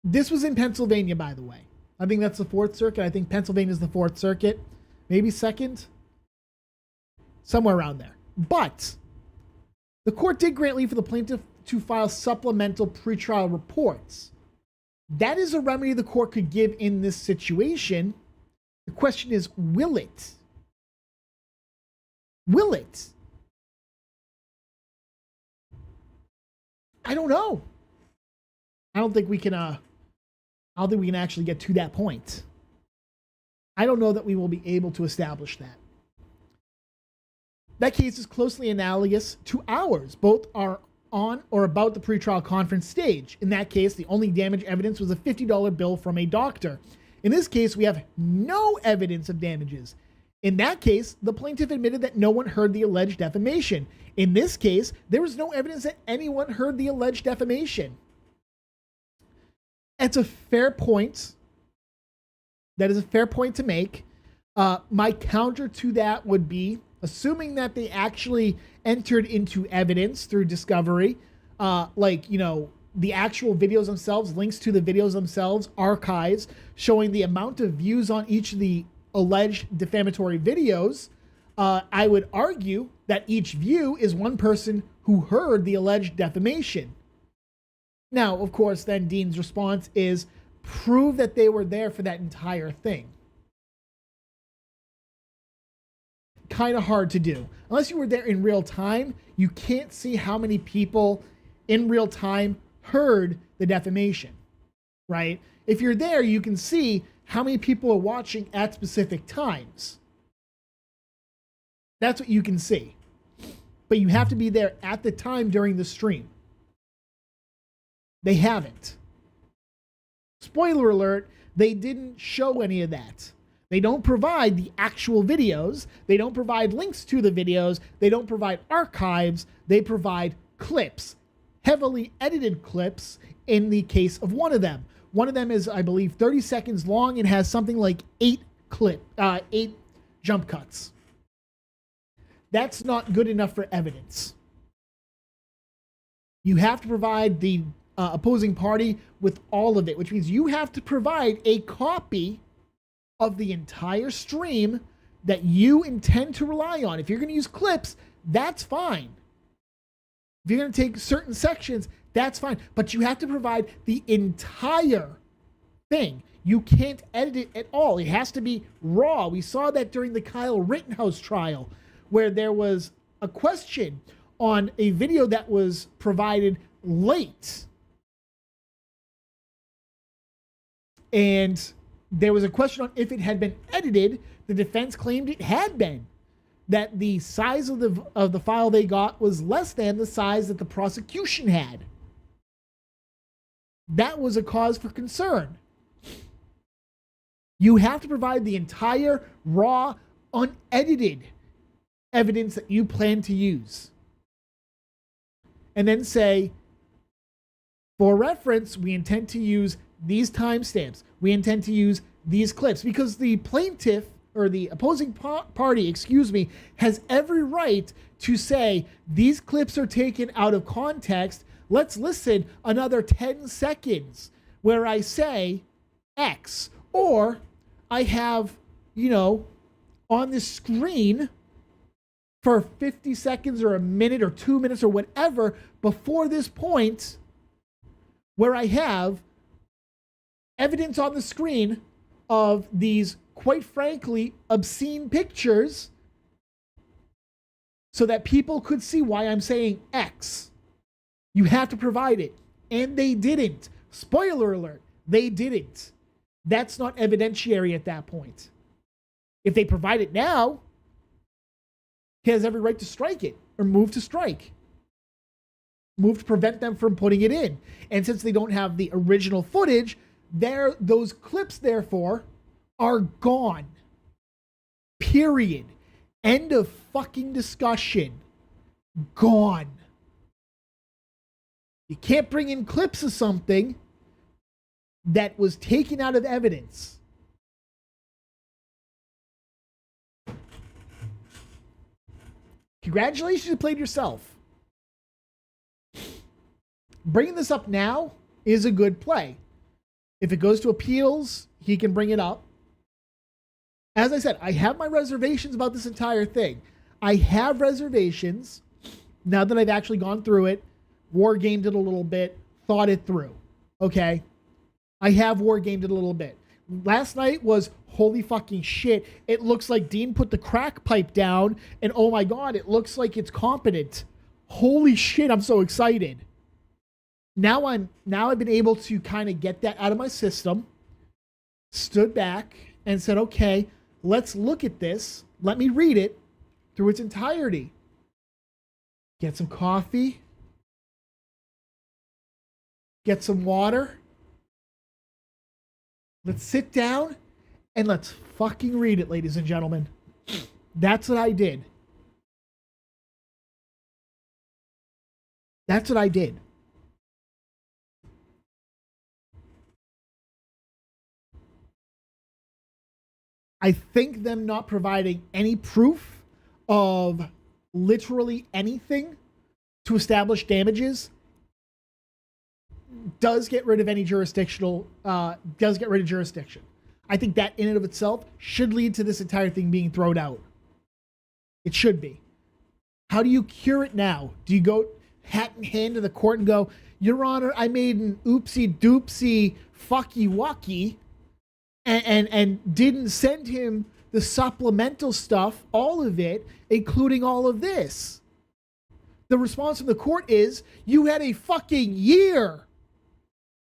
this was in Pennsylvania, by the way. I think that's the Fourth Circuit. I think Pennsylvania is the Fourth Circuit. Maybe second. Somewhere around there. But the court did grant leave for the plaintiff to file supplemental pretrial reports. That is a remedy the court could give in this situation. The question is, will it? Will it? I don't know. I don't think we can actually get to that point. I don't know that we will be able to establish that. That case is closely analogous to ours. Both are on or about the pretrial conference stage. In that case, the only damage evidence was a $50 bill from a doctor. In this case, we have no evidence of damages. In that case, the plaintiff admitted that no one heard the alleged defamation. In this case, there was no evidence that anyone heard the alleged defamation. That's a fair point. That is a fair point to make. My counter to that would be, assuming that they actually entered into evidence through discovery, the actual videos themselves, links to the videos themselves, archives showing the amount of views on each of the alleged defamatory videos, I would argue that each view is one person who heard the alleged defamation. Now, of course, then Dean's response is, prove that they were there for that entire thing. Kind of hard to do. Unless you were there in real time, you can't see how many people in real time heard the defamation, right? If you're there, you can see how many people are watching at specific times. That's what you can see. But you have to be there at the time during the stream. They haven't. Spoiler alert, they didn't show any of that. They don't provide the actual videos. They don't provide links to the videos. They don't provide archives. They provide clips, heavily edited clips in the case of one of them. One of them is, I believe, 30 seconds long and has something like 8 jump cuts. That's not good enough for evidence. You have to provide the opposing party with all of it, which means you have to provide a copy of the entire stream that you intend to rely on. If you're going to use clips, that's fine. If you're going to take certain sections, that's fine. But you have to provide the entire thing. You can't edit it at all. It has to be raw. We saw that during the Kyle Rittenhouse trial, where there was a question on a video that was provided late. And there was a question on if it had been edited. The defense claimed it had been. That the size of the file they got was less than the size that the prosecution had. That was a cause for concern. You have to provide the entire raw, unedited evidence that you plan to use. And then say, for reference, we intend to use these timestamps. We intend to use these clips, because the plaintiff, or the opposing party, has every right to say, these clips are taken out of context. Let's listen another 10 seconds where I say X, or I have, on the screen for 50 seconds or a minute or 2 minutes or whatever before this point where I have evidence on the screen of these, quite frankly, obscene pictures so that people could see why I'm saying X. You have to provide it. And they didn't. Spoiler alert, they didn't. That's not evidentiary at that point. If they provide it now, he has every right to strike it or move to strike. Move to prevent them from putting it in. And since they don't have the original footage, those clips, therefore, are gone. Period. End of fucking discussion. Gone. You can't bring in clips of something that was taken out of evidence. Congratulations, you played yourself. Bringing this up now is a good play. If it goes to appeals, he can bring it up. As I said, I have my reservations about this entire thing. I have reservations now that I've actually gone through it, war gamed it a little bit, thought it through. Okay? I have war gamed it a little bit. Last night was holy fucking shit. It looks like Dean put the crack pipe down, and oh my god, it looks like it's competent. Holy shit, I'm so excited. Now I've been able to kind of get that out of my system, stood back and said, okay, let's look at this. Let me read it. through its entirety. Get some coffee. Get some water. Let's sit down and let's fucking read it, ladies and gentlemen. That's what I did. That's what I did. I think them not providing any proof of literally anything to establish damages does get rid of any jurisdiction. I think that in and of itself should lead to this entire thing being thrown out. It should be. How do you cure it now? Do you go hat in hand to the court and go, Your Honor, I made an oopsie doopsie fucky wucky and didn't send him the supplemental stuff, all of it, including all of this? The response from the court is, you had a fucking year.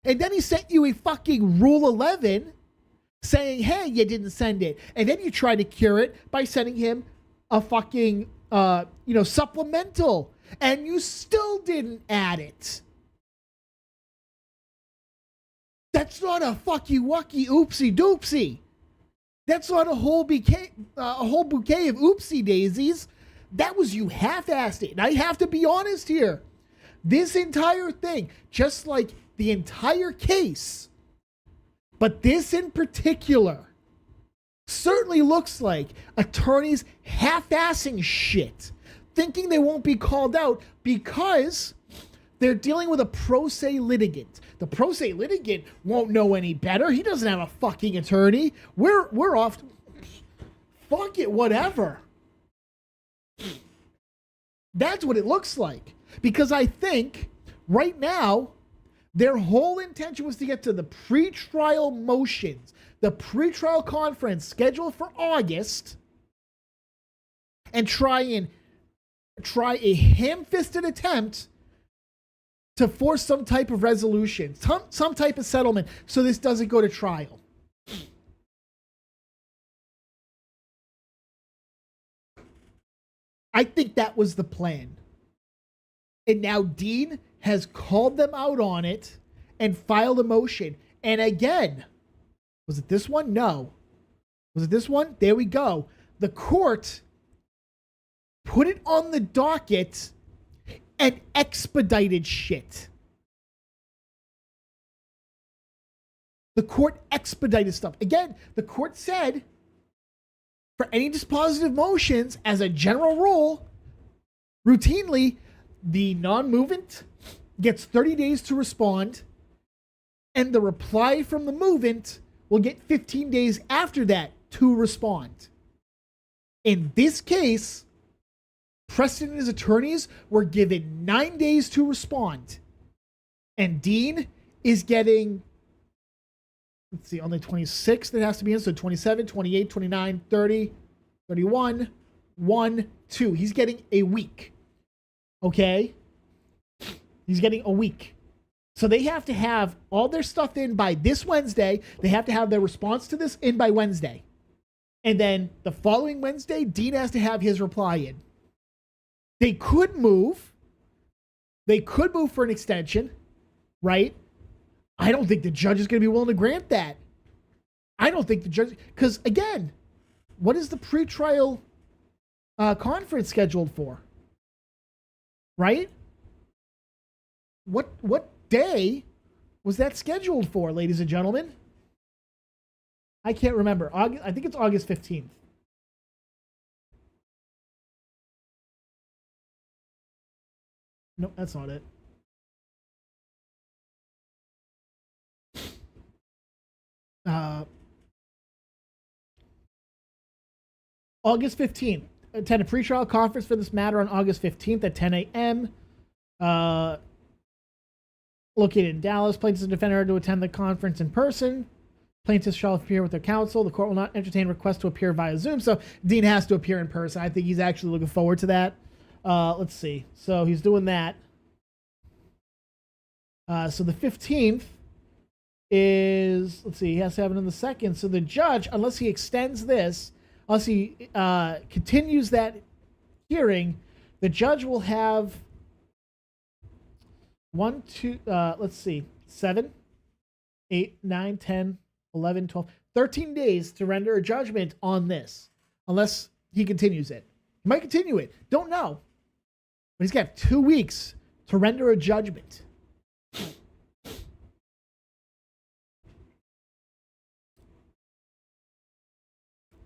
And then he sent you a fucking Rule 11 saying, hey, you didn't send it. And then you try to cure it by sending him a fucking, supplemental. And you still didn't add it. That's not a fucky wucky oopsie doopsie. That's not a whole bouquet of oopsie daisies. That was you half-assed it. And I have to be honest here. This entire thing, just like the entire case, but this in particular, certainly looks like attorneys half-assing shit, thinking they won't be called out because they're dealing with a pro se litigant. The pro se litigant won't know any better. He doesn't have a fucking attorney. We're off. Fuck it, whatever. That's what it looks like. Because I think right now, their whole intention was to get to the pretrial motions, the pretrial conference scheduled for August, and try a ham-fisted attempt to force some type of resolution, some type of settlement, so this doesn't go to trial. I think that was the plan. And now Dean has called them out on it and filed a motion. And again, was it this one? No. Was it this one? There we go. The court put it on the docket and expedited shit. The court expedited stuff. Again, the court said for any dispositive motions, as a general rule, routinely, the non-movement gets 30 days to respond, and the reply from the movement will get 15 days after that to respond. In this case, Preston and his attorneys were given 9 days to respond. And Dean is getting, let's see, on the 26th it has to be in, so 27, 28, 29, 30, 31, 1, 2. He's getting a week. Okay? He's getting a week. So they have to have all their stuff in by this Wednesday. They have to have their response to this in by Wednesday. And then the following Wednesday, Dean has to have his reply in. They could move. They could move for an extension, right? I don't think the judge is going to be willing to grant that. I don't think the judge, because again, what is the pretrial conference scheduled for? Right? What day was that scheduled for, ladies and gentlemen? I can't remember. I think it's August 15th. No, that's not it. August 15th. Attend a pretrial conference for this matter on August 15th at 10 a.m. Located in Dallas. Plaintiffs and defendant are to attend the conference in person. Plaintiffs shall appear with their counsel. The court will not entertain requests to appear via Zoom. So Dean has to appear in person. I think he's actually looking forward to that. Let's see. So he's doing that. So the 15th is, let's see, he has to have it on the 2nd. So the judge, unless he extends this, unless he continues that hearing, the judge will have 7, 8, 9, 10, 11, 12, 13 days to render a judgment on this, unless he continues it. He might continue it. Don't know. But he's got 2 weeks to render a judgment.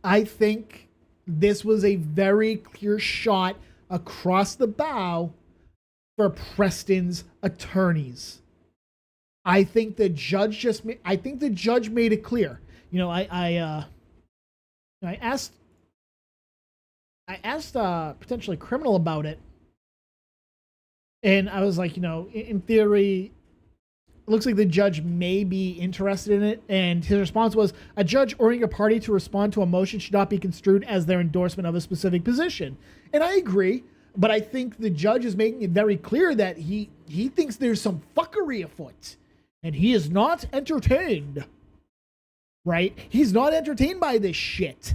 I think this was a very clear shot across the bow for Preston's attorneys. I think the judge made it clear. You know, I asked potentially criminal about it, and I was like, you know, in theory, it looks like the judge may be interested in it. And his response was, a judge ordering a party to respond to a motion should not be construed as their endorsement of a specific position. And I agree, but I think the judge is making it very clear that he thinks there's some fuckery afoot, and he is not entertained. Right? He's not entertained by this shit.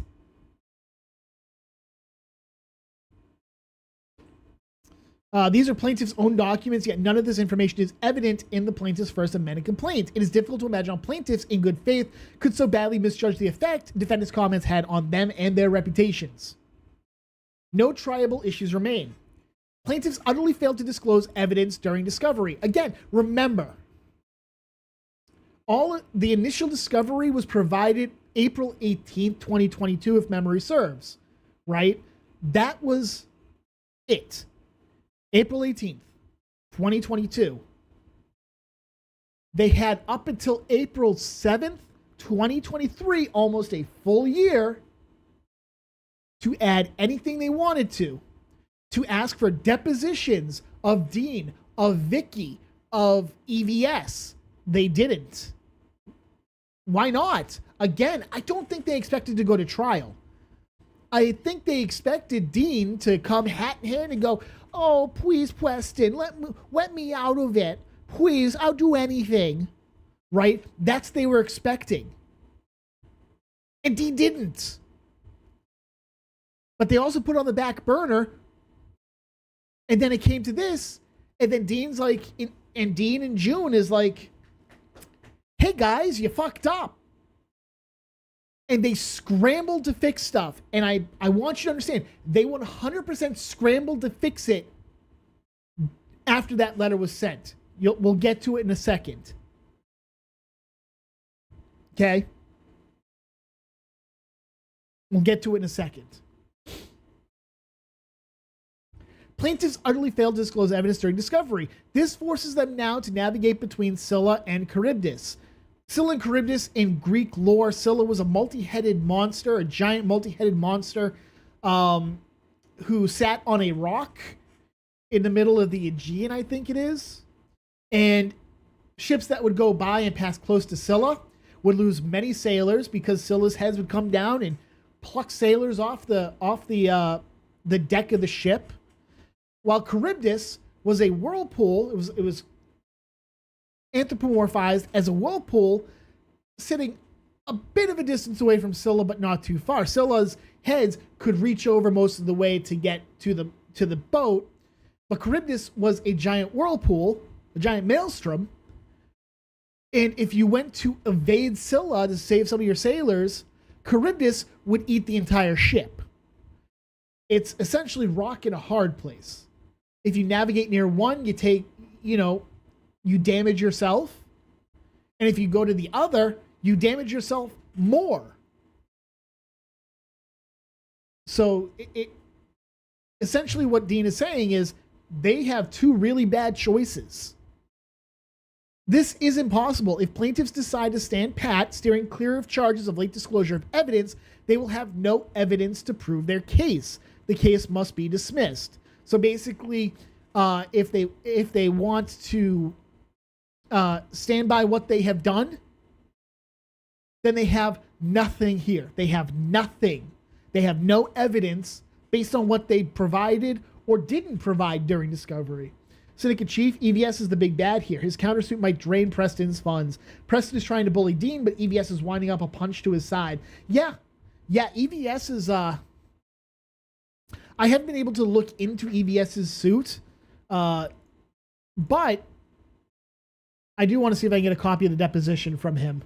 These are plaintiff's own documents, yet none of this information is evident in the plaintiff's first amended complaint. It is difficult to imagine how plaintiffs, in good faith, could so badly misjudge the effect defendants' comments had on them and their reputations. No triable issues remain. Plaintiffs utterly failed to disclose evidence during discovery. Again, remember, the initial discovery was provided April 18th, 2022, if memory serves, right? That was it. April 18th, 2022. They had up until April 7th, 2023, almost a full year, to add anything they wanted to ask for depositions of Dean, of Vicky, of EVS. They didn't. Why not? Again, I don't think they expected to go to trial. I think they expected Dean to come hat in hand and go, oh, please, Preston, let me out of it. Please, I'll do anything. Right? That's they were expecting. And Dean didn't. But they also put it on the back burner. And then it came to this. And then Dean's like, and Dean in June is like, hey guys, you fucked up. And they scrambled to fix stuff. And I want you to understand, they 100% scrambled to fix it after that letter was sent. We'll get to it in a second. Okay? We'll get to it in a second. Plaintiffs utterly failed to disclose evidence during discovery. This forces them now to navigate between Scylla and Charybdis. Scylla and Charybdis, in Greek lore, Scylla was a multi-headed monster, a giant multi-headed monster who sat on a rock in the middle of the Aegean, I think it is. And ships that would go by and pass close to Scylla would lose many sailors because Scylla's heads would come down and pluck sailors off the deck of the ship. While Charybdis was a whirlpool, it was anthropomorphized as a whirlpool, sitting a bit of a distance away from Scylla, but not too far. Scylla's heads could reach over most of the way to get to the boat, but Charybdis was a giant whirlpool, a giant maelstrom, and if you went to evade Scylla to save some of your sailors, Charybdis would eat the entire ship. It's essentially rock in a hard place. If you navigate near one, you damage yourself. And if you go to the other, you damage yourself more. So it essentially what Dean is saying is they have two really bad choices. This is impossible. If plaintiffs decide to stand pat, steering clear of charges of late disclosure of evidence, they will have no evidence to prove their case. The case must be dismissed. So basically, if they want to stand by what they have done, then they have nothing here. They have nothing. They have no evidence based on what they provided or didn't provide during discovery. Syndicate Chief, EVS is the big bad here. His countersuit might drain Preston's funds. Preston is trying to bully Dean, but EVS is winding up a punch to his side. Yeah, EVS is, I haven't been able to look into EVS's suit, but I do want to see if I can get a copy of the deposition from him.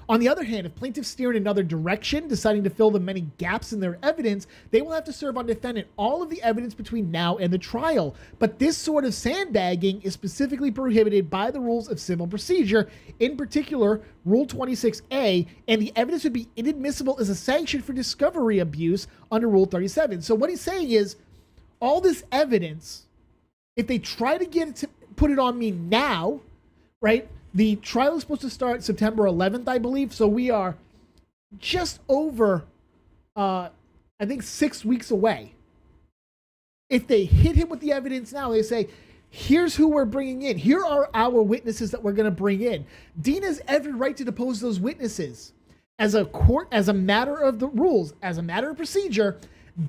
On the other hand, if plaintiffs steer in another direction, deciding to fill the many gaps in their evidence, they will have to serve on defendant all of the evidence between now and the trial. But this sort of sandbagging is specifically prohibited by the rules of civil procedure, in particular, Rule 26A, and the evidence would be inadmissible as a sanction for discovery abuse under Rule 37. So what he's saying is, all this evidence, if they try to get it to put it on me now, right? The trial is supposed to start September 11th, I believe. So we are just over, I think, 6 weeks away. If they hit him with the evidence now, they say, here's who we're bringing in. Here are our witnesses that we're going to bring in. Dean has every right to depose those witnesses. As a court, as a matter of the rules, as a matter of procedure,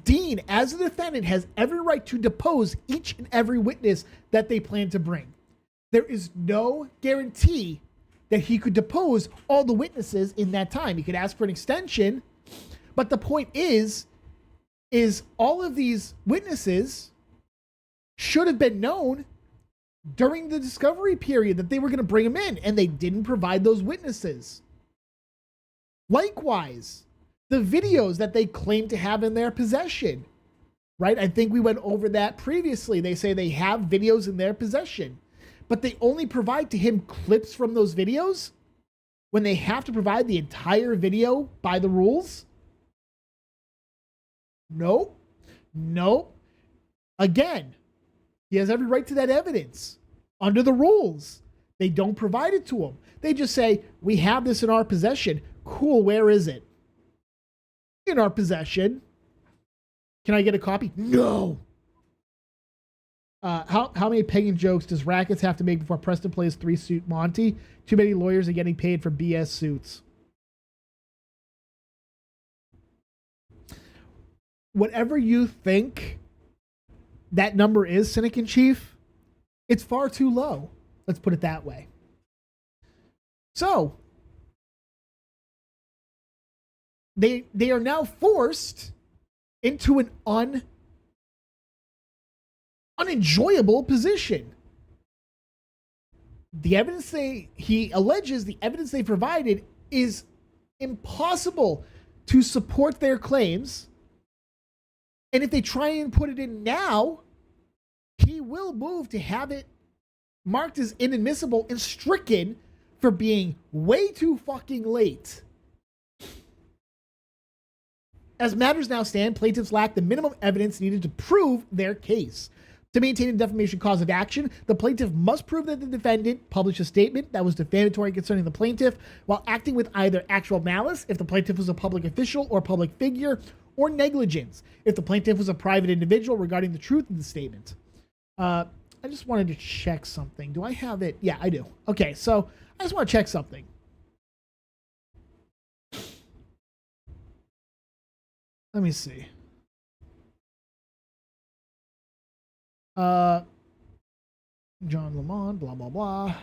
Dean, as a defendant, has every right to depose each and every witness that they plan to bring. There is no guarantee that he could depose all the witnesses in that time. He could ask for an extension, but the point is all of these witnesses should have been known during the discovery period that they were going to bring them in, and they didn't provide those witnesses. Likewise, the videos that they claim to have in their possession, right? I think we went over that previously. They say they have videos in their possession, but they only provide to him clips from those videos when they have to provide the entire video by the rules. Nope. Again, he has every right to that evidence under the rules. They don't provide it to him. They just say, we have this in our possession. Cool, where is it? In our possession. Can I get a copy? No. How many Peggy jokes does Rackets have to make before Preston plays 3-suit Monty? Too many lawyers are getting paid for BS suits. Whatever you think that number is, Cynic in Chief, it's far too low. Let's put it that way. So, they are now forced into an unenjoyable position. The evidence he alleges the evidence they provided is impossible to support their claims. And if they try and put it in now, he will move to have it marked as inadmissible and stricken for being way too fucking late. As matters now stand, plaintiffs lack the minimum evidence needed to prove their case. To maintain a defamation cause of action, the plaintiff must prove that the defendant published a statement that was defamatory concerning the plaintiff while acting with either actual malice, if the plaintiff was a public official or public figure, or negligence, if the plaintiff was a private individual regarding the truth of the statement. I just wanted to check something. Do I have it? Yeah, I do. Okay, so I just want to check something. Let me see. John Lamont, blah, blah, blah.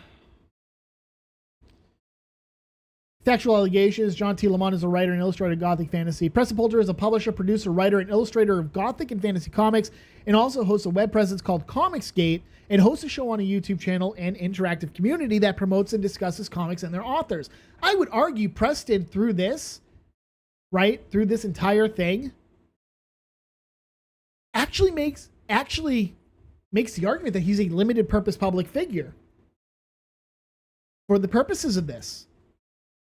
Factual allegations. John T. Lamont is a writer and illustrator of Gothic fantasy. Preston Poulter is a publisher, producer, writer, and illustrator of Gothic and fantasy comics, and also hosts a web presence called Comicsgate, and hosts a show on a YouTube channel and interactive community that promotes and discusses comics and their authors. I would argue Preston, through this, right, through this entire thing, actually makes the argument that he's a limited purpose public figure for the purposes of this.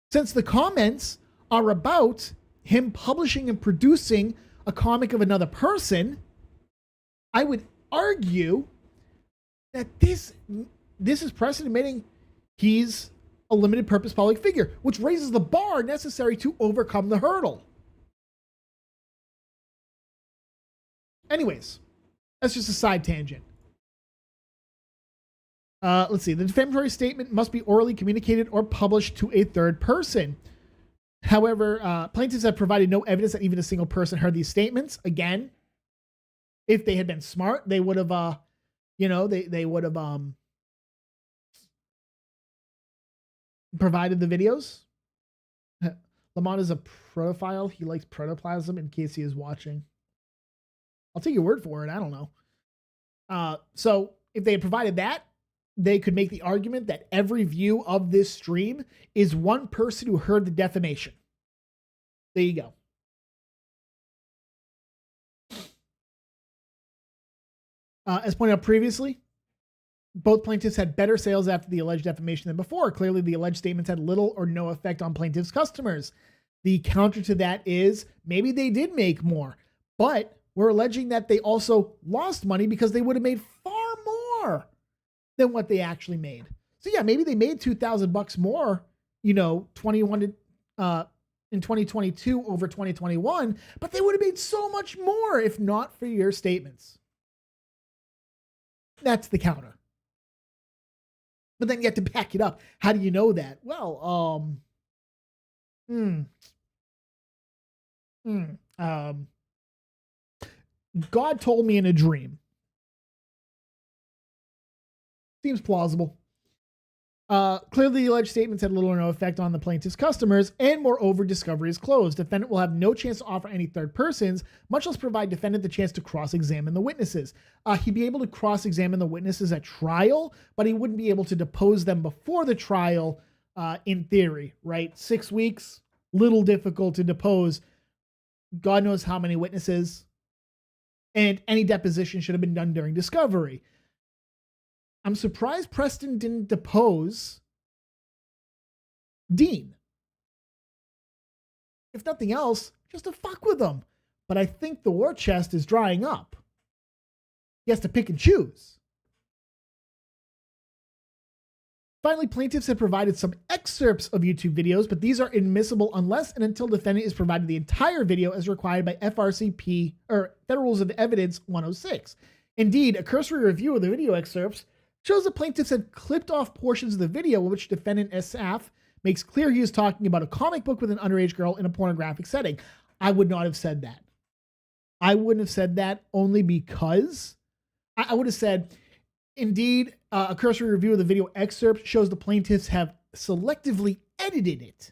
Since the comments are about him publishing and producing a comic of another person, I would argue that this is Preston admitting he's a limited purpose public figure, which raises the bar necessary to overcome the hurdle. Anyways, that's just a side tangent. Let's see. The defamatory statement must be orally communicated or published to a third person. However, plaintiffs have provided no evidence that even a single person heard these statements. Again, if they had been smart, they would have, they would have provided the videos. Lamont is a protophile. He likes protoplasm, in case he is watching. I'll take your word for it. I don't know. So if they had provided that, they could make the argument that every view of this stream is one person who heard the defamation. There you go. As pointed out previously, both plaintiffs had better sales after the alleged defamation than before. Clearly, the alleged statements had little or no effect on plaintiffs' customers. The counter to that is maybe they did make more, but we're alleging that they also lost money because they would have made far more than what they actually made. So yeah, maybe they made $2,000 more, 21 in 2022 over 2021, but they would have made so much more if not for your statements. That's the counter. But then you have to back it up. How do you know that? Well, God told me in a dream. Seems plausible. Clearly, the alleged statements had little or no effect on the plaintiff's customers, and moreover, discovery is closed. Defendant will have no chance to offer any third persons, much less provide defendant the chance to cross-examine the witnesses. He'd be able to cross-examine the witnesses at trial, but he wouldn't be able to depose them before the trial, in theory, right? 6 weeks, little difficult to depose God knows how many witnesses, and any deposition should have been done during discovery. I'm surprised Preston didn't depose Dean. If nothing else, just to fuck with him. But I think the war chest is drying up. He has to pick and choose. Finally, plaintiffs have provided some excerpts of YouTube videos, but these are admissible unless and until defendant is provided the entire video as required by FRCP or Federal Rules of Evidence 106. Indeed, a cursory review of the video excerpts shows the plaintiffs had clipped off portions of the video in which defendant Asaf makes clear he is talking about a comic book with an underage girl in a pornographic setting. I would not have said that. I wouldn't have said that only because I would have said, indeed, a cursory review of the video excerpt shows the plaintiffs have selectively edited it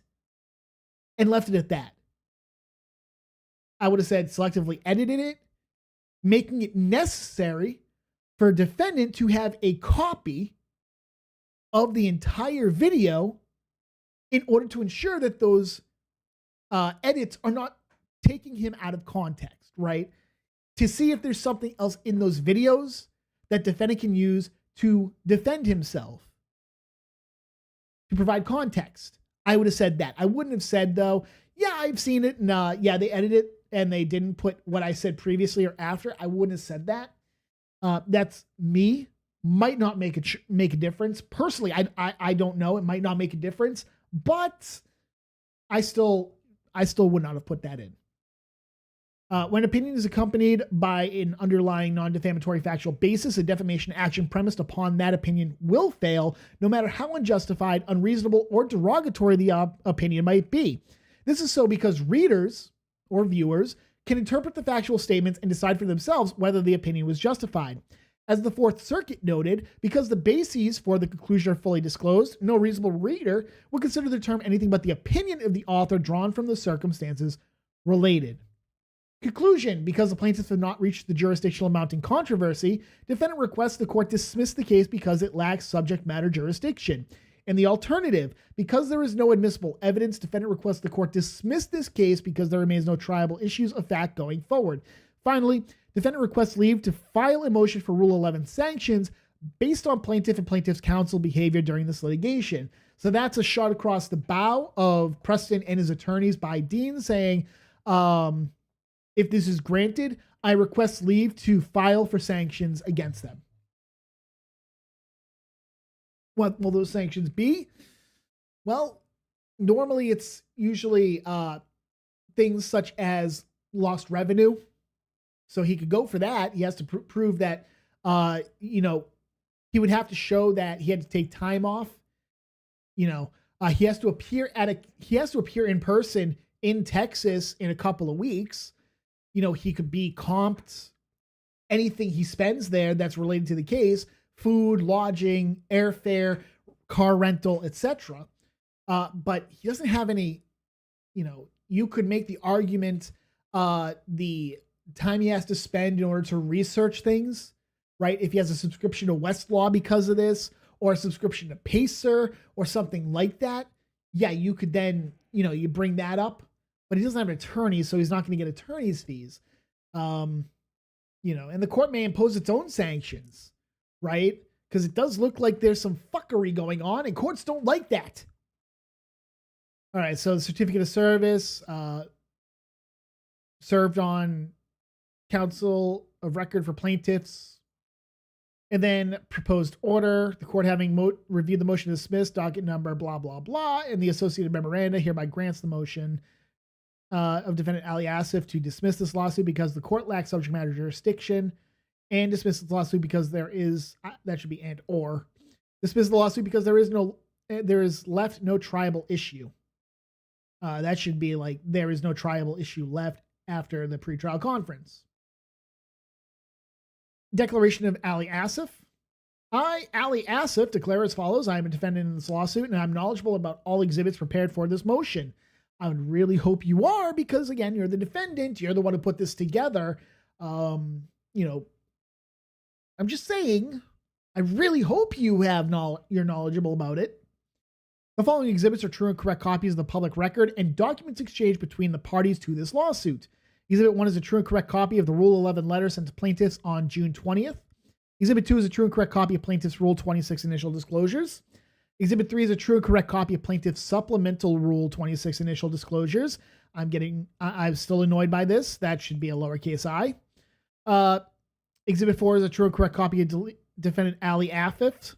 and left it at that. I would have said selectively edited it, making it necessary for a defendant to have a copy of the entire video in order to ensure that those edits are not taking him out of context, right? To see if there's something else in those videos that defendant can use to defend himself, to provide context. I would have said that. I wouldn't have said, though, yeah, I've seen it, and yeah, they edited it, and they didn't put what I said previously or after. I wouldn't have said that. That's me. Might not make a difference. Personally, I don't know. It might not make a difference, but I still would not have put that in. When opinion is accompanied by an underlying non-defamatory factual basis, a defamation action premised upon that opinion will fail, no matter how unjustified, unreasonable, or derogatory the opinion might be. This is so because readers or viewers can interpret the factual statements and decide for themselves whether the opinion was justified. As the Fourth Circuit noted, because the bases for the conclusion are fully disclosed, no reasonable reader would consider the term anything but the opinion of the author drawn from the circumstances related. Conclusion: because the plaintiffs have not reached the jurisdictional amount in controversy, defendant requests the court dismiss the case because it lacks subject matter jurisdiction. In the alternative, because there is no admissible evidence, defendant requests the court dismiss this case because there remains no triable issues of fact going forward. Finally, defendant requests leave to file a motion for Rule 11 sanctions based on plaintiff and plaintiff's counsel behavior during this litigation. So that's a shot across the bow of Preston and his attorneys by Dean saying, if this is granted, I request leave to file for sanctions against them. What will those sanctions be? Well, normally it's usually things such as lost revenue. So he could go for that. He has to prove that, he would have to show that he had to take time off. He has to appear in person in Texas in a couple of weeks. He could be comped anything he spends there that's related to the case, food, lodging, airfare, car rental, etc. But he doesn't have any, you could make the argument the time he has to spend in order to research things, right? If he has a subscription to Westlaw because of this, or a subscription to Pacer or something like that, yeah, you could then, you bring that up. But he doesn't have an attorney, so he's not going to get attorney's fees. And the court may impose its own sanctions, right? Because it does look like there's some fuckery going on, and courts don't like that. All right, so the certificate of service, served on counsel of record for plaintiffs. And then proposed order, the court having reviewed the motion to dismiss, docket number, blah, blah, blah, and the associated memoranda hereby grants the motion of defendant Ali Asif to dismiss this lawsuit because the court lacks subject matter jurisdiction, and dismiss this lawsuit because there is, that should be and or, dismiss the lawsuit because there is left no triable issue. That should be like, there is no triable issue left after the pretrial conference. Declaration of Ali Asif. I, Ali Asif, declare as follows. I am a defendant in this lawsuit, and I'm knowledgeable about all exhibits prepared for this motion. I would really hope you are, because, again, you're the defendant. You're the one who put this together. I'm just saying, I really hope you have you're knowledgeable about it. The following exhibits are true and correct copies of the public record and documents exchanged between the parties to this lawsuit. Exhibit 1 is a true and correct copy of the Rule 11 letter sent to plaintiffs on June 20th. Exhibit 2 is a true and correct copy of plaintiffs' Rule 26 initial disclosures. Exhibit 3 is a true and correct copy of plaintiffs' supplemental Rule 26 initial disclosures. I'm still annoyed by this. That should be a lowercase I. Exhibit 4 is a true and correct copy of defendant Ali Asif.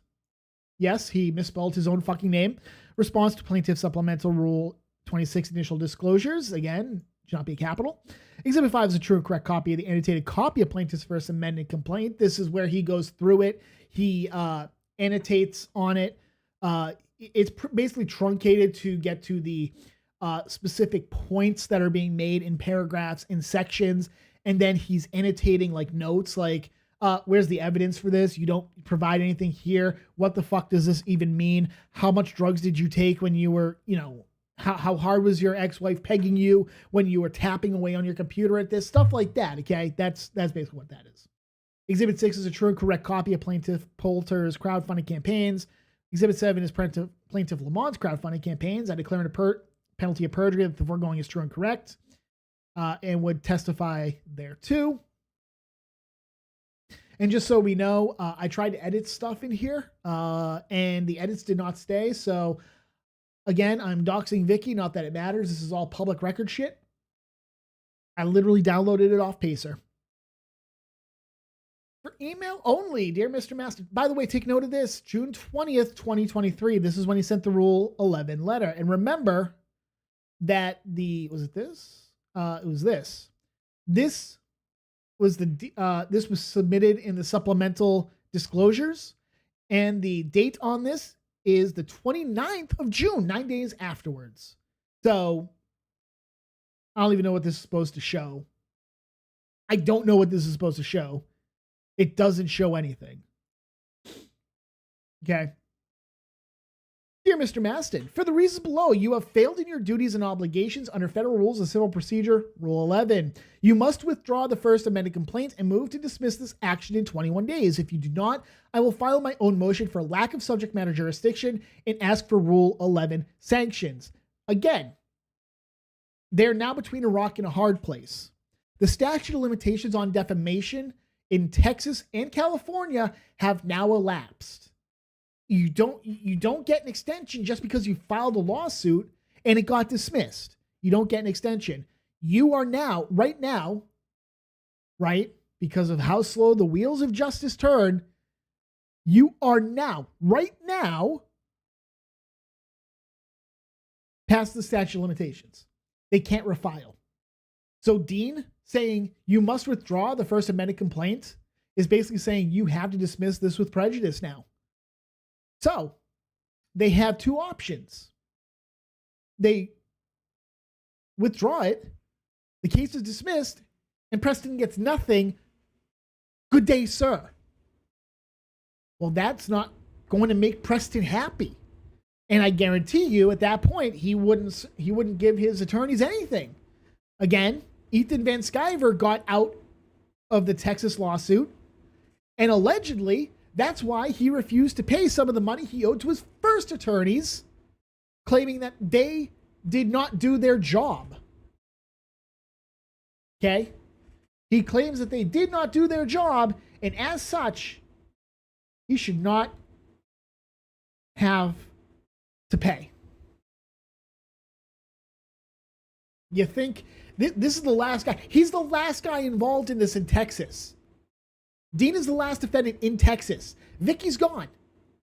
Yes, he misspelled his own fucking name. Response to plaintiff's supplemental Rule 26 initial disclosures. Again, should not be a capital. Exhibit 5 is a true and correct copy of the annotated copy of plaintiff's first amended complaint. This is where he goes through it. He annotates on it. It's basically truncated to get to the specific points that are being made in paragraphs and sections. And then he's annotating like notes like, where's the evidence for this? You don't provide anything here. What the fuck does this even mean? How much drugs did you take when you were, how hard was your ex-wife pegging you when you were tapping away on your computer at this? Stuff like that, okay? That's basically what that is. Exhibit 6 is a true and correct copy of plaintiff Poulter's crowdfunding campaigns. Exhibit 7 is plaintiff Lamont's crowdfunding campaigns. I declare a penalty of perjury that the foregoing is true and correct, and would testify thereto. And just so we know, I tried to edit stuff in here, and the edits did not stay, so again, I'm doxing Vicky, not that it matters. This is all public record shit. I literally downloaded it off Pacer. For email only, dear Mr. Master. By the way, take note of this. June 20th, 2023. This is when he sent the Rule 11 letter. And remember that was it this? It was this. This was this was submitted in the supplemental disclosures. And the date on this is the 29th of June, 9 days afterwards. So I don't even know what this is supposed to show. I don't know what this is supposed to show. It doesn't show anything. Okay. Dear Mr. Maston, for the reasons below, you have failed in your duties and obligations under Federal Rules of Civil Procedure, Rule 11. You must withdraw the first amended complaint and move to dismiss this action in 21 days. If you do not, I will file my own motion for lack of subject matter jurisdiction and ask for Rule 11 sanctions. Again, they're now between a rock and a hard place. The statute of limitations on defamation in Texas and California have now elapsed. You don't get an extension just because you filed a lawsuit and it got dismissed. You don't get an extension. You are now, right now, right, because of how slow the wheels of justice turn, you are now, right now, past the statute of limitations. They can't refile. So Dean saying you must withdraw the first amended complaint is basically saying you have to dismiss this with prejudice now. So they have two options. They withdraw it, the case is dismissed, and Preston gets nothing. Good day, sir. Well, that's not going to make Preston happy. And I guarantee you at that point, he wouldn't give his attorneys anything. Again, Ethan Van Sciver got out of the Texas lawsuit, and allegedly that's why he refused to pay some of the money he owed to his first attorneys, claiming that they did not do their job. Okay? He claims that they did not do their job, and as such, he should not have to pay. You think this is the last guy? He's the last guy involved in this in Texas. Dean is the last defendant in Texas. Vicky's gone.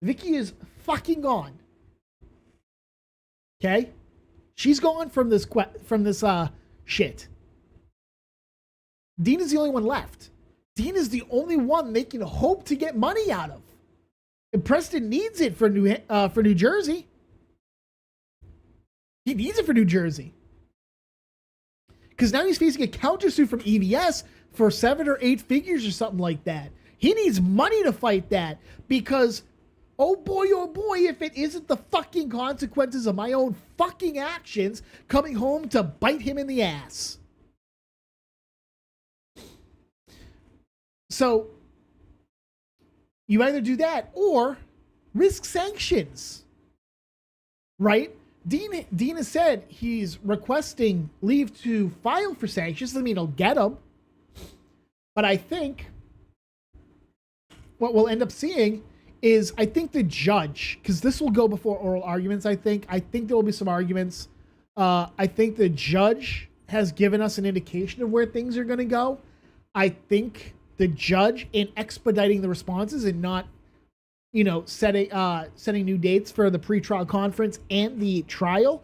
Vicky is fucking gone. Okay? She's gone from this shit. Dean is the only one left. Dean is the only one they can hope to get money out of. And Preston needs it for New Jersey. He needs it for New Jersey. Because now he's facing a countersuit from EVS for 7 or 8 figures or something like that. He needs money to fight that because, oh boy, if it isn't the fucking consequences of my own fucking actions coming home to bite him in the ass. So, you either do that or risk sanctions, right? Dean has said he's requesting leave to file for sanctions. Doesn't mean he'll get them. But I think what we'll end up seeing is, I think the judge, because this will go before oral arguments, I think there will be some arguments. I think the judge has given us an indication of where things are going to go. I think the judge, in expediting the responses and not, setting new dates for the pretrial conference and the trial,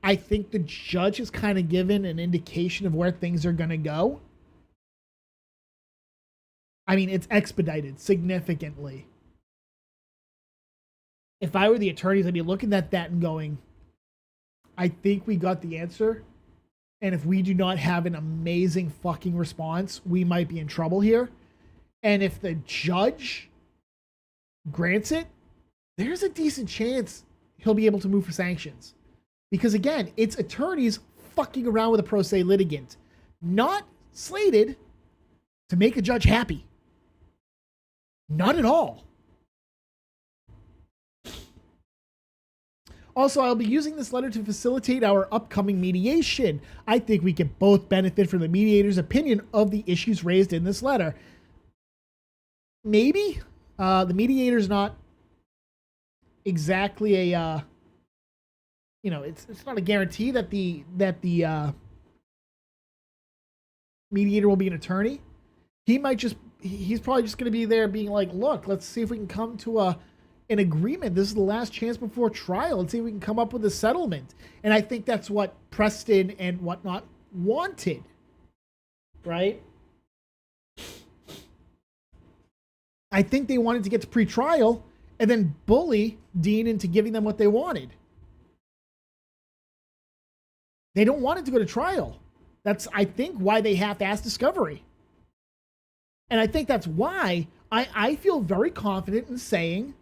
I think the judge has kind of given an indication of where things are going to go. I mean, it's expedited significantly. If I were the attorneys, I'd be looking at that and going, I think we got the answer. And if we do not have an amazing fucking response, we might be in trouble here. And if the judge grants it, there's a decent chance he'll be able to move for sanctions. Because again, it's attorneys fucking around with a pro se litigant, not slated to make a judge happy. Not at all. Also, I'll be using this letter to facilitate our upcoming mediation. I think we can both benefit from the mediator's opinion of the issues raised in this letter. Maybe the mediator's not exactly a, it's not a guarantee that the mediator will be an attorney. He's probably just going to be there being like, look, let's see if we can come to an agreement. This is the last chance before trial. Let's see if we can come up with a settlement. And I think that's what Preston and whatnot wanted, right? I think they wanted to get to pre-trial and then bully Dean into giving them what they wanted. They don't want it to go to trial. That's, I think, why they half-assed discovery. And I think that's why I feel very confident in saying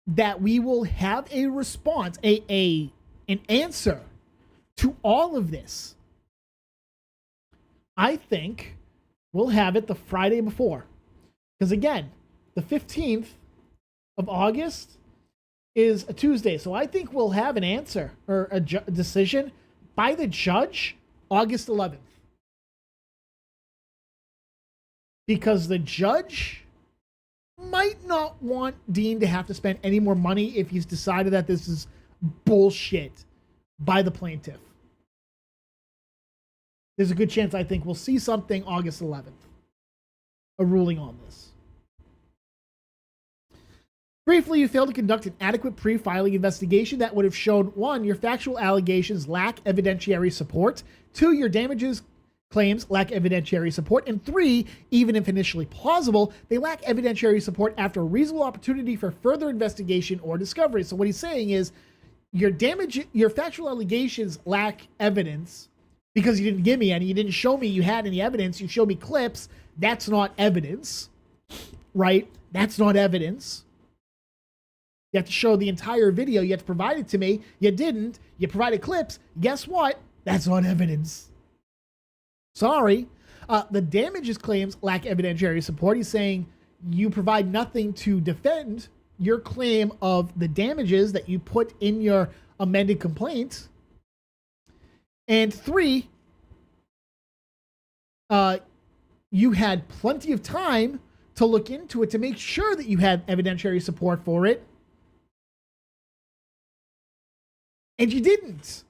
that we will have a response, an answer to all of this. I think we'll have it the Friday before. Because again, the 15th of August is a Tuesday. So I think we'll have an answer or a decision by the judge August 11th. Because the judge might not want Dean to have to spend any more money if he's decided that this is bullshit by the plaintiff. There's a good chance I think we'll see something August 11th. A ruling on this. Briefly, you failed to conduct an adequate pre-filing investigation that would have shown, 1, your factual allegations lack evidentiary support, 2, your damages claims lack evidentiary support, and 3, even if initially plausible, they lack evidentiary support after a reasonable opportunity for further investigation or discovery. So what he's saying is your factual allegations lack evidence because you didn't give me any. You didn't show me you had any evidence. You showed me clips. That's not evidence, right? That's not evidence. You have to show the entire video. You have to provide it to me. You didn't. You provided clips. Guess what? That's not evidence. Sorry. The damages claims lack evidentiary support. He's saying you provide nothing to defend your claim of the damages that you put in your amended complaint. And 3, you had plenty of time to look into it to make sure that you had evidentiary support for it. And you didn't.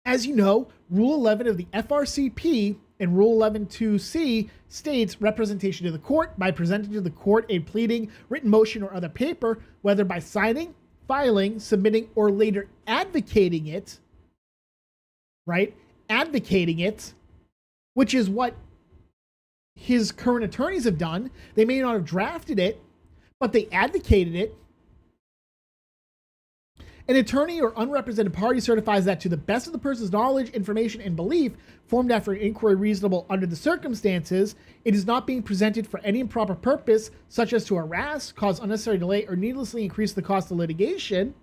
As you know, Rule 11 of the FRCP and Rule 11.2c states representation to the court by presenting to the court a pleading, written motion, or other paper, whether by signing, filing, submitting, or later advocating it, right? Advocating it, which is what his current attorneys have done. They may not have drafted it, but they advocated it. An attorney or unrepresented party certifies that to the best of the person's knowledge, information, and belief, formed after an inquiry reasonable under the circumstances, it is not being presented for any improper purpose, such as to harass, cause unnecessary delay, or needlessly increase the cost of litigation.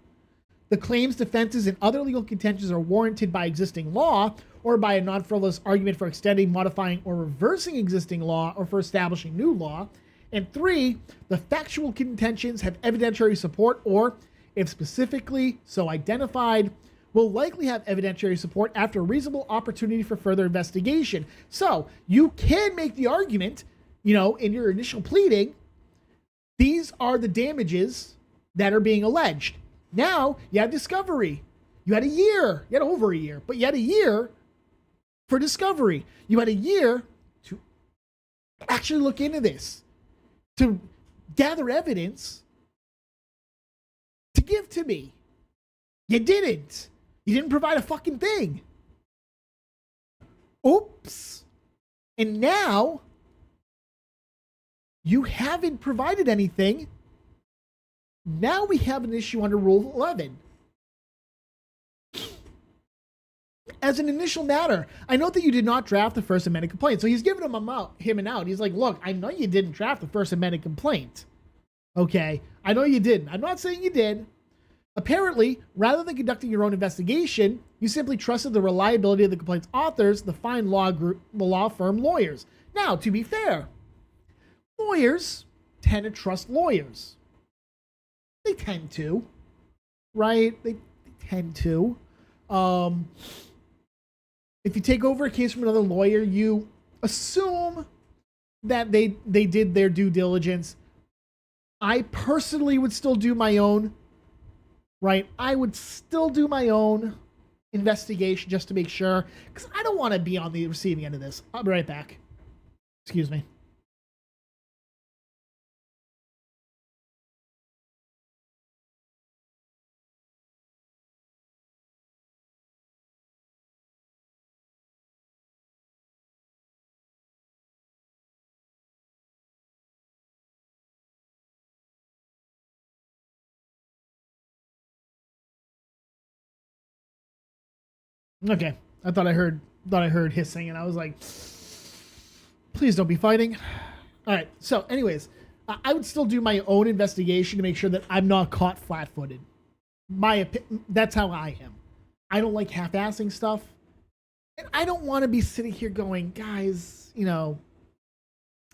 The claims, defenses, and other legal contentions are warranted by existing law or by a non-frivolous argument for extending, modifying, or reversing existing law or for establishing new law. And 3, the factual contentions have evidentiary support or, if specifically so identified, will likely have evidentiary support after a reasonable opportunity for further investigation. So you can make the argument, in your initial pleading, these are the damages that are being alleged. Now you have discovery. You had a year. You had over a year, but you had a year for discovery. You had a year to actually look into this, to gather evidence to give to me. You didn't. You didn't provide a fucking thing. Oops. And now you haven't provided anything. Now we have an issue under Rule 11. As an initial matter, I note that you did not draft the first amended complaint. So he's giving him an out. He's like, look, I know you didn't draft the first amended complaint. Okay, I know you didn't. I'm not saying you did. Apparently, rather than conducting your own investigation, you simply trusted the reliability of the complaint's authors, the fine law firm lawyers. Now, to be fair, lawyers tend to trust lawyers. They tend to, right? They tend to. If you take over a case from another lawyer, you assume that they did their due diligence. I personally would still do my own, right? I would still do my own investigation just to make sure, because I don't want to be on the receiving end of this. I'll be right back. Excuse me. Okay, I thought I heard hissing, and I was like, please don't be fighting. All right, so anyways, I would still do my own investigation to make sure that I'm not caught flat-footed. That's how I am. I don't like half-assing stuff, and I don't want to be sitting here going, guys, now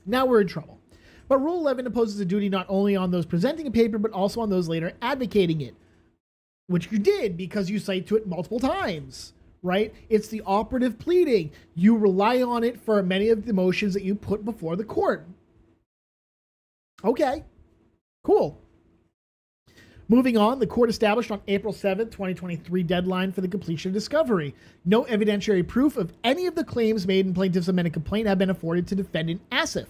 we're in trouble. But Rule 11 imposes a duty not only on those presenting a paper, but also on those later advocating it, which you did because you cite to it multiple times. Right? It's the operative pleading. You rely on it for many of the motions that you put before the court. Okay, cool. Moving on, the court established on April 7th, 2023 deadline for the completion of discovery. No evidentiary proof of any of the claims made in plaintiff's amended complaint have been afforded to defendant Asif.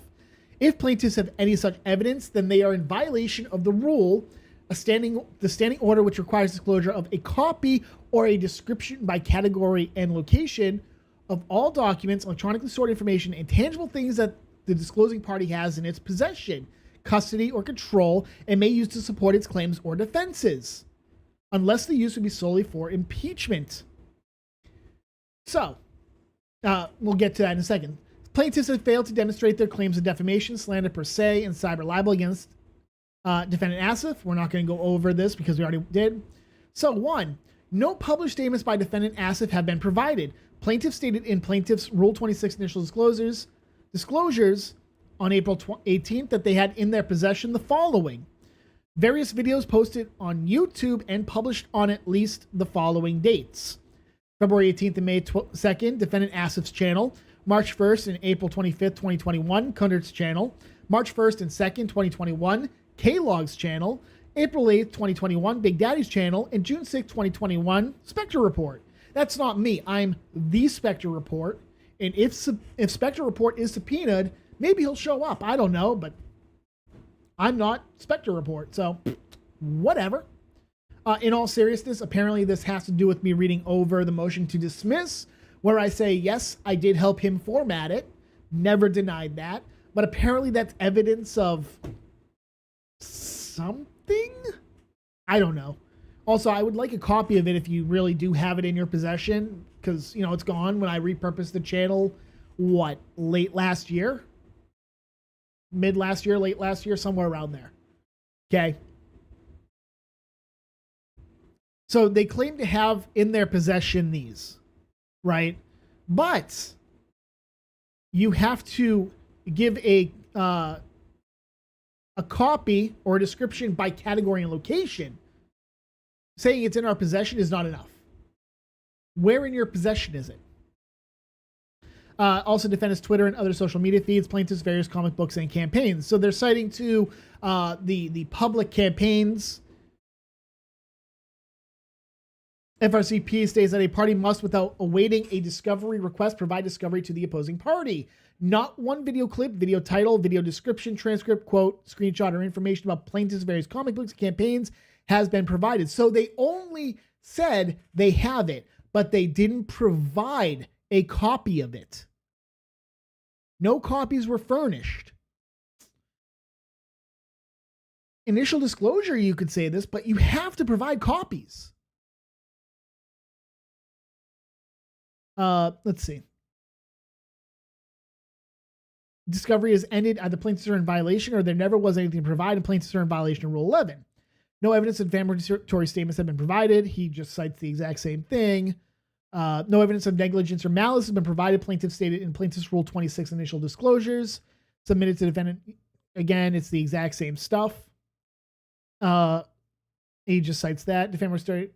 If plaintiffs have any such evidence, then they are in violation of the rule, the standing order which requires disclosure of a copy or a description by category and location of all documents, electronically stored information, and tangible things that the disclosing party has in its possession, custody, or control, and may use to support its claims or defenses, unless the use would be solely for impeachment. So, we'll get to that in a second. Plaintiffs have failed to demonstrate their claims of defamation, slander per se, and cyber libel against Defendant Asif, we're not going to go over this because we already did. So 1, no published statements by Defendant Asif have been provided. Plaintiff stated in Plaintiff's Rule 26 initial disclosures on April 18th that they had in their possession the following. Various videos posted on YouTube and published on at least the following dates. February 18th and May 2nd, Defendant Asif's channel. March 1st and April 25th, 2021, Kundert's channel. March 1st and 2nd, 2021, K-Log's channel. April 8th, 2021, Big Daddy's channel. And June 6th, 2021, Spectre Report. That's not me. I'm the Spectre Report. And if Spectre Report is subpoenaed, maybe he'll show up. I don't know, but I'm not Spectre Report, so whatever. In all seriousness, apparently this has to do with me reading over the motion to dismiss, where I say, yes, I did help him format it. Never denied that. But apparently that's evidence of something? I don't know. Also, I would like a copy of it if you really do have it in your possession, because, it's gone when I repurposed the channel, late last year? Mid last year, late last year, somewhere around there. Okay. So they claim to have in their possession these, right? But you have to give a copy or a description by category and location. Saying it's in our possession is not enough. Where in your possession is it? Also, defendants' Twitter and other social media feeds, plaintiffs' various comic books and campaigns. So they're citing to the public campaigns. FRCP states that a party must, without awaiting a discovery request, provide discovery to the opposing party. Not one video clip, video title, video description, transcript, quote, screenshot, or information about plaintiffs' various comic books and campaigns has been provided. So they only said they have it, but they didn't provide a copy of it. No copies were furnished. Initial disclosure, you could say this, but you have to provide copies. Let's see. Discovery has ended. Either plaintiffs are in violation or there never was anything provided. Plaintiffs are in violation of Rule 11. No evidence of defamatory statements have been provided. He just cites the exact same thing. No evidence of negligence or malice has been provided. Plaintiff stated in Plaintiff's Rule 26 initial disclosures. Submitted to defendant. Again, it's the exact same stuff. He just cites that. Defamatory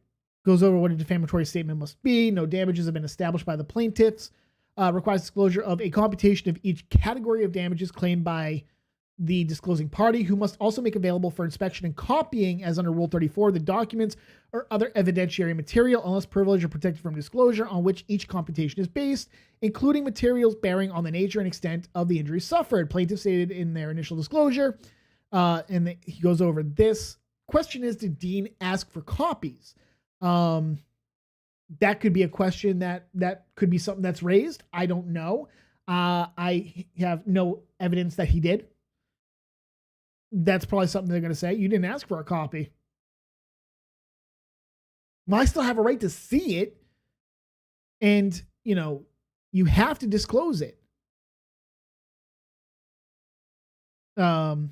goes over what a defamatory statement must be. No damages have been established by the plaintiffs. Requires disclosure of a computation of each category of damages claimed by the disclosing party, who must also make available for inspection and copying, as under Rule 34, the documents or other evidentiary material, unless privileged or protected from disclosure, on which each computation is based, including materials bearing on the nature and extent of the injury suffered. Plaintiff stated in their initial disclosure, he goes over this. Question is, did Dean ask for copies? That could be a question that could be something that's raised. I don't know. I have no evidence that he did. That's probably something they're going to say. You didn't ask for a copy. Well, I still have a right to see it. And, you have to disclose it. You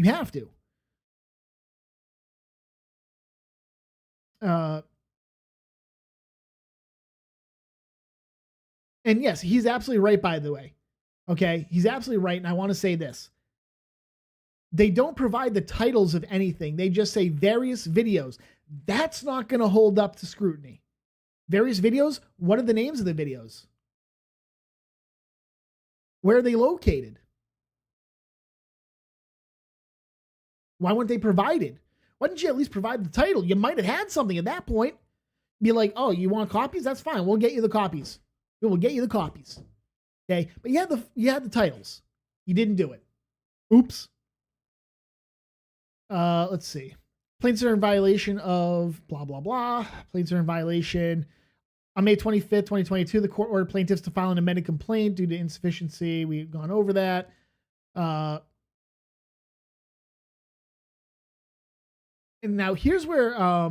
have to. And yes, he's absolutely right, by the way. Okay, he's absolutely right. And I want to say this. They don't provide the titles of anything. They just say various videos. That's not going to hold up to scrutiny. Various videos? What are the names of the videos? Where are they located? Why weren't they provided? Why didn't you at least provide the title? You might have had something at that point. Be like, oh, you want copies? That's fine. We'll get you the copies. We will get you the copies. Okay? But you had the titles. You didn't do it. Oops. Let's see. Plaintiffs are in violation of blah, blah, blah. Plaintiffs are in violation. On May 25th, 2022, the court ordered plaintiffs to file an amended complaint due to insufficiency. We've gone over that. And now here's where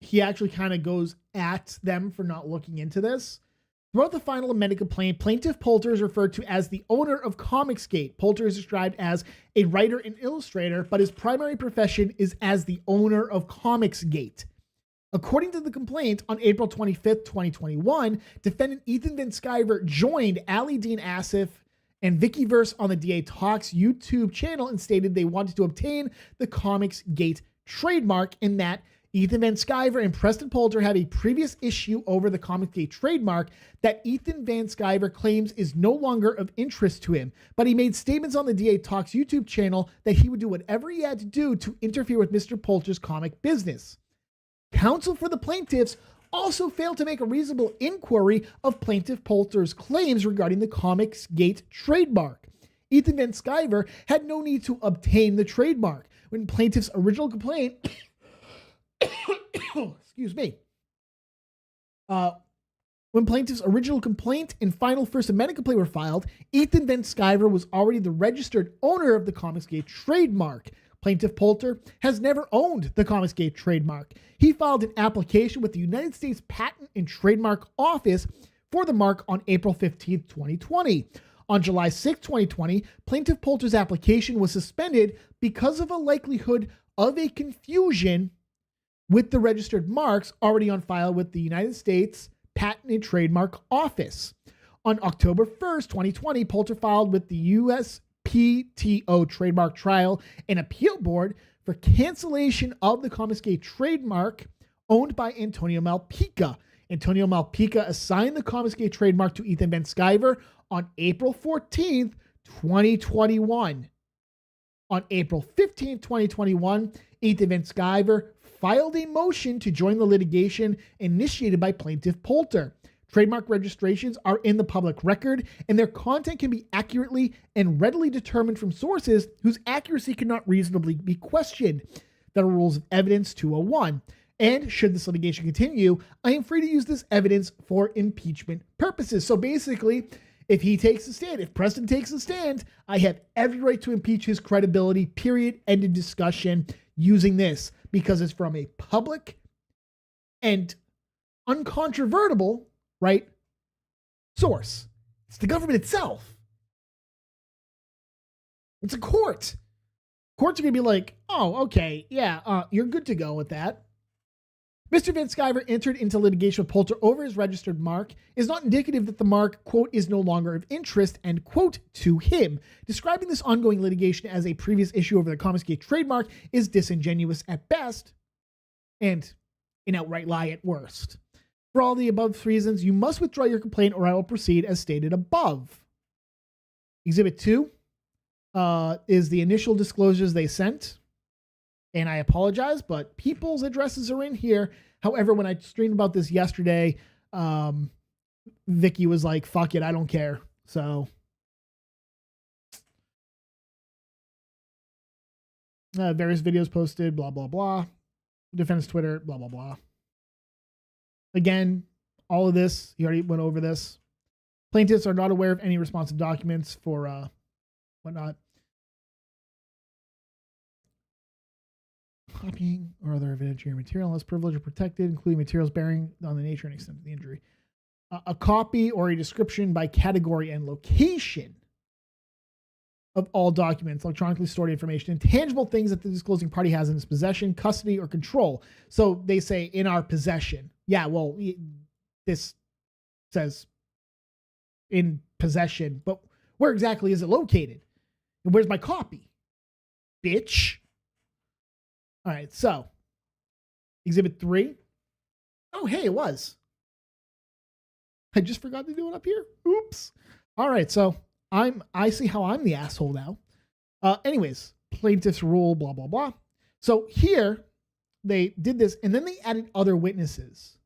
he actually kind of goes at them for not looking into this. Throughout the final amended complaint, plaintiff Poulter is referred to as the owner of Comicsgate. Poulter is described as a writer and illustrator, but his primary profession is as the owner of Comicsgate. According to the complaint, on April 25th, 2021, defendant Ethan Van Sciver joined Ali Dean Asif and Vikkiverse on the DA Talks YouTube channel and stated they wanted to obtain the Comicsgate trademark, and that Ethan Van Sciver and Preston Poulter have a previous issue over the Comicsgate trademark that Ethan Van Sciver claims is no longer of interest to him. But he made statements on the DA Talks YouTube channel that he would do whatever he had to do to interfere with Mr. Poulter's comic business. Counsel for the plaintiffs also failed to make a reasonable inquiry of plaintiff Poulter's claims regarding the Comicsgate trademark. Ethan Van Sciver had no need to obtain the trademark. When plaintiff's original complaint excuse me. When plaintiff's original complaint and final First Amendment complaint were filed, Ethan Van Sciver was already the registered owner of the Comicsgate trademark. Plaintiff Poulter has never owned the Comicsgate trademark. He filed an application with the United States Patent and Trademark Office for the mark on April 15, 2020. On July 6, 2020, Plaintiff Poulter's application was suspended because of a likelihood of a confusion with the registered marks already on file with the United States Patent and Trademark Office. On October 1st, 2020, Poulter filed with the USPTO Trademark Trial and Appeal Board for cancellation of the Comicsgate trademark owned by Antonio Malpica. Antonio Malpica assigned the Comicsgate trademark to Ethan Van Sciver on April 14th, 2021. On April 15th, 2021, Ethan Van Sciver filed a motion to join the litigation initiated by Plaintiff Poulter. Trademark registrations are in the public record, and their content can be accurately and readily determined from sources whose accuracy cannot reasonably be questioned. Federal Rules of Evidence 201. And should this litigation continue, I am free to use this evidence for impeachment purposes. So basically, if he takes a stand, if Preston takes a stand, I have every right to impeach his credibility, period, end of discussion, using this, because it's from a public and uncontrovertible, right, source. It's the government itself. It's a court. Courts are going to be like, oh, okay, yeah, you're good to go with that. Mr. Van Sciver entered into litigation with Poulter over his registered mark is not indicative that the mark, quote, is no longer of interest, end quote, to him. Describing this ongoing litigation as a previous issue over the Comicsgate trademark is disingenuous at best and an outright lie at worst. For all the above reasons, you must withdraw your complaint or I will proceed as stated above. Exhibit 2 is the initial disclosures they sent. And I apologize, but people's addresses are in here. However, when I streamed about this yesterday, Vicky was like, fuck it, I don't care. So various videos posted, blah, blah, blah. Defense Twitter, blah, blah, blah. Again, all of this, he already went over this. Plaintiffs are not aware of any responsive documents for whatnot. Copying or other evidentiary material unless privileged or protected, including materials bearing on the nature and extent of the injury. A copy or a description by category and location of all documents, electronically stored information, and tangible things that the disclosing party has in its possession, custody, or control. So they say in our possession. Yeah, well, this says in possession, but where exactly is it located? And where's my copy? Bitch. All right, so Exhibit 3. Oh, hey, it was. I just forgot to do it up here. Oops. All right, so I see how I'm the asshole now. Anyways, plaintiff's rule, blah, blah, blah. So here they did this, and then they added other witnesses,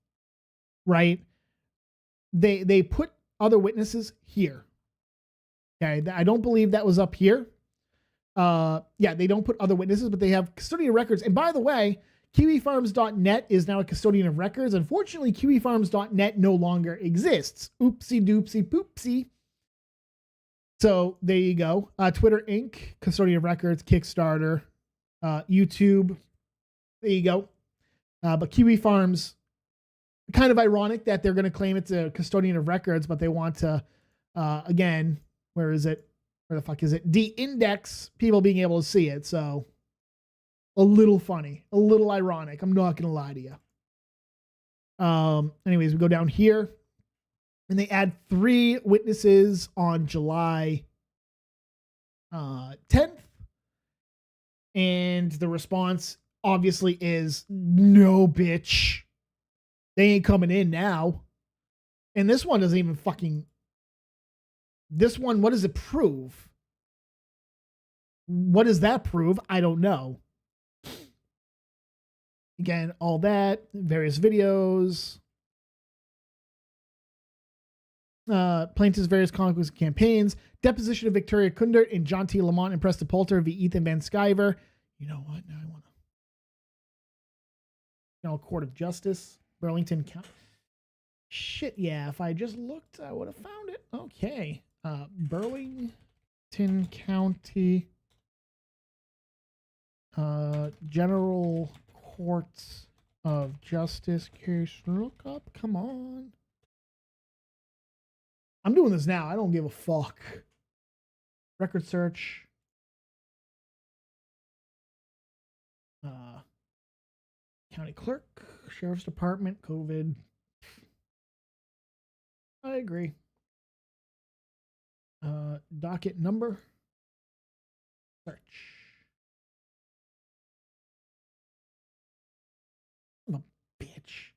right? They put other witnesses here. Okay, I don't believe that was up here. Yeah, they don't put other witnesses, but they have custodian records. And by the way, KiwiFarms.net is now a custodian of records. Unfortunately, KiwiFarms.net no longer exists. Oopsie doopsie poopsie. So there you go. Twitter Inc., custodian of records, Kickstarter, YouTube. There you go. But Kiwi Farms kind of ironic that they're going to claim it's a custodian of records, but they want to, again, where is it? Where the fuck is it? De-index people being able to see it. So a little funny, a little ironic. I'm not going to lie to you. Anyways, we go down here and they add 3 witnesses on July 10th. And the response obviously is no, bitch. They ain't coming in now. And this one doesn't even fucking... This one, what does it prove? What does that prove? I don't know. Again, all that, various videos. Plaintiff's various conquest campaigns. Deposition of Victoria Kundert and John T. Lamont and Preston Poulter v. Ethan Van Sciver. You know what? Now I want to... Court of Justice. Burlington County. Shit, yeah. If I just looked, I would have found it. Okay. Burlington County General Court of Justice case. Look up. Come on. I'm doing this now. I don't give a fuck. Record search. County clerk, sheriff's department, COVID. I agree. Docket number. Search. I'm a bitch.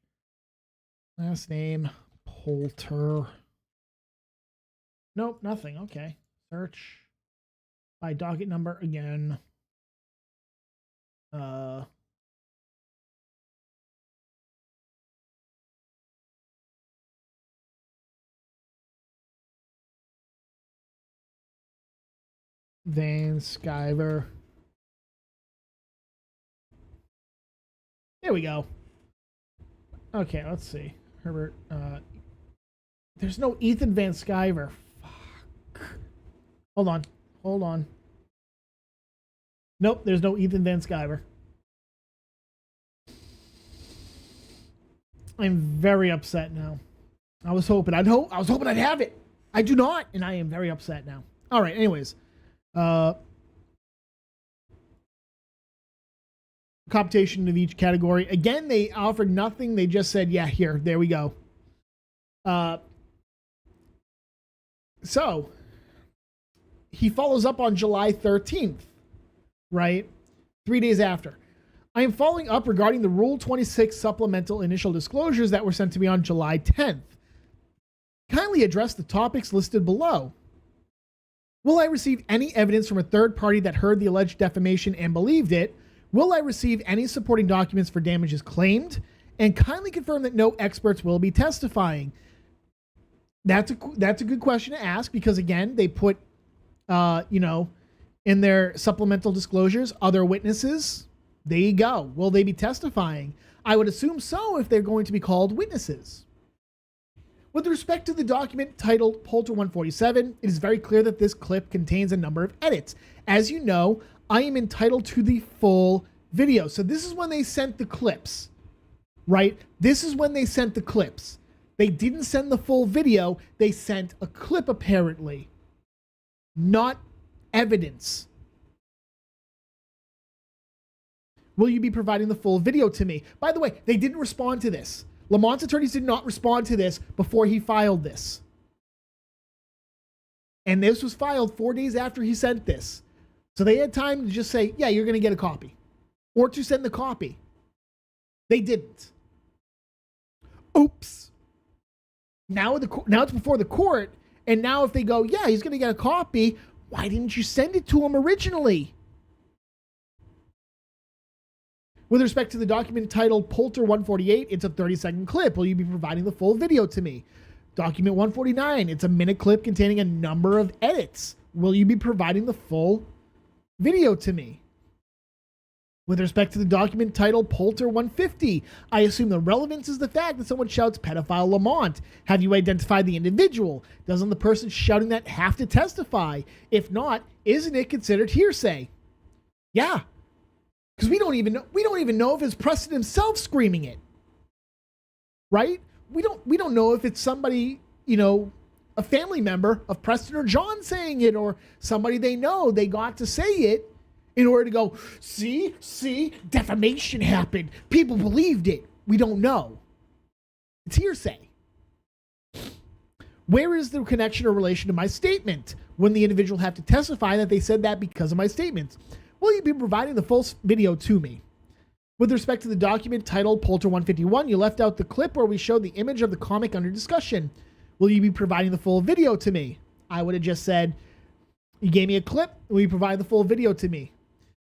Last name, Poulter. Nope, nothing. Okay. Search by docket number again. Van Sciver. There we go. Okay, let's see. Herbert. There's no Ethan Van Sciver. Fuck. Hold on. Hold on. Nope, there's no Ethan Van Sciver. I'm very upset now. I was hoping I'd have it. I do not, and I am very upset now. All right, anyways. Computation of each category. Again, they offered nothing. They just said, yeah, here, there we go. So he follows up on July 13th, right? 3 days after. I am following up regarding the Rule 26 supplemental initial disclosures that were sent to me on July 10th. Kindly address the topics listed below. Will I receive any evidence from a third party that heard the alleged defamation and believed it? Will I receive any supporting documents for damages claimed? And kindly confirm that no experts will be testifying. That's a good question to ask because, again, they put, in their supplemental disclosures, other witnesses. There you go. Will they be testifying? I would assume so if they're going to be called witnesses. With respect to the document titled Poulter 147, it is very clear that this clip contains a number of edits. As you know, I am entitled to the full video. So this is when they sent the clips, right? This is when they sent the clips. They didn't send the full video. They sent a clip, apparently. Not evidence. Will you be providing the full video to me? By the way, they didn't respond to this. Lamont's attorneys did not respond to this before he filed this. And this was filed 4 days after he sent this. So they had time to just say, yeah, you're going to get a copy. Or to send the copy. They didn't. Oops. Now it's before the court. And now if they go, yeah, he's going to get a copy, why didn't you send it to him originally? With respect to the document titled Poulter 148, it's a 30-second clip. Will you be providing the full video to me? Document 149, it's a minute clip containing a number of edits. Will you be providing the full video to me? With respect to the document titled Poulter 150, I assume the relevance is the fact that someone shouts pedophile Lamont. Have you identified the individual? Doesn't the person shouting that have to testify? If not, isn't it considered hearsay? Yeah. Because we don't even know if it's Preston himself screaming it. right? We don't know if it's somebody, a family member of Preston or John saying it, or somebody they know, they got to say it in order to go, see, defamation happened. People believed it. We don't know. It's hearsay. Where is the connection or relation to my statement? When the individual have to testify that they said that because of my statements. Will you be providing the full video to me? With respect to the document titled Poulter 151, you left out the clip where we showed the image of the comic under discussion. Will you be providing the full video to me? I would have just said, you gave me a clip, will you provide the full video to me?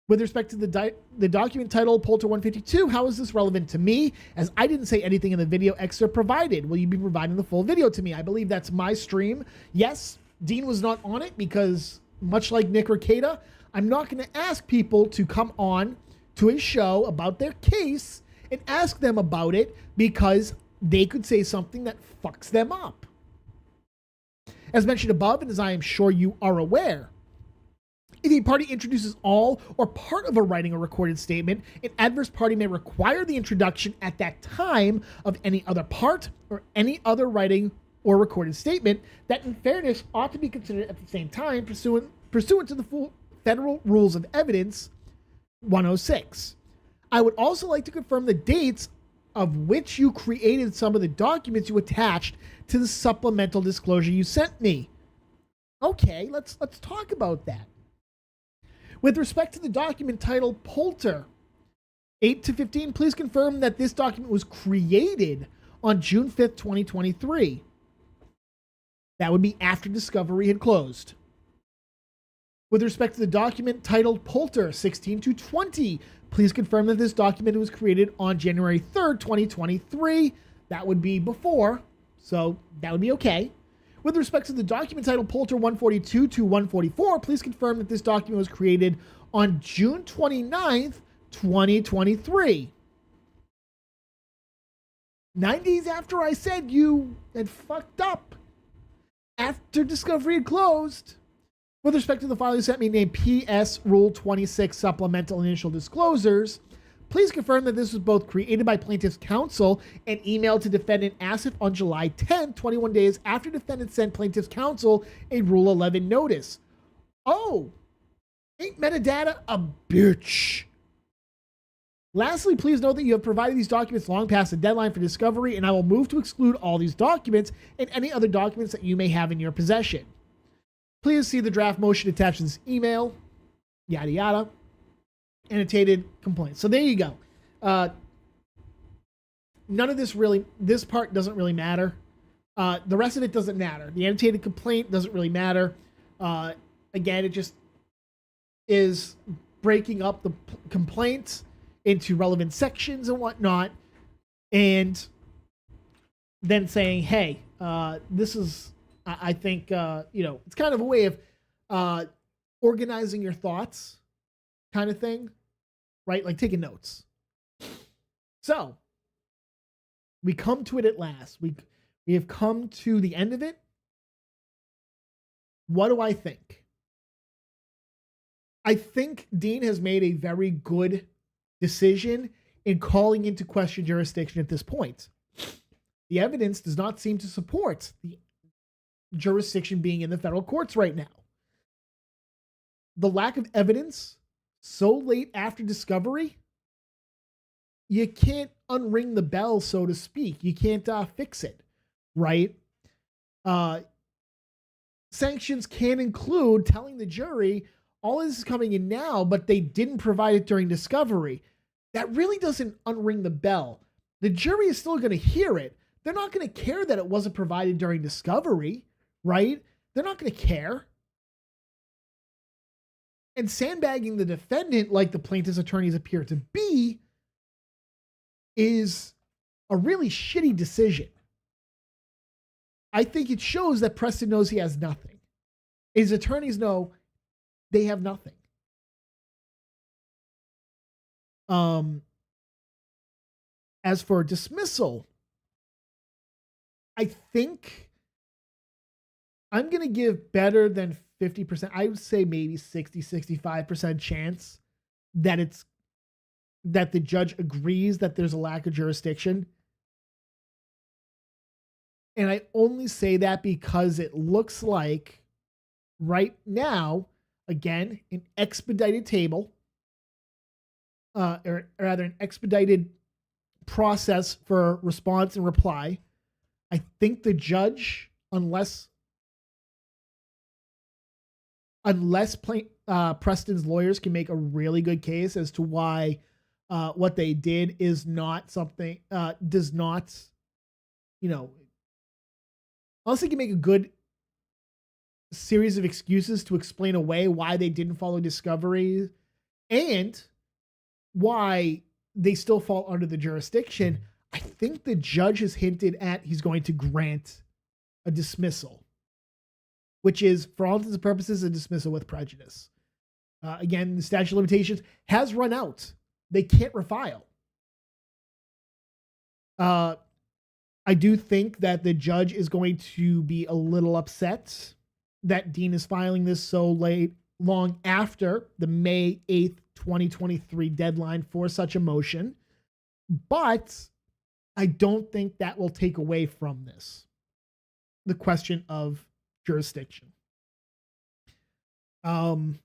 With respect to the document titled Poulter 152, how is this relevant to me? As I didn't say anything in the video excerpt provided. Will you be providing the full video to me? I believe that's my stream. Yes, Dean was not on it because, much like Nick Ricada, I'm not going to ask people to come on to a show about their case and ask them about it because they could say something that fucks them up. As mentioned above, and as I am sure you are aware, if a party introduces all or part of a writing or recorded statement, an adverse party may require the introduction at that time of any other part or any other writing or recorded statement that in fairness ought to be considered at the same time pursuant to the full Federal Rules of Evidence 106. I would also like to confirm the dates of which you created some of the documents you attached to the supplemental disclosure you sent me. Okay, let's talk about that. With respect to the document titled Poulter 8-15, please confirm that this document was created on June 5th, 2023. That would be after discovery had closed. With respect to the document titled Poulter 16-20, please confirm that this document was created on January 3rd, 2023. That would be before, so that would be okay. With respect to the document titled Poulter 142-144, please confirm that this document was created on June 29th, 2023. 9 days after I said you had fucked up. After discovery had closed. With respect to the file you sent me named PS Rule 26 Supplemental Initial Disclosures, please confirm that this was both created by plaintiff's counsel and emailed to defendant Asif on July 10th, 21 days after defendant sent plaintiff's counsel a Rule 11 notice. Oh, ain't metadata a bitch? Lastly, please note that you have provided these documents long past the deadline for discovery, and I will move to exclude all these documents and any other documents that you may have in your possession. Please see the draft motion attached to this email, yada yada. Annotated complaint. So there you go. None of this part doesn't really matter. The rest of it doesn't matter. The annotated complaint doesn't really matter. Again, it just is breaking up the complaint into relevant sections and whatnot, and then saying, hey, this is, I think, it's kind of a way of organizing your thoughts kind of thing. Right? Like taking notes. So, we come to it at last. We have come to the end of it. What do I think? I think Dean has made a very good decision in calling into question jurisdiction at this point. The evidence does not seem to support the jurisdiction being in the federal courts right now. The lack of evidence so late after discovery, you can't unring the bell, so to speak. You can't fix it, right? Sanctions can include telling the jury, all this is coming in now, but they didn't provide it during discovery. That really doesn't unring the bell. The jury is still going to hear it. They're not going to care that it wasn't provided during discovery, right? They're not going to care. And sandbagging the defendant, like the plaintiff's attorneys appear to be, is a really shitty decision. I think it shows that Preston knows he has nothing. His attorneys know they have nothing. As for dismissal, I think I'm going to give better than 50%. I would say maybe 60-65% chance that that the judge agrees that there's a lack of jurisdiction. And I only say that because it looks like right now, again, an expedited table, or rather an expedited process for response and reply. I think the judge, unless Preston's lawyers can make a really good case as to why what they did is not something, does not, unless they can make a good series of excuses to explain away why they didn't follow discovery and why they still fall under the jurisdiction, I think the judge has hinted at he's going to grant a dismissal, which is, for all intents and purposes, a dismissal with prejudice. Again, the statute of limitations has run out. They can't refile. I do think that the judge is going to be a little upset that Dean is filing this so long after the May 8th, 2023 deadline for such a motion. But I don't think that will take away from this, the question of jurisdiction. The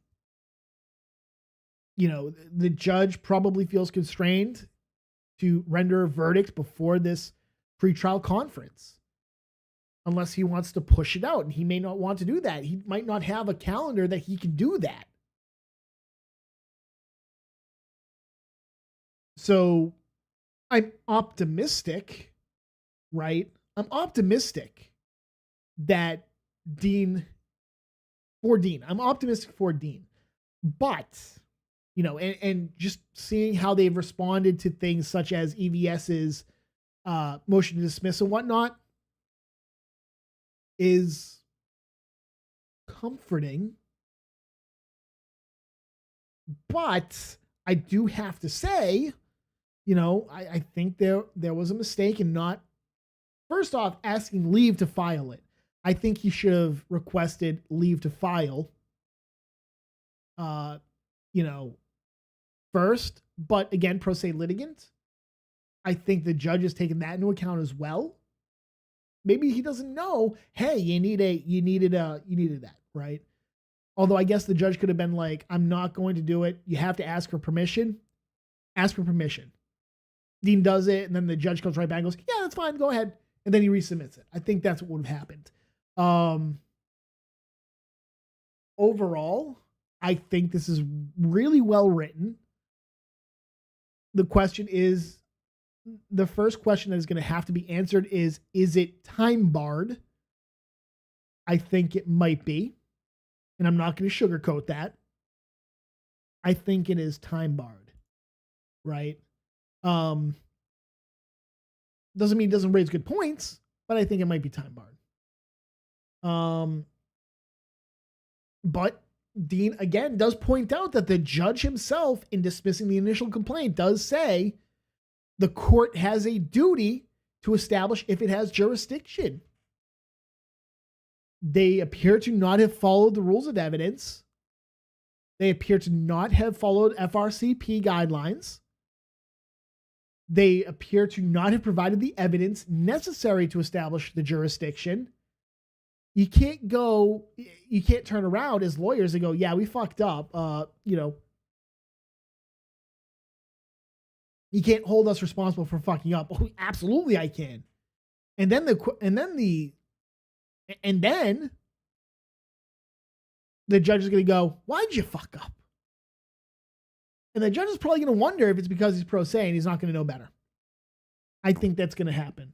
judge probably feels constrained to render a verdict before this pretrial conference, unless he wants to push it out, and he may not want to do that. He might not have a calendar that he can do that. So I'm optimistic, right? I'm optimistic that I'm optimistic for Dean, but, and just seeing how they've responded to things such as EVS's motion to dismiss and whatnot is comforting. But I do have to say, I think there was a mistake in not, first off, asking leave to file it. I think he should have requested leave to file, first. But again, pro se litigant, I think the judge has taken that into account as well. Maybe he doesn't know, hey, you needed that, right? Although I guess the judge could have been like, I'm not going to do it. You have to ask for permission. Ask for permission. Dean does it, and then the judge comes right back and goes, yeah, that's fine, go ahead. And then he resubmits it. I think that's what would have happened. Overall, I think this is really well written. The question is, the first question that is going to have to be answered is it time barred? I think it might be, and I'm not going to sugarcoat that. I think it is time barred, right? Doesn't mean it doesn't raise good points, but I think it might be time barred. But Dean, again, does point out that the judge himself, in dismissing the initial complaint, does say the court has a duty to establish if it has jurisdiction. They appear to not have followed the rules of evidence. They appear to not have followed FRCP guidelines. They appear to not have provided the evidence necessary to establish the jurisdiction. You can't turn around as lawyers and go, yeah, we fucked up. You can't hold us responsible for fucking up. Oh, absolutely I can. And then the judge is going to go, why'd you fuck up? And the judge is probably going to wonder if it's because he's pro se and he's not going to know better. I think that's going to happen.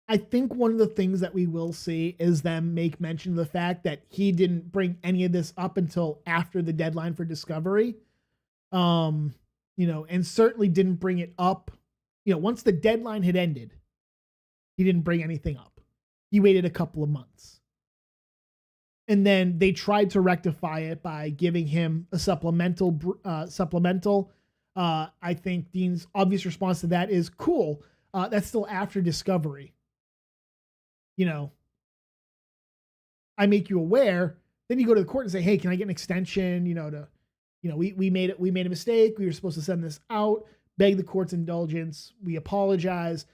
I think one of the things that we will see is them make mention of the fact that he didn't bring any of this up until after the deadline for discovery. And certainly didn't bring it up. Once the deadline had ended, he didn't bring anything up. He waited a couple of months. And then they tried to rectify it by giving him a supplemental. I think Dean's obvious response to that is, cool. That's still after discovery. I make you aware. Then you go to the court and say, hey, can I get an extension, to we made a mistake. We were supposed to send this out, beg the court's indulgence. We apologize.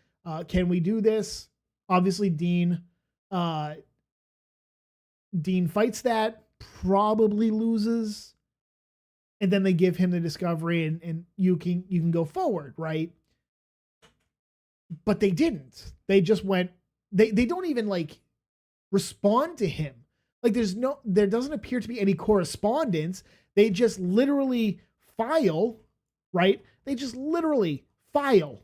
Can we do this? Obviously, Dean fights that, probably loses, and then they give him the discovery, and you can go forward, right? But they didn't. They just went. They don't even like respond to him. Like there doesn't appear to be any correspondence. They just literally file, right? They just literally file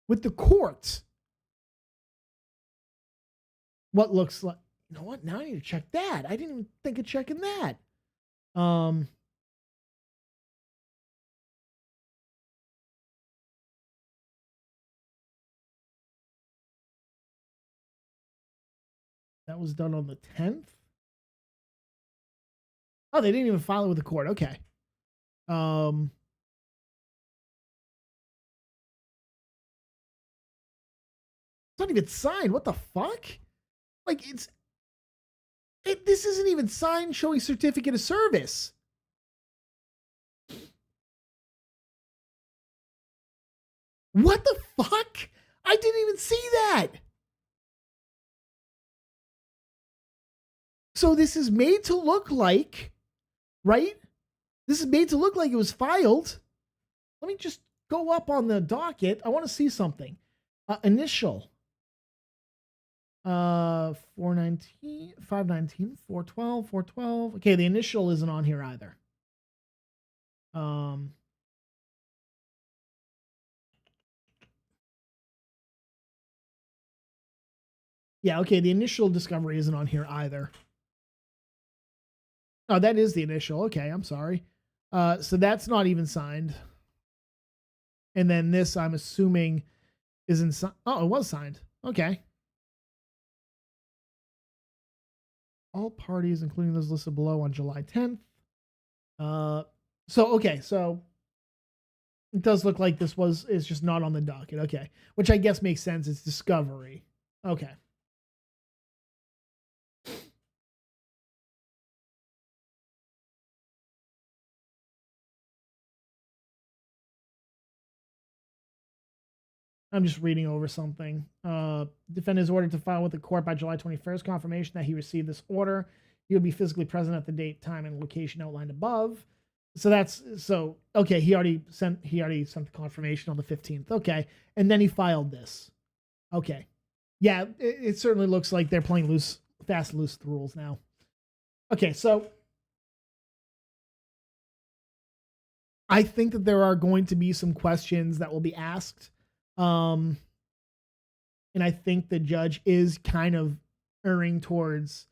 with the court what looks like, you know what? Now I need to check that. I didn't even think of checking that. That was done on the 10th. Oh, they didn't even file it with the court. Okay. It's not even signed. What the fuck? Like this isn't even signed showing certificate of service. What the fuck? I didn't even see that. So this is made to look like, right? This is made to look like it was filed. Let me just go up on the docket. I want to see something. Initial. 419, 519, 412, 412. Okay, the initial isn't on here either. Yeah, okay, the initial discovery isn't on here either. Oh, that is the initial. Okay, I'm sorry. So that's not even signed. And then this, I'm assuming, isn't signed. Oh, it was signed. Okay. All parties, including those listed below, on July 10th. So it does look like it's just not on the docket. Okay. Which I guess makes sense. It's discovery. Okay. I'm just reading over something. Defendant is ordered to file with the court by July 21st. Confirmation that he received this order. He will be physically present at the date, time, and location outlined above. So okay. He already sent the confirmation on the 15th. Okay, and then he filed this. Okay, yeah. It certainly looks like they're playing fast and loose with the rules now. Okay, so I think that there are going to be some questions that will be asked. And I think the judge is kind of erring towards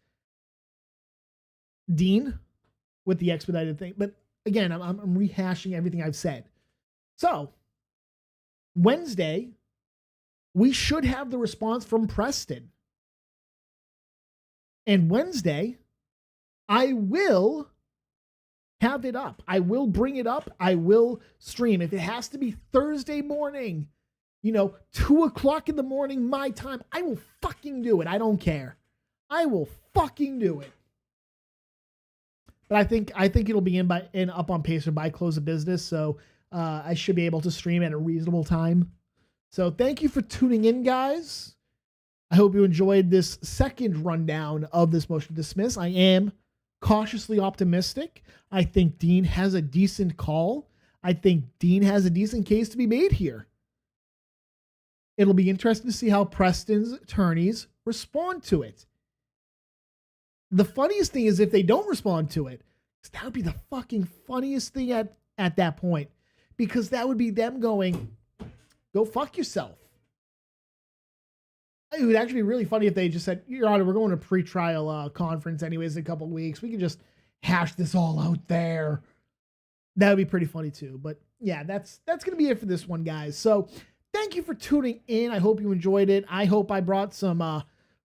Dean with the expedited thing. But again, I'm rehashing everything I've said. So Wednesday, we should have the response from Preston. And Wednesday, I will have it up. I will bring it up. I will stream. If it has to be Thursday morning, 2:00 in the morning, my time, I will fucking do it. I don't care. I will fucking do it. But I think it'll be up on Pacer by close of business. So I should be able to stream at a reasonable time. So thank you for tuning in, guys. I hope you enjoyed this second rundown of this motion to dismiss. I am cautiously optimistic. I think Dean has a decent call. I think Dean has a decent case to be made here. It'll be interesting to see how Preston's attorneys respond to it. The funniest thing is if they don't respond to it, that would be the fucking funniest thing at that point, because that would be them going, go fuck yourself. It would actually be really funny if they just said, Your Honor, we're going to a pretrial conference anyways in a couple of weeks. We can just hash this all out there. That would be pretty funny too. But yeah, that's going to be it for this one, guys. So thank you for tuning in. I hope you enjoyed it. I hope I brought some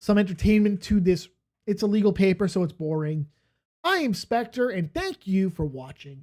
entertainment to this. It's a legal paper, so it's boring. I am Spectre, and thank you for watching.